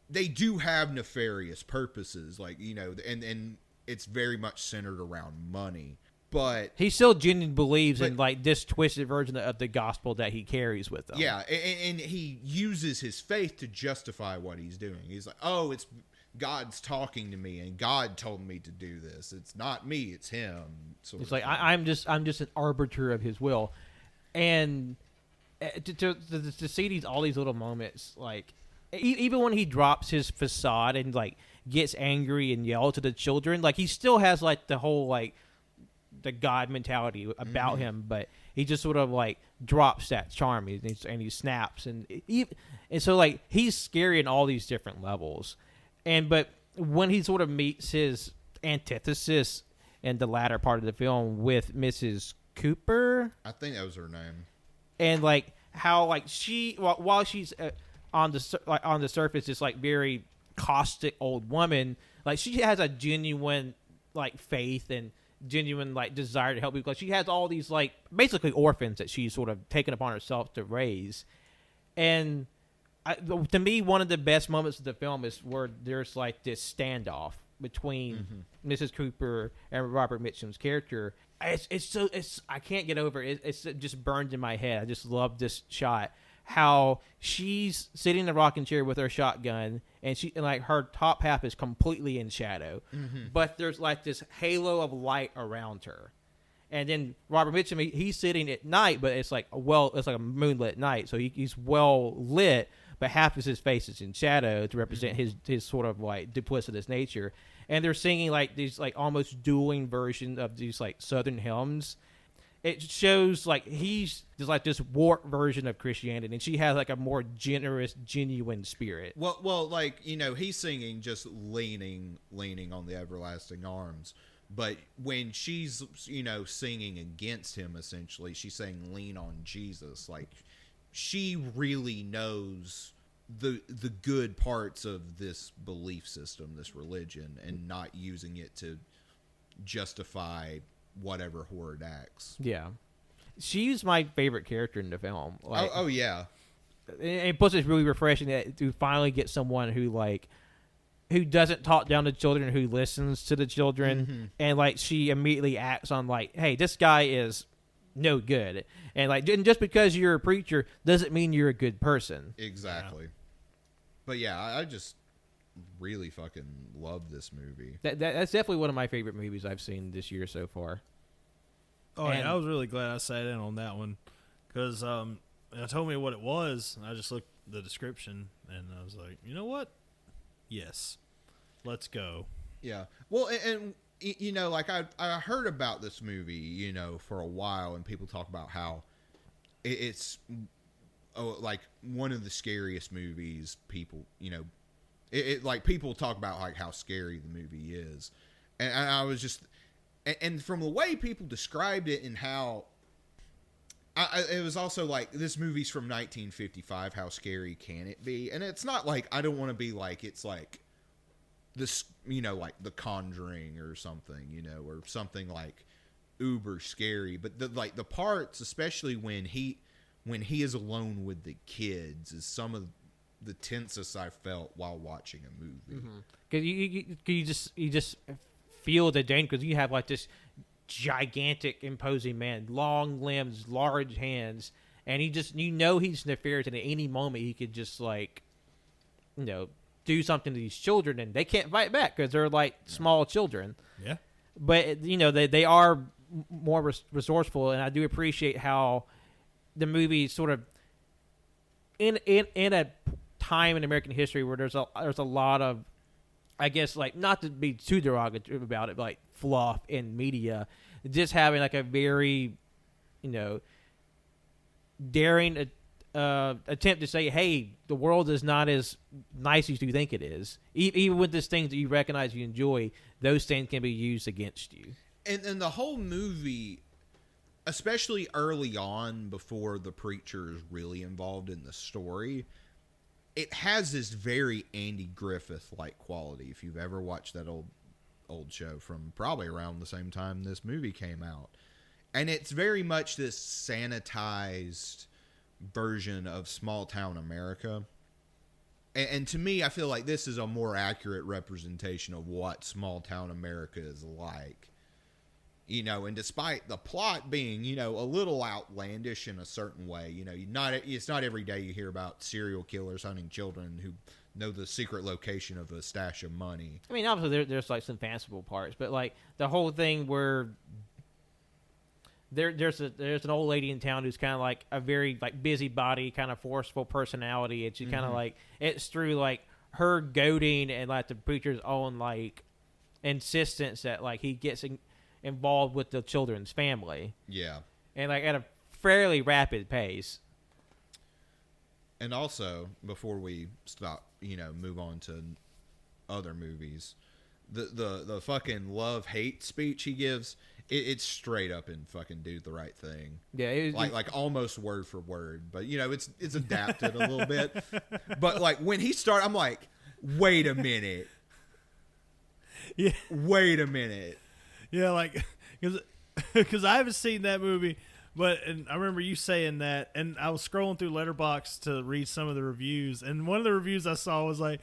Speaker 5: they do have nefarious purposes, like, you know, and it's very much centered around money. But
Speaker 2: he still genuinely believes in like this twisted version of the gospel that he carries with him.
Speaker 5: Yeah, and he uses his faith to justify what he's doing. He's like, oh, it's God's talking to me, and God told me to do this. It's not me, it's him.
Speaker 2: It's like I'm just an arbiter of his will, and to see all these little moments, like even when he drops his facade and like gets angry and yells to the children, like he still has like the whole like the God mentality about him, but he just sort of like drops that charm and he snaps, and so like he's scary in all these different levels. But when he sort of meets his antithesis in the latter part of the film with Mrs. Cooper,
Speaker 5: I think that was her name,
Speaker 2: and like how like she while she's on the surface this like very caustic old woman, like she has a genuine like faith and genuine like desire to help people. Like she has all these like basically orphans that she's sort of taken upon herself to raise. And to me, one of the best moments of the film is where there's like this standoff between Mrs. Cooper and Robert Mitchum's character. It's I can't get over it. It's just burned in my head. I just love this shot. How she's sitting in a rocking chair with her shotgun, and like her top half is completely in shadow, but there's like this halo of light around her. And then Robert Mitchum, he's sitting at night, but it's like a moonlit night, so he's well lit, but half of his face is in shadow to represent his sort of like duplicitous nature. And they're singing like these like almost dueling versions of these like Southern hymns. It shows like he's just like this warped version of Christianity, and she has like a more generous, genuine spirit.
Speaker 5: Well, like, you know, he's singing just leaning on the everlasting arms. But when she's, you know, singing against him, essentially, she's saying lean on Jesus. Like, she really knows the good parts of this belief system, this religion, and not using it to justify whatever horrid acts.
Speaker 2: Yeah. She's my favorite character in the film. Like,
Speaker 5: oh, yeah.
Speaker 2: And plus, it's really refreshing to finally get someone who doesn't talk down to children, who listens to the children, and like she immediately acts on like, hey, this guy is no good, and just because you're a preacher doesn't mean you're a good person.
Speaker 5: Exactly. Yeah. But yeah, I just really fucking love this movie.
Speaker 2: That's definitely one of my favorite movies I've seen this year so far.
Speaker 4: Oh, and yeah, I was really glad I sat in on that one because it told me what it was. And I just looked at the description and I was like, you know what? Yes, let's go.
Speaker 5: Yeah. Well, and you know, like I heard about this movie, you know, for a while, and people talk about how it's like one of the scariest movies. People, you know, it like people talk about like how scary the movie is, and I was just, and from the way people described it and how. It was also like, this movie's from 1955. How scary can it be? And it's not like, I don't want to be like, it's like this, you know, like The Conjuring or something, you know, or something like uber scary. But the parts, especially when he is alone with the kids, is some of the tensest I felt while watching a movie.
Speaker 2: Because you just feel the danger, because you have like this gigantic, imposing man, long limbs, large hands, and he's nefarious, and at any moment he could just like, you know, do something to these children, and they can't fight back because they're like small children.
Speaker 4: Yeah.
Speaker 2: But you know, they are more resourceful, and I do appreciate how the movie sort of in a time in American history where there's a lot of, I guess, like, not to be too derogatory about it, but like fluff in media, just having like a very, you know, daring attempt to say, hey, the world is not as nice as you think it is. Even with these things that you recognize you enjoy, those things can be used against you.
Speaker 5: And the whole movie, especially early on, before the preacher is really involved in the story, it has this very Andy Griffith-like quality. If you've ever watched that old show from probably around the same time this movie came out. And it's very much this sanitized version of small town America. And to me, I feel like this is a more accurate representation of what small town America is like. You know, and despite the plot being, you know, a little outlandish in a certain way, you know, it's not every day you hear about serial killers hunting children who know the secret location of a stash of money.
Speaker 2: I mean, obviously there's like some fanciful parts, but like the whole thing where there's an old lady in town who's kind of like a very like busybody, kind of forceful personality, and she kind of like, it's through like her goading and like the preacher's own like insistence that like he gets involved with the children's family.
Speaker 5: Yeah.
Speaker 2: And like at a fairly rapid pace.
Speaker 5: And also, before we stop, you know, move on to other movies, the fucking love-hate speech he gives, it's straight up in fucking Do the Right Thing.
Speaker 2: Yeah.
Speaker 5: Like almost word for word. But, you know, it's adapted a little bit. But, like, when he started, I'm like, wait a minute.
Speaker 4: Yeah.
Speaker 5: Wait a minute.
Speaker 4: Yeah, like, because I haven't seen that movie, But and I remember you saying that, and I was scrolling through Letterboxd to read some of the reviews, and one of the reviews I saw was like,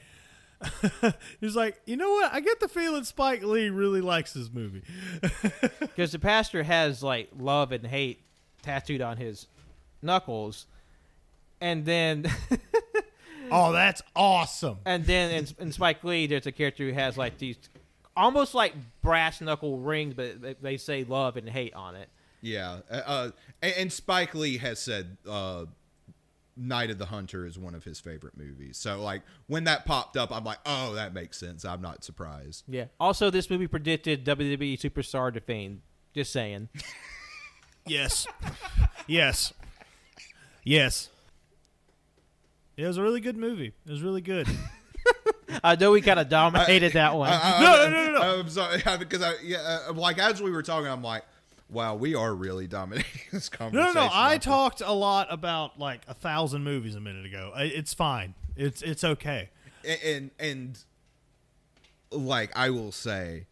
Speaker 4: he was like, you know what? I get the feeling Spike Lee really likes this movie.
Speaker 2: Because the pastor has like love and hate tattooed on his knuckles, and then
Speaker 4: Oh, that's awesome.
Speaker 2: and then in Spike Lee, there's a character who has like these almost like brass knuckle rings, but they say love and hate on it.
Speaker 5: Yeah. And Spike Lee has said Night of the Hunter is one of his favorite movies. So, like, when that popped up, I'm like, oh, that makes sense. I'm not surprised.
Speaker 2: Yeah. Also, this movie predicted WWE superstar to fame. Just saying.
Speaker 4: Yes. Yes. Yes. It was a really good movie. It was really good.
Speaker 2: I know we kind of dominated that one.
Speaker 4: No.
Speaker 5: I'm sorry. Because, like, as we were talking, I'm like, wow, we are really dominating this conversation.
Speaker 4: No. I talked a lot about like 1,000 movies a minute ago. It's fine. It's okay.
Speaker 5: And like I will say,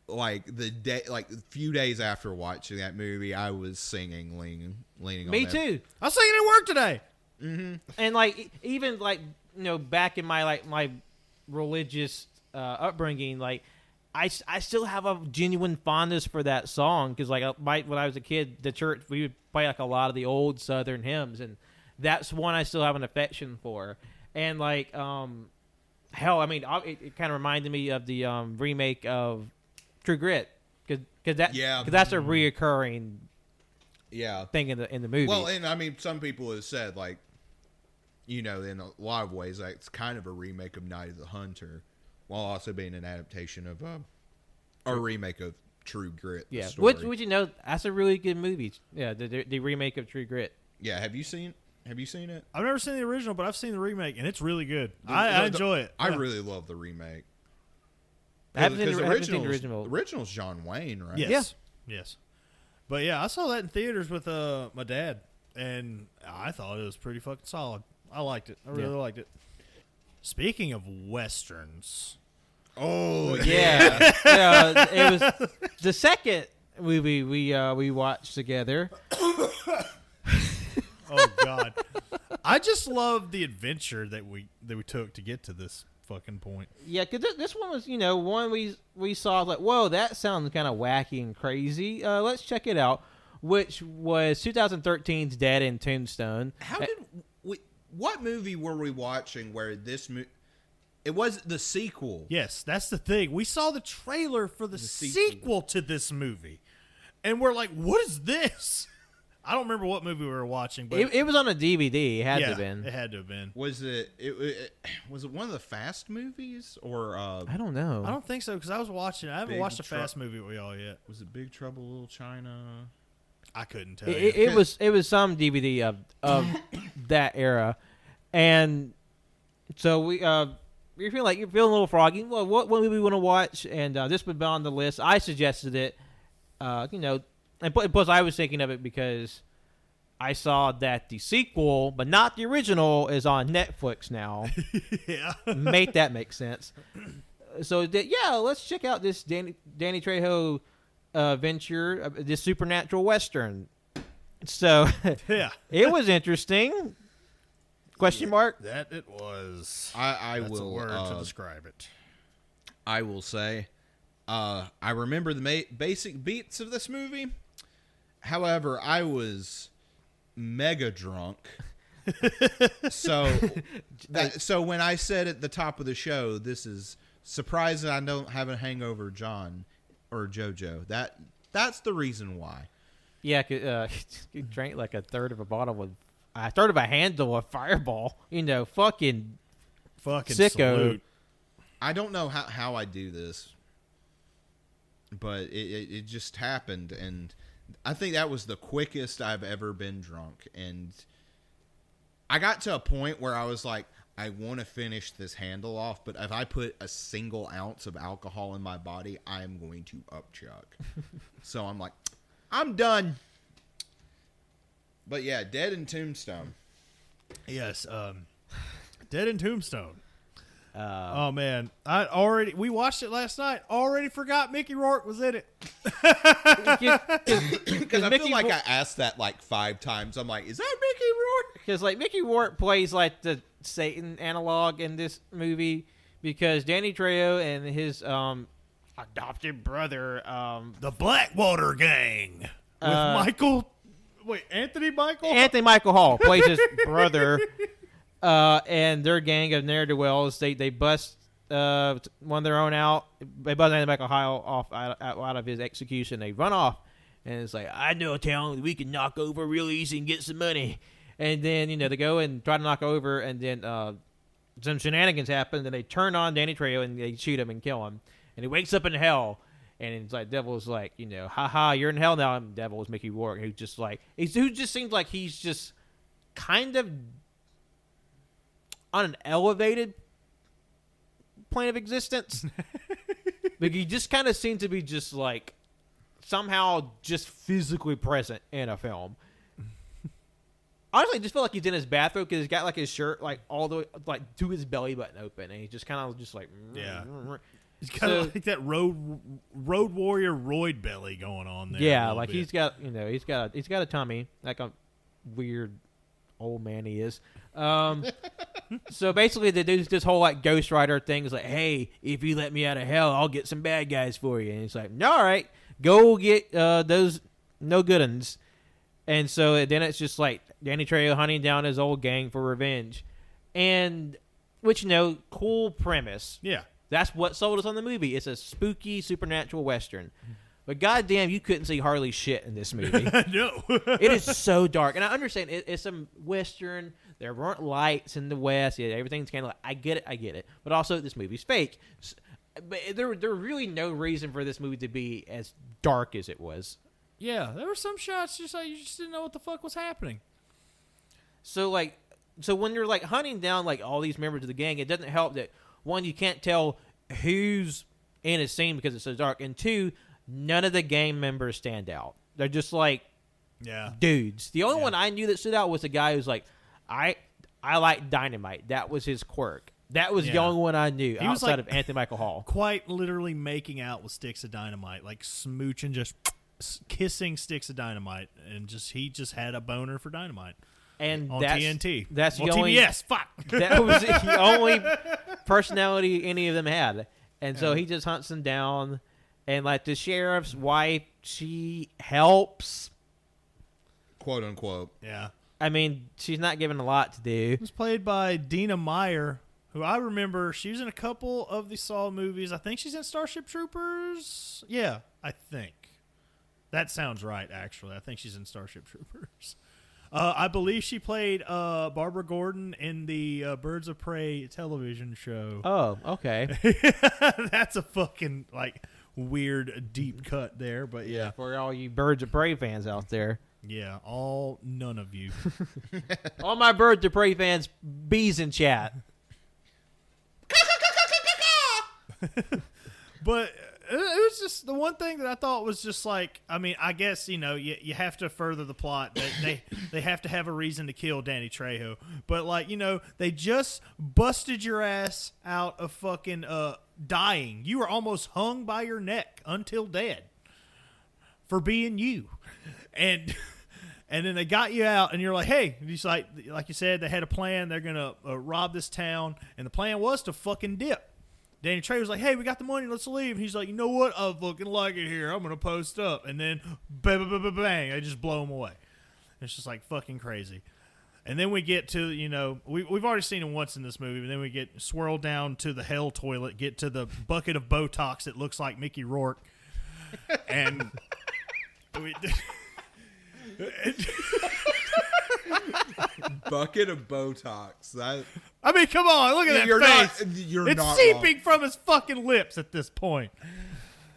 Speaker 5: like a few days after watching that movie, I was singing, leaning on
Speaker 2: Me
Speaker 5: that.
Speaker 2: too.
Speaker 4: I was singing at work today.
Speaker 2: And like even like back in my religious upbringing, like I still have a genuine fondness for that song because like when I was a kid, the church we would play like a lot of the old Southern hymns, and that's one I still have an affection for. And like hell, I mean, it kind of reminded me of the remake of True Grit because that's a reoccurring thing in the movie.
Speaker 5: Well, and I mean, some people have said like, in a lot of ways, like, it's kind of a remake of Night of the Hunter, while also being an adaptation of a remake of True Grit.
Speaker 2: Yeah,
Speaker 5: the story.
Speaker 2: which that's a really good movie. Yeah, the remake of True Grit.
Speaker 5: Yeah, have you seen it?
Speaker 4: I've never seen the original, but I've seen the remake, and it's really good. I enjoy it.
Speaker 5: I
Speaker 4: Yeah.
Speaker 5: really love the remake.
Speaker 2: I haven't seen the
Speaker 5: Because
Speaker 2: original.
Speaker 5: The original's John Wayne, right?
Speaker 4: Yes. Yes. But yeah, I saw that in theaters with my dad, and I thought it was pretty fucking solid. I liked it. I really liked it. Speaking of westerns,
Speaker 5: Oh
Speaker 2: Yeah, it was the second movie we watched together.
Speaker 4: oh god, I just love the adventure that we took to get to this fucking point.
Speaker 2: Yeah, because this one was one we saw like, whoa, that sounds kind of wacky and crazy. Let's check it out. Which was 2013's Dead in Tombstone.
Speaker 5: What movie were we watching where it was the sequel?
Speaker 4: Yes, that's the thing. We saw the trailer for the sequel to this movie, and we're like, "What is this?" I don't remember what movie we were watching, but
Speaker 2: It was on a DVD. It had to have been.
Speaker 4: It had to have been.
Speaker 5: Was it one of the Fast movies or
Speaker 2: I don't know.
Speaker 4: I don't think so because I was watching. I haven't
Speaker 5: Big
Speaker 4: watched a Fast movie with y'all yet.
Speaker 5: was it Big Trouble in Little China?
Speaker 4: I couldn't tell you.
Speaker 2: It was some DVD of that era, and so you're feeling a little froggy. Well, what movie we want to watch? And this would be on the list. I suggested it, and plus I was thinking of it because I saw that the sequel, but not the original, is on Netflix now.
Speaker 4: Yeah.
Speaker 2: Make that make sense. So let's check out this Danny Trejo venture, this supernatural western. So
Speaker 4: Yeah.
Speaker 2: it was interesting. Question mark?
Speaker 4: That it was.
Speaker 5: I
Speaker 4: That's
Speaker 5: will
Speaker 4: a word to describe it.
Speaker 5: I will say, I remember the basic beats of this movie. However, I was mega drunk. So when I said at the top of the show, this is surprising I don't have a hangover, John or JoJo. That's the reason why.
Speaker 2: Yeah, you drank like a third of a handle of Fireball. Fucking sicko.
Speaker 4: Salute.
Speaker 5: I don't know how I do this, but it just happened, and I think that was the quickest I've ever been drunk. And I got to a point where I was like, I want to finish this handle off, but if I put a single ounce of alcohol in my body, I'm going to upchuck. So I'm like, I'm done. But yeah, Dead in Tombstone.
Speaker 4: Yes. Dead in Tombstone. Oh man, we watched it last night. Already forgot Mickey Rourke was in it.
Speaker 5: Because I feel like I asked that like 5 times. I'm like, is that Mickey Rourke?
Speaker 2: Because like Mickey Rourke plays like the Satan analog in this movie, because Danny Trejo and his adopted brother,
Speaker 4: The Blackwater Gang with Anthony
Speaker 2: Michael Hall plays his brother, and their gang of ne'er-do-wells. They bust one of their own out. They bust Anthony Michael Hall off out of his execution. They run off, and it's like, I know a town we can knock over real easy and get some money. And then they go and try to knock over, and then some shenanigans happen. Then they turn on Danny Trejo and they shoot him and kill him. And he wakes up in hell. And it's like, Devil's like, haha, you're in hell now. And Devil is Mickey Rourke, who just seems like he's just kind of on an elevated plane of existence. Like, he just kind of seems to be just like somehow just physically present in a film. Honestly, I just feel like he's in his bathrobe because he's got like his shirt like all the way like to his belly button open, and he's just kind of just like,
Speaker 4: yeah. He's kind of like that road warrior roid belly going on there.
Speaker 2: Yeah, like he's got he's got a tummy like a weird old man he is. So basically, they do this whole like Ghost Rider thing. Is like, hey, if you let me out of hell, I'll get some bad guys for you. And he's like, all right, go get those no good uns. And so then it's just like Danny Trejo hunting down his old gang for revenge, and which cool premise.
Speaker 4: Yeah.
Speaker 2: That's what sold us on the movie. It's a spooky, supernatural Western. But goddamn, you couldn't see hardly shit in this movie.
Speaker 4: No.
Speaker 2: It is so dark. And I understand it's a Western. There weren't lights in the West. Yeah, everything's kind of like, I get it. But also, this movie's fake. But there really no reason for this movie to be as dark as it was.
Speaker 4: Yeah, there were some shots just like you just didn't know what the fuck was happening.
Speaker 2: So when you're like hunting down like all these members of the gang, it doesn't help that, one, you can't tell who's in a scene because it's so dark, and two, none of the gang members stand out. They're just like dudes. The only one I knew that stood out was the guy who's like, I like dynamite. That was his quirk. That was the only one I knew outside of Anthony Michael Hall.
Speaker 4: Quite literally making out with sticks of dynamite, like smooching, just kissing sticks of dynamite, and he just had a boner for dynamite.
Speaker 2: And
Speaker 4: on
Speaker 2: that's,
Speaker 4: TNT.
Speaker 2: That's the only
Speaker 4: TBS. Fuck.
Speaker 2: That was the only personality any of them had, and so he just hunts them down. And like the sheriff's wife, she helps,
Speaker 5: quote unquote.
Speaker 4: Yeah.
Speaker 2: I mean, she's not given a lot to do.
Speaker 4: It was played by Dina Meyer, who I remember. She was in a couple of the Saw movies. I think she's in Starship Troopers. Yeah, I think that sounds right. Actually, I think she's in Starship Troopers. I believe she played Barbara Gordon in the Birds of Prey television show.
Speaker 2: Oh, okay.
Speaker 4: That's a fucking like weird deep cut there, but yeah.
Speaker 2: For all you Birds of Prey fans out there.
Speaker 4: Yeah, none of you.
Speaker 2: All my Birds of Prey fans, bees in chat.
Speaker 4: But it was just the one thing that I thought was just like, I mean, I guess, you have to further the plot. They have to have a reason to kill Danny Trejo. But, like, they just busted your ass out of fucking dying. You were almost hung by your neck until dead for being you. And then they got you out, and you're like, hey, just like you said, they had a plan. They're going to rob this town. And the plan was to fucking dip. Danny Trejo was like, hey, we got the money, let's leave. And he's like, you know what? I fucking like it here. I'm going to post up. And then, bang, they just blow him away. It's just like fucking crazy. And then we get to, we've already seen him once in this movie, but then we get swirled down to the hell toilet, get to the bucket of Botox that looks like Mickey Rourke. And we...
Speaker 5: Bucket of Botox.
Speaker 4: I mean, come on, look at that face.
Speaker 5: It's
Speaker 4: not seeping
Speaker 5: wrong.
Speaker 4: from his fucking lips at this point.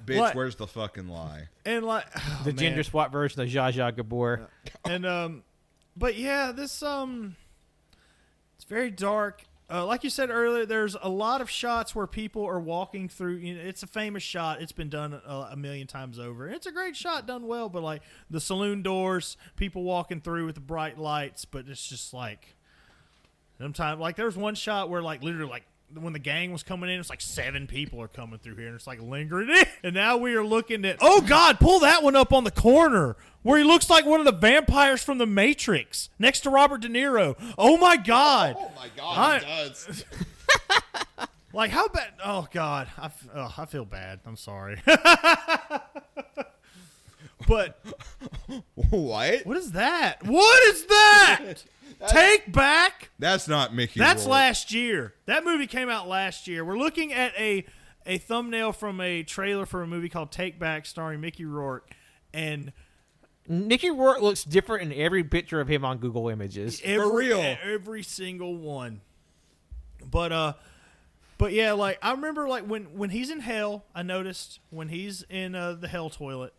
Speaker 5: Bitch,
Speaker 4: what?
Speaker 5: Where's the fucking lie?
Speaker 4: And like
Speaker 2: The gender swap version of Zsa Zsa Gabor.
Speaker 4: And but yeah, this it's very dark. Like you said earlier, there's a lot of shots where people are walking through. It's a famous shot. It's been done a million times over. It's a great shot, done well. But like the saloon doors, people walking through with the bright lights. But it's just like sometimes, like there's one shot where like literally like when the gang was coming in, it's like 7 people are coming through here, and it's like lingering in. And now we are looking at, oh God, pull that one up on the corner where he looks like one of the vampires from The Matrix next to Robert De Niro. Oh my God.
Speaker 5: Oh my God, he does.
Speaker 4: Like, how bad? Oh God, I feel bad. I'm sorry. But
Speaker 5: What?
Speaker 4: is that? What is that? Take Back?
Speaker 5: That's not Mickey
Speaker 4: That's
Speaker 5: Rourke.
Speaker 4: last year. That movie came out last year. We're looking at a thumbnail from a trailer for a movie called Take Back starring Mickey Rourke. And
Speaker 2: Mickey Rourke looks different in every picture of him on Google Images.
Speaker 4: every single one. But yeah, like I remember like when he's in hell, I noticed when he's in the hell toilet,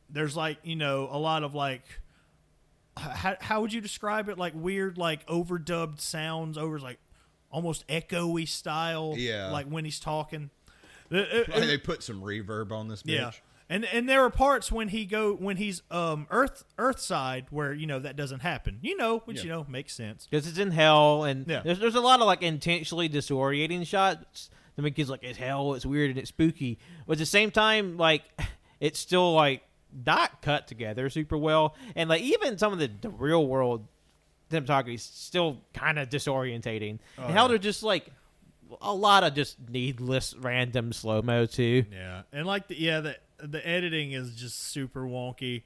Speaker 4: there's like, a lot of like, how would you describe it? Like weird, like overdubbed sounds over like almost echoey style.
Speaker 5: Yeah.
Speaker 4: Like when he's talking.
Speaker 5: They put some reverb on this bitch.
Speaker 4: Yeah. And there are parts when he's Earth side where that doesn't happen. Which makes sense.
Speaker 2: Because it's in hell, and
Speaker 4: Yeah.
Speaker 2: there's a lot of like intentionally disorientating shots to make kids like, it's hell, it's weird, and it's spooky. But at the same time, like it's still like not cut together super well, and like even some of the real world cinematography is still kind of disorientating. And how they're just like a lot of just needless random slow mo too.
Speaker 4: Yeah, and like the editing is just super wonky.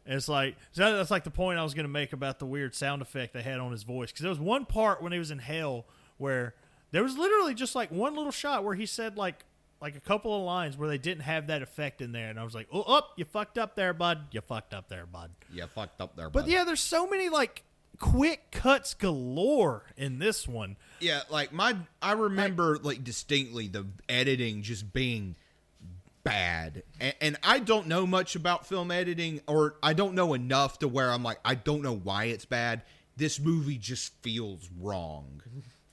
Speaker 4: And it's like that's like the point I was going to make about the weird sound effect they had on his voice, because there was one part when he was in hell where there was literally just like one little shot where he said like a couple of lines where they didn't have that effect in there, and I was like, oh, you fucked up there, bud. You fucked up there, bud.
Speaker 5: Yeah, fucked up there.
Speaker 4: But
Speaker 5: bud.
Speaker 4: yeah, there's so many like quick cuts galore in this one.
Speaker 5: Yeah, like I remember like distinctly the editing just being bad, and I don't know much about film editing, or I don't know enough to where I'm like, I don't know why it's bad. This movie just feels wrong.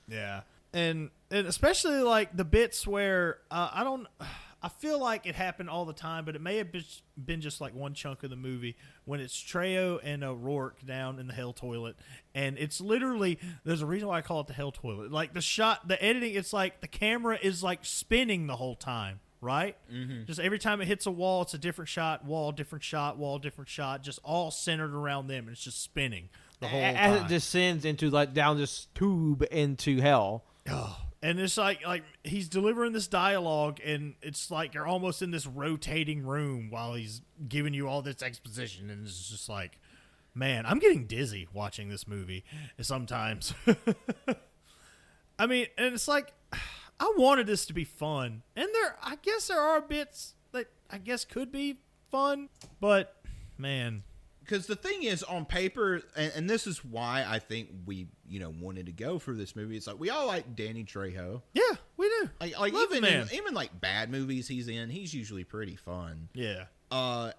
Speaker 4: Yeah, and especially like the bits where I feel like it happened all the time, but it may have been just like one chunk of the movie when it's Trejo and Rourke down in the hell toilet, and it's literally, there's a reason why I call it the hell toilet. Like the editing, it's like the camera is like spinning the whole time, right? Mm-hmm. Just every time it hits a wall, it's a different shot, wall, different shot, wall, different shot, just all centered around them, and it's just spinning the whole time.
Speaker 2: As it descends into like down this tube into hell.
Speaker 4: Oh, and it's like he's delivering this dialogue, and it's like you're almost in this rotating room while he's giving you all this exposition, and it's just like, man, I'm getting dizzy watching this movie sometimes. I mean, and it's like, I wanted this to be fun, and I guess there are bits that I guess could be fun, but man.
Speaker 5: Because the thing is, on paper, and this is why I think we, wanted to go for this movie. It's like we all like Danny Trejo.
Speaker 4: Yeah, we do.
Speaker 5: Like
Speaker 4: Love the man.
Speaker 5: even like bad movies he's in, he's usually pretty fun.
Speaker 4: Yeah.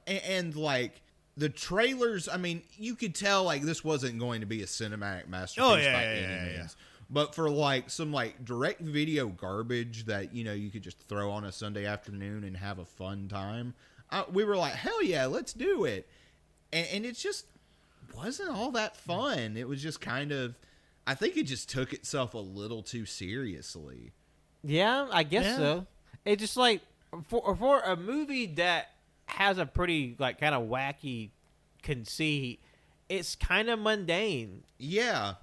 Speaker 5: And like the trailers, I mean, you could tell like this wasn't going to be a cinematic masterpiece by any means. But for like some like direct video garbage that you could just throw on a Sunday afternoon and have a fun time, we were like, hell yeah, let's do it. And it just wasn't all that fun. It was just kind of, I think it just took itself a little too seriously.
Speaker 2: Yeah, I guess so. It's just like for a movie that has a pretty like kind of wacky conceit, it's kind of mundane.
Speaker 5: Yeah.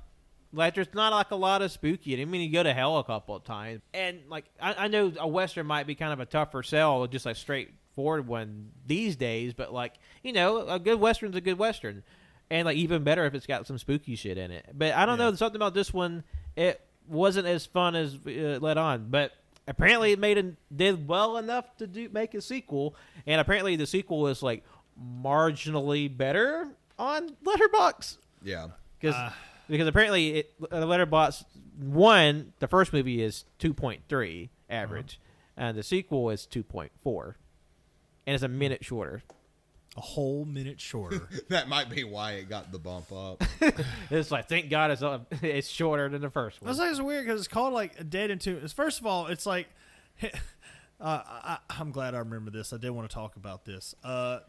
Speaker 2: Like there's not like a lot of spooky. I mean, you go to hell a couple of times, and like I know a Western might be kind of a tougher sell, just like straightforward one these days, but like a good Western's a good Western, and like even better if it's got some spooky shit in it. But I don't know, something about this one, it wasn't as fun as let on, but apparently it did well enough to make a sequel, and apparently the sequel is like marginally better on Letterboxd.
Speaker 5: Yeah.
Speaker 2: Because apparently Letterboxd 1, the first movie is 2.3 average, and the sequel is 2.4, and it's a minute shorter.
Speaker 4: A whole minute shorter.
Speaker 5: That might be why it got the bump up.
Speaker 2: It's like, thank God it's shorter than the first one.
Speaker 4: I was like, it's weird because it's called like Dead in Two. First of all, it's like, I'm glad I remember this. I did want to talk about this.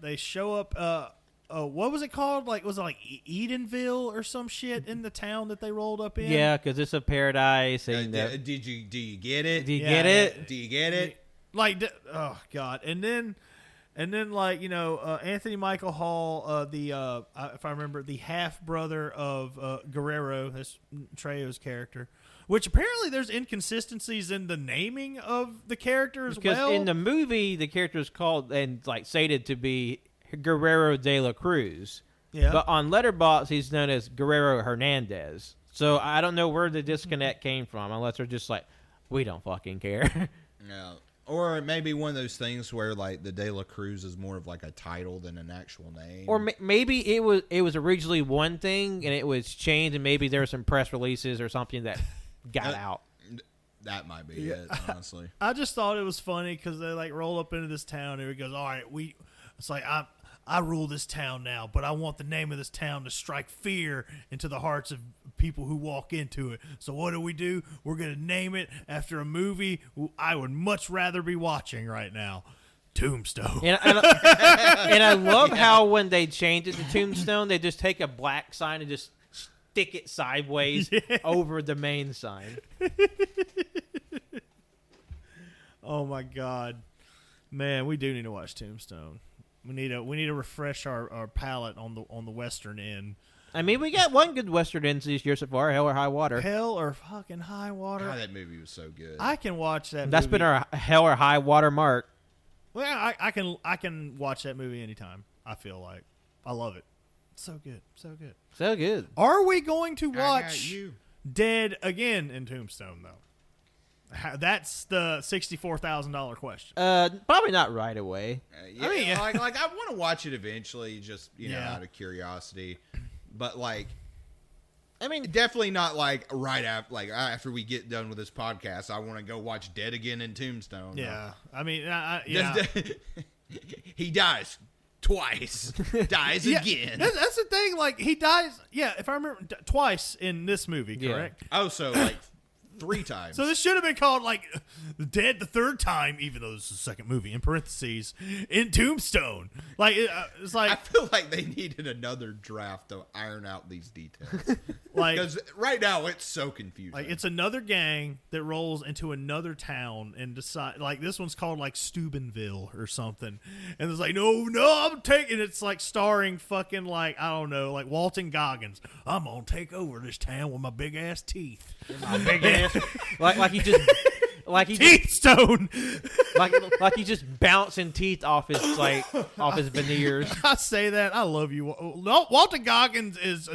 Speaker 4: They show up what was it called? Like, was it like Edenville or some shit in the town that they rolled up in?
Speaker 2: Yeah, because it's a paradise. And
Speaker 5: do you get it?
Speaker 2: do you get it?
Speaker 5: Do you get it?
Speaker 4: Like, oh god, and then like Anthony Michael Hall, if I remember, the half brother of Guerrero, that's Trejo's character. Which apparently there's inconsistencies in the naming of the character as
Speaker 2: Because
Speaker 4: well.
Speaker 2: in the movie, the character is called and like stated to be Guerrero de la Cruz.
Speaker 4: Yeah.
Speaker 2: But on Letterboxd, he's known as Guerrero Hernandez. So I don't know where the disconnect came from, unless they're just like, we don't fucking care.
Speaker 5: Yeah. Or maybe one of those things where like the De La Cruz is more of like a title than an actual name.
Speaker 2: Or maybe it was originally one thing and it was changed, and maybe there were some press releases or something that got out.
Speaker 5: That might be it, honestly.
Speaker 4: I just thought it was funny because they like roll up into this town and it goes, all right, it's like I rule this town now, but I want the name of this town to strike fear into the hearts of people who walk into it. So what do? We're going to name it after a movie I would much rather be watching right now. Tombstone.
Speaker 2: And I love how when they change it to Tombstone, they just take a black sign and just stick it sideways over the main sign.
Speaker 4: Oh my god, man, we do need to watch Tombstone. We need to refresh our palate on the Western end.
Speaker 2: I mean, we got one good Western end this year so far, Hell or High Water.
Speaker 4: Hell or fucking High Water.
Speaker 5: God, that movie was so good.
Speaker 4: I can watch that.
Speaker 2: That's
Speaker 4: movie.
Speaker 2: been our Hell or High Water mark.
Speaker 4: Well, I can watch that movie anytime. I feel like I love it. So good, so good.
Speaker 2: So good.
Speaker 4: Are we going to
Speaker 5: I got
Speaker 4: watch
Speaker 5: you.
Speaker 4: Dead again in Tombstone though? That's the $64,000 question.
Speaker 2: Probably not right away.
Speaker 5: Yeah,
Speaker 4: I mean,
Speaker 5: like I want to watch it eventually, just out of curiosity. But like,
Speaker 2: I mean,
Speaker 5: definitely not like right after we get done with this podcast. I want to go watch Dead Again in Tombstone.
Speaker 4: Yeah, I mean, yeah.
Speaker 5: He dies twice, dies
Speaker 4: Yeah,
Speaker 5: again.
Speaker 4: That's the thing. Like he dies. Yeah, if I remember, twice in this movie.
Speaker 2: Yeah.
Speaker 4: Correct.
Speaker 5: Oh, so like 3 times.
Speaker 4: So this should have been called like Dead the Third Time, even though this is the second movie in parentheses in Tombstone. Like it's
Speaker 5: I
Speaker 4: like
Speaker 5: feel like they needed another draft to iron out these details.
Speaker 4: like
Speaker 5: Because right now it's so confusing.
Speaker 4: like it's another gang that rolls into another town and decide like this one's called like Steubenville or something, and it's like no I'm taking it's like starring fucking like I don't know like Walton Goggins. I'm gonna take over this town with my big ass teeth.
Speaker 2: my big ass, like he just
Speaker 4: Teeth stone.
Speaker 2: like he's just bouncing teeth off his veneers.
Speaker 4: I say that I love you. No, Walton Goggins is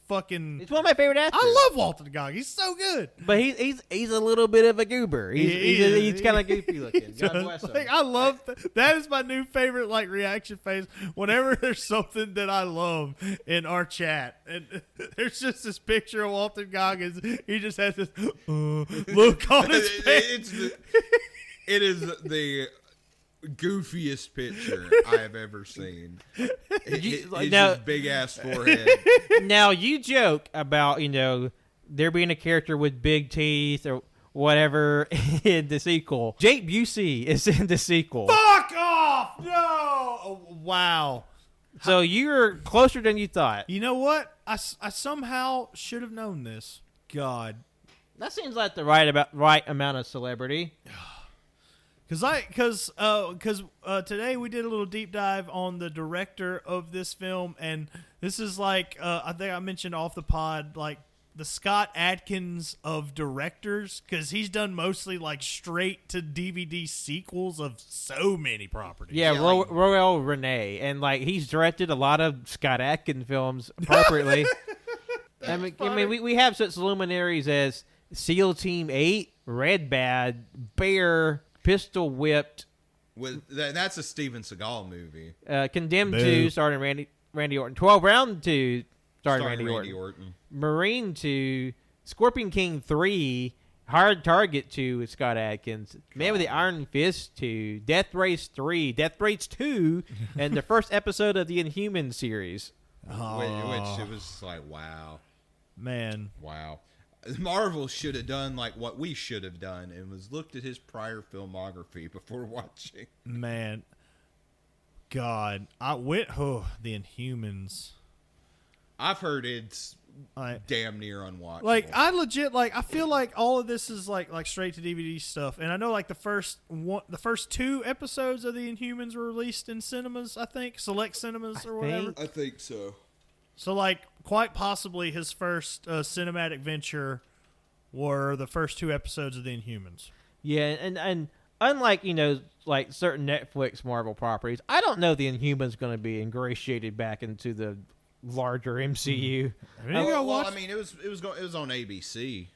Speaker 4: fucking.
Speaker 2: It's one of my favorite actors.
Speaker 4: I love Walton Goggins. He's so good.
Speaker 2: But he's a little bit of a goober. He's kind of goofy looking. God bless him.
Speaker 4: Like, I love that is my new favorite like reaction face. Whenever there's something that I love in our chat, and there's just this picture of Walton Goggins. He just has this look on his face.
Speaker 5: It is the goofiest picture I have ever seen. His big ass forehead.
Speaker 2: Now you joke about there being a character with big teeth or whatever in the sequel. Jake Busey is in the sequel.
Speaker 4: Fuck off! No! Oh, wow.
Speaker 2: So you're closer than you thought.
Speaker 4: You know what? I somehow should have known this. God.
Speaker 2: That seems like the right amount of celebrity.
Speaker 4: Because today we did a little deep dive on the director of this film, and this is like I think I mentioned off the pod, like the Scott Adkins of directors, because he's done mostly like straight to DVD sequels of so many properties.
Speaker 2: Yeah, Roel Renee, and like he's directed a lot of Scott Adkins films appropriately. I mean, we have such luminaries as SEAL Team 8, Red Bad, Bear, Pistol Whipped.
Speaker 5: That's a Steven Seagal movie.
Speaker 2: Condemned 2, starring Randy Orton. 12 Round 2, starring Randy Orton. Marine 2, Scorpion King 3, Hard Target 2 with Scott Adkins, Man with the Iron Fist 2, Death Race 3, Death Race 2, and the first episode of the Inhuman series.
Speaker 5: Which it was like, wow.
Speaker 4: Man.
Speaker 5: Wow. Marvel should have done like what we should have done and was looked at his prior filmography before watching.
Speaker 4: Man. God. The Inhumans.
Speaker 5: I've heard it's
Speaker 4: I
Speaker 5: damn near unwatchable.
Speaker 4: Like, I legit, like, I feel like all of this is like straight to DVD stuff. And I know, like, the first 2 episodes of the Inhumans were released in cinemas, I think. Select cinemas or whatever.
Speaker 5: I think so.
Speaker 4: So, like, quite possibly his first cinematic venture were the first 2 episodes of the Inhumans.
Speaker 2: Yeah, and unlike, like certain Netflix Marvel properties, I don't know the Inhumans going to be ingratiated back into the larger MCU.
Speaker 5: I mean, it was on ABC.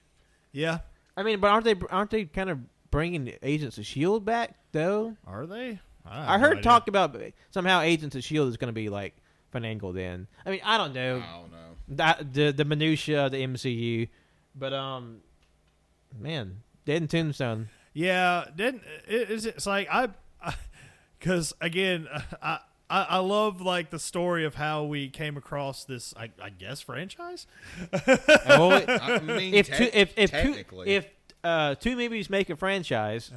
Speaker 4: Yeah.
Speaker 2: I mean, but aren't they kind of bringing Agents of S.H.I.E.L.D. back, though?
Speaker 4: Are they?
Speaker 2: I heard talk about somehow Agents of S.H.I.E.L.D. is going to be, like, finagled in. I mean, I don't know. The minutia of the MCU. But, man, Dead and Tombstone.
Speaker 4: Yeah, it's like because again, I love like the story of how we came across this, I guess, franchise.
Speaker 5: I mean,
Speaker 2: if 2 movies make a franchise,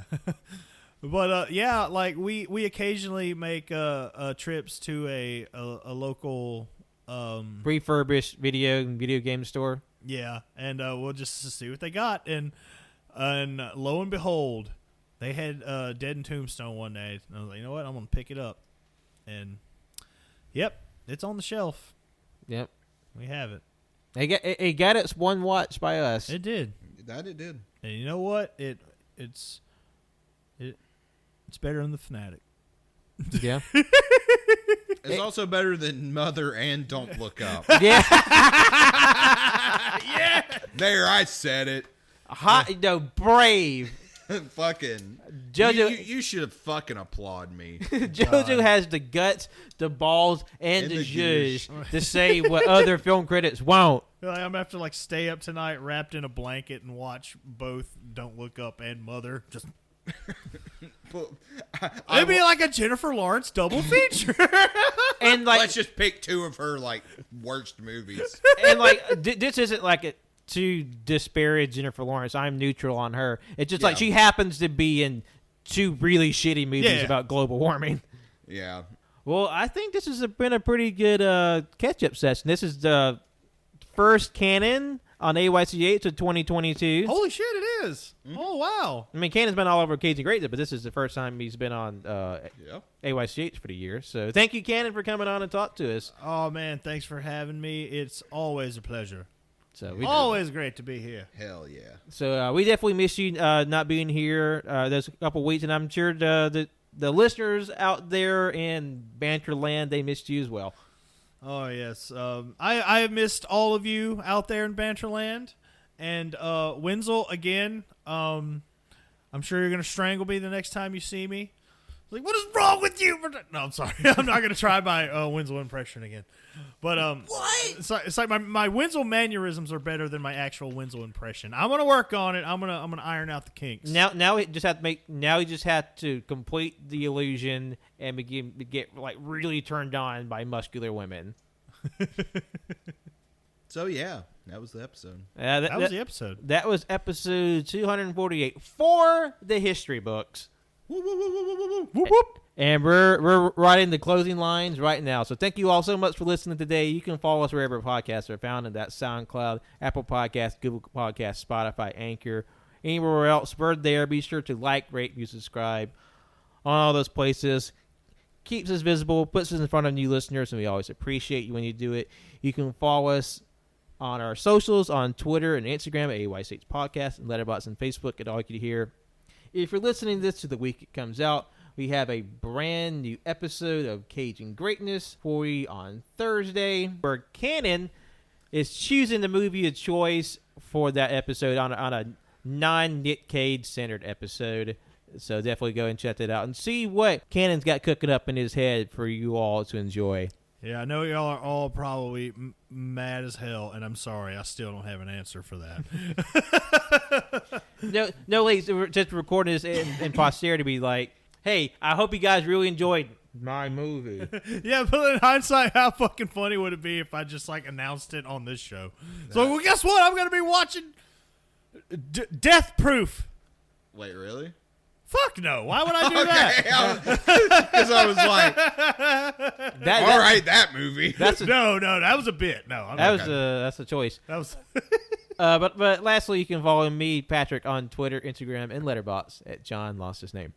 Speaker 4: but yeah, like we occasionally make trips to a local
Speaker 2: refurbished video game store.
Speaker 4: Yeah, and we'll just see what they got. And lo and behold, they had Dead and Tombstone one day. And I was like, you know what? I'm going to pick it up. And, yep, it's on the shelf.
Speaker 2: Yep.
Speaker 4: We have it.
Speaker 2: It got its one watch by us.
Speaker 4: It did.
Speaker 5: That it did.
Speaker 4: And you know what? It's better than The Fanatic.
Speaker 2: Yeah.
Speaker 5: It's also better than Mother and Don't Look Up.
Speaker 2: Yeah.
Speaker 4: Yeah.
Speaker 5: There, I said it.
Speaker 2: Brave.
Speaker 5: Fucking
Speaker 2: JoJo.
Speaker 5: You should fucking applaud me.
Speaker 2: JoJo has the guts, the balls, and the zhuzh to say what other film critics won't.
Speaker 4: Like, I'm gonna have to like stay up tonight wrapped in a blanket and watch both Don't Look Up and Mother. Just it'd be like a Jennifer Lawrence double feature.
Speaker 2: And like,
Speaker 5: let's just pick 2 of her like worst movies.
Speaker 2: And like, this isn't like to disparage Jennifer Lawrence. I'm neutral on her. It's just like she happens to be in 2 really shitty movies about global warming.
Speaker 5: Yeah.
Speaker 2: Well, I think this has been a pretty good catch-up session. This is the first canon on AYCH of 2022.
Speaker 4: Holy shit, it is. Mm-hmm. Oh, wow.
Speaker 2: I mean, Canon's been all over Cage and Greatness, but this is the first time he's been on AYCH for the year. So thank you, Canon, for coming on and talk to us.
Speaker 4: Oh, man, thanks for having me. It's always a pleasure.
Speaker 2: So
Speaker 4: always great to be here.
Speaker 5: Hell yeah.
Speaker 2: So we definitely miss you not being here. There's a couple weeks, and I'm sure the listeners out there in Banter Land, they missed you as well.
Speaker 4: Oh, yes. I have missed all of you out there in Banterland. And Wenzel, again, I'm sure you're going to strangle me the next time you see me. Like, what is wrong with you? No, I'm sorry. I'm not going to try my Wenzel impression again. But what? It's like my Wenzel mannerisms are better than my actual Wenzel impression. I'm going to work on it. I'm gonna iron out the kinks.
Speaker 2: Now he just had to complete the illusion and get like really turned on by muscular women.
Speaker 5: So yeah, that was the episode.
Speaker 4: That was the episode.
Speaker 2: That was episode 248 for the history books.
Speaker 5: Woo, woo, woo, woo, woo, woo.
Speaker 4: Whoop, whoop.
Speaker 2: And we're writing the closing lines right now. So thank you all so much for listening today. You can follow us wherever podcasts are found, and that's SoundCloud, Apple Podcasts, Google Podcasts, Spotify, Anchor, anywhere else. We're there. Be sure to like, rate, and subscribe on all those places. Keeps us visible, puts us in front of new listeners, and we always appreciate you when you do it. You can follow us on our socials, on Twitter and Instagram at AYCH Podcast, and Letterboxd and Facebook at AllYouCanHear. If you're listening to this to the week it comes out, we have a brand new episode of Cage and Greatness for you on Thursday, where Canon is choosing the movie of choice for that episode on a non-Nick Cage-centered episode. So definitely go and check that out and see what Canon's got cooking up in his head for you all to enjoy.
Speaker 4: Yeah, I know y'all are all probably mad as hell, and I'm sorry. I still don't have an answer for that.
Speaker 2: No, ladies, we're just recording this in posterity to be like, hey, I hope you guys really enjoyed my movie.
Speaker 4: Yeah, but in hindsight, how fucking funny would it be if I just like announced it on this show? So, well, guess what? I'm going to be watching Death Proof.
Speaker 5: Wait, really?
Speaker 4: Fuck no. Why would I do that?
Speaker 5: Because I was like, all right, that movie.
Speaker 2: That's a,
Speaker 4: No, that was a bit. No, I'm
Speaker 2: that
Speaker 4: not.
Speaker 2: was that's a choice.
Speaker 4: That was.
Speaker 2: But lastly, you can follow me, Patrick, on Twitter, Instagram, and Letterboxd at John Lost His Name.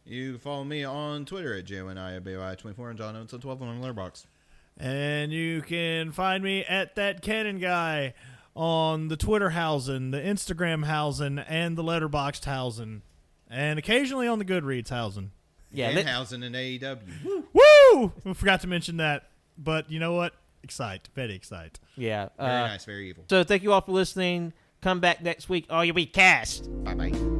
Speaker 5: You can follow me on Twitter at JONIABY24 and John Oates on 12 on Letterboxd.
Speaker 4: And you can find me at That Cannon Guy on the Twitter housing, the Instagram housing, and the Letterboxd housing. And occasionally on the Goodreads housing.
Speaker 2: Yeah,
Speaker 5: Danhausen and AEW.
Speaker 4: Woo! We forgot to mention that. But you know what? Excite. Very excite.
Speaker 2: yeah.
Speaker 5: Very nice, very evil.
Speaker 2: So thank you all for listening. Come back next week. All you be cast.
Speaker 5: Bye-bye.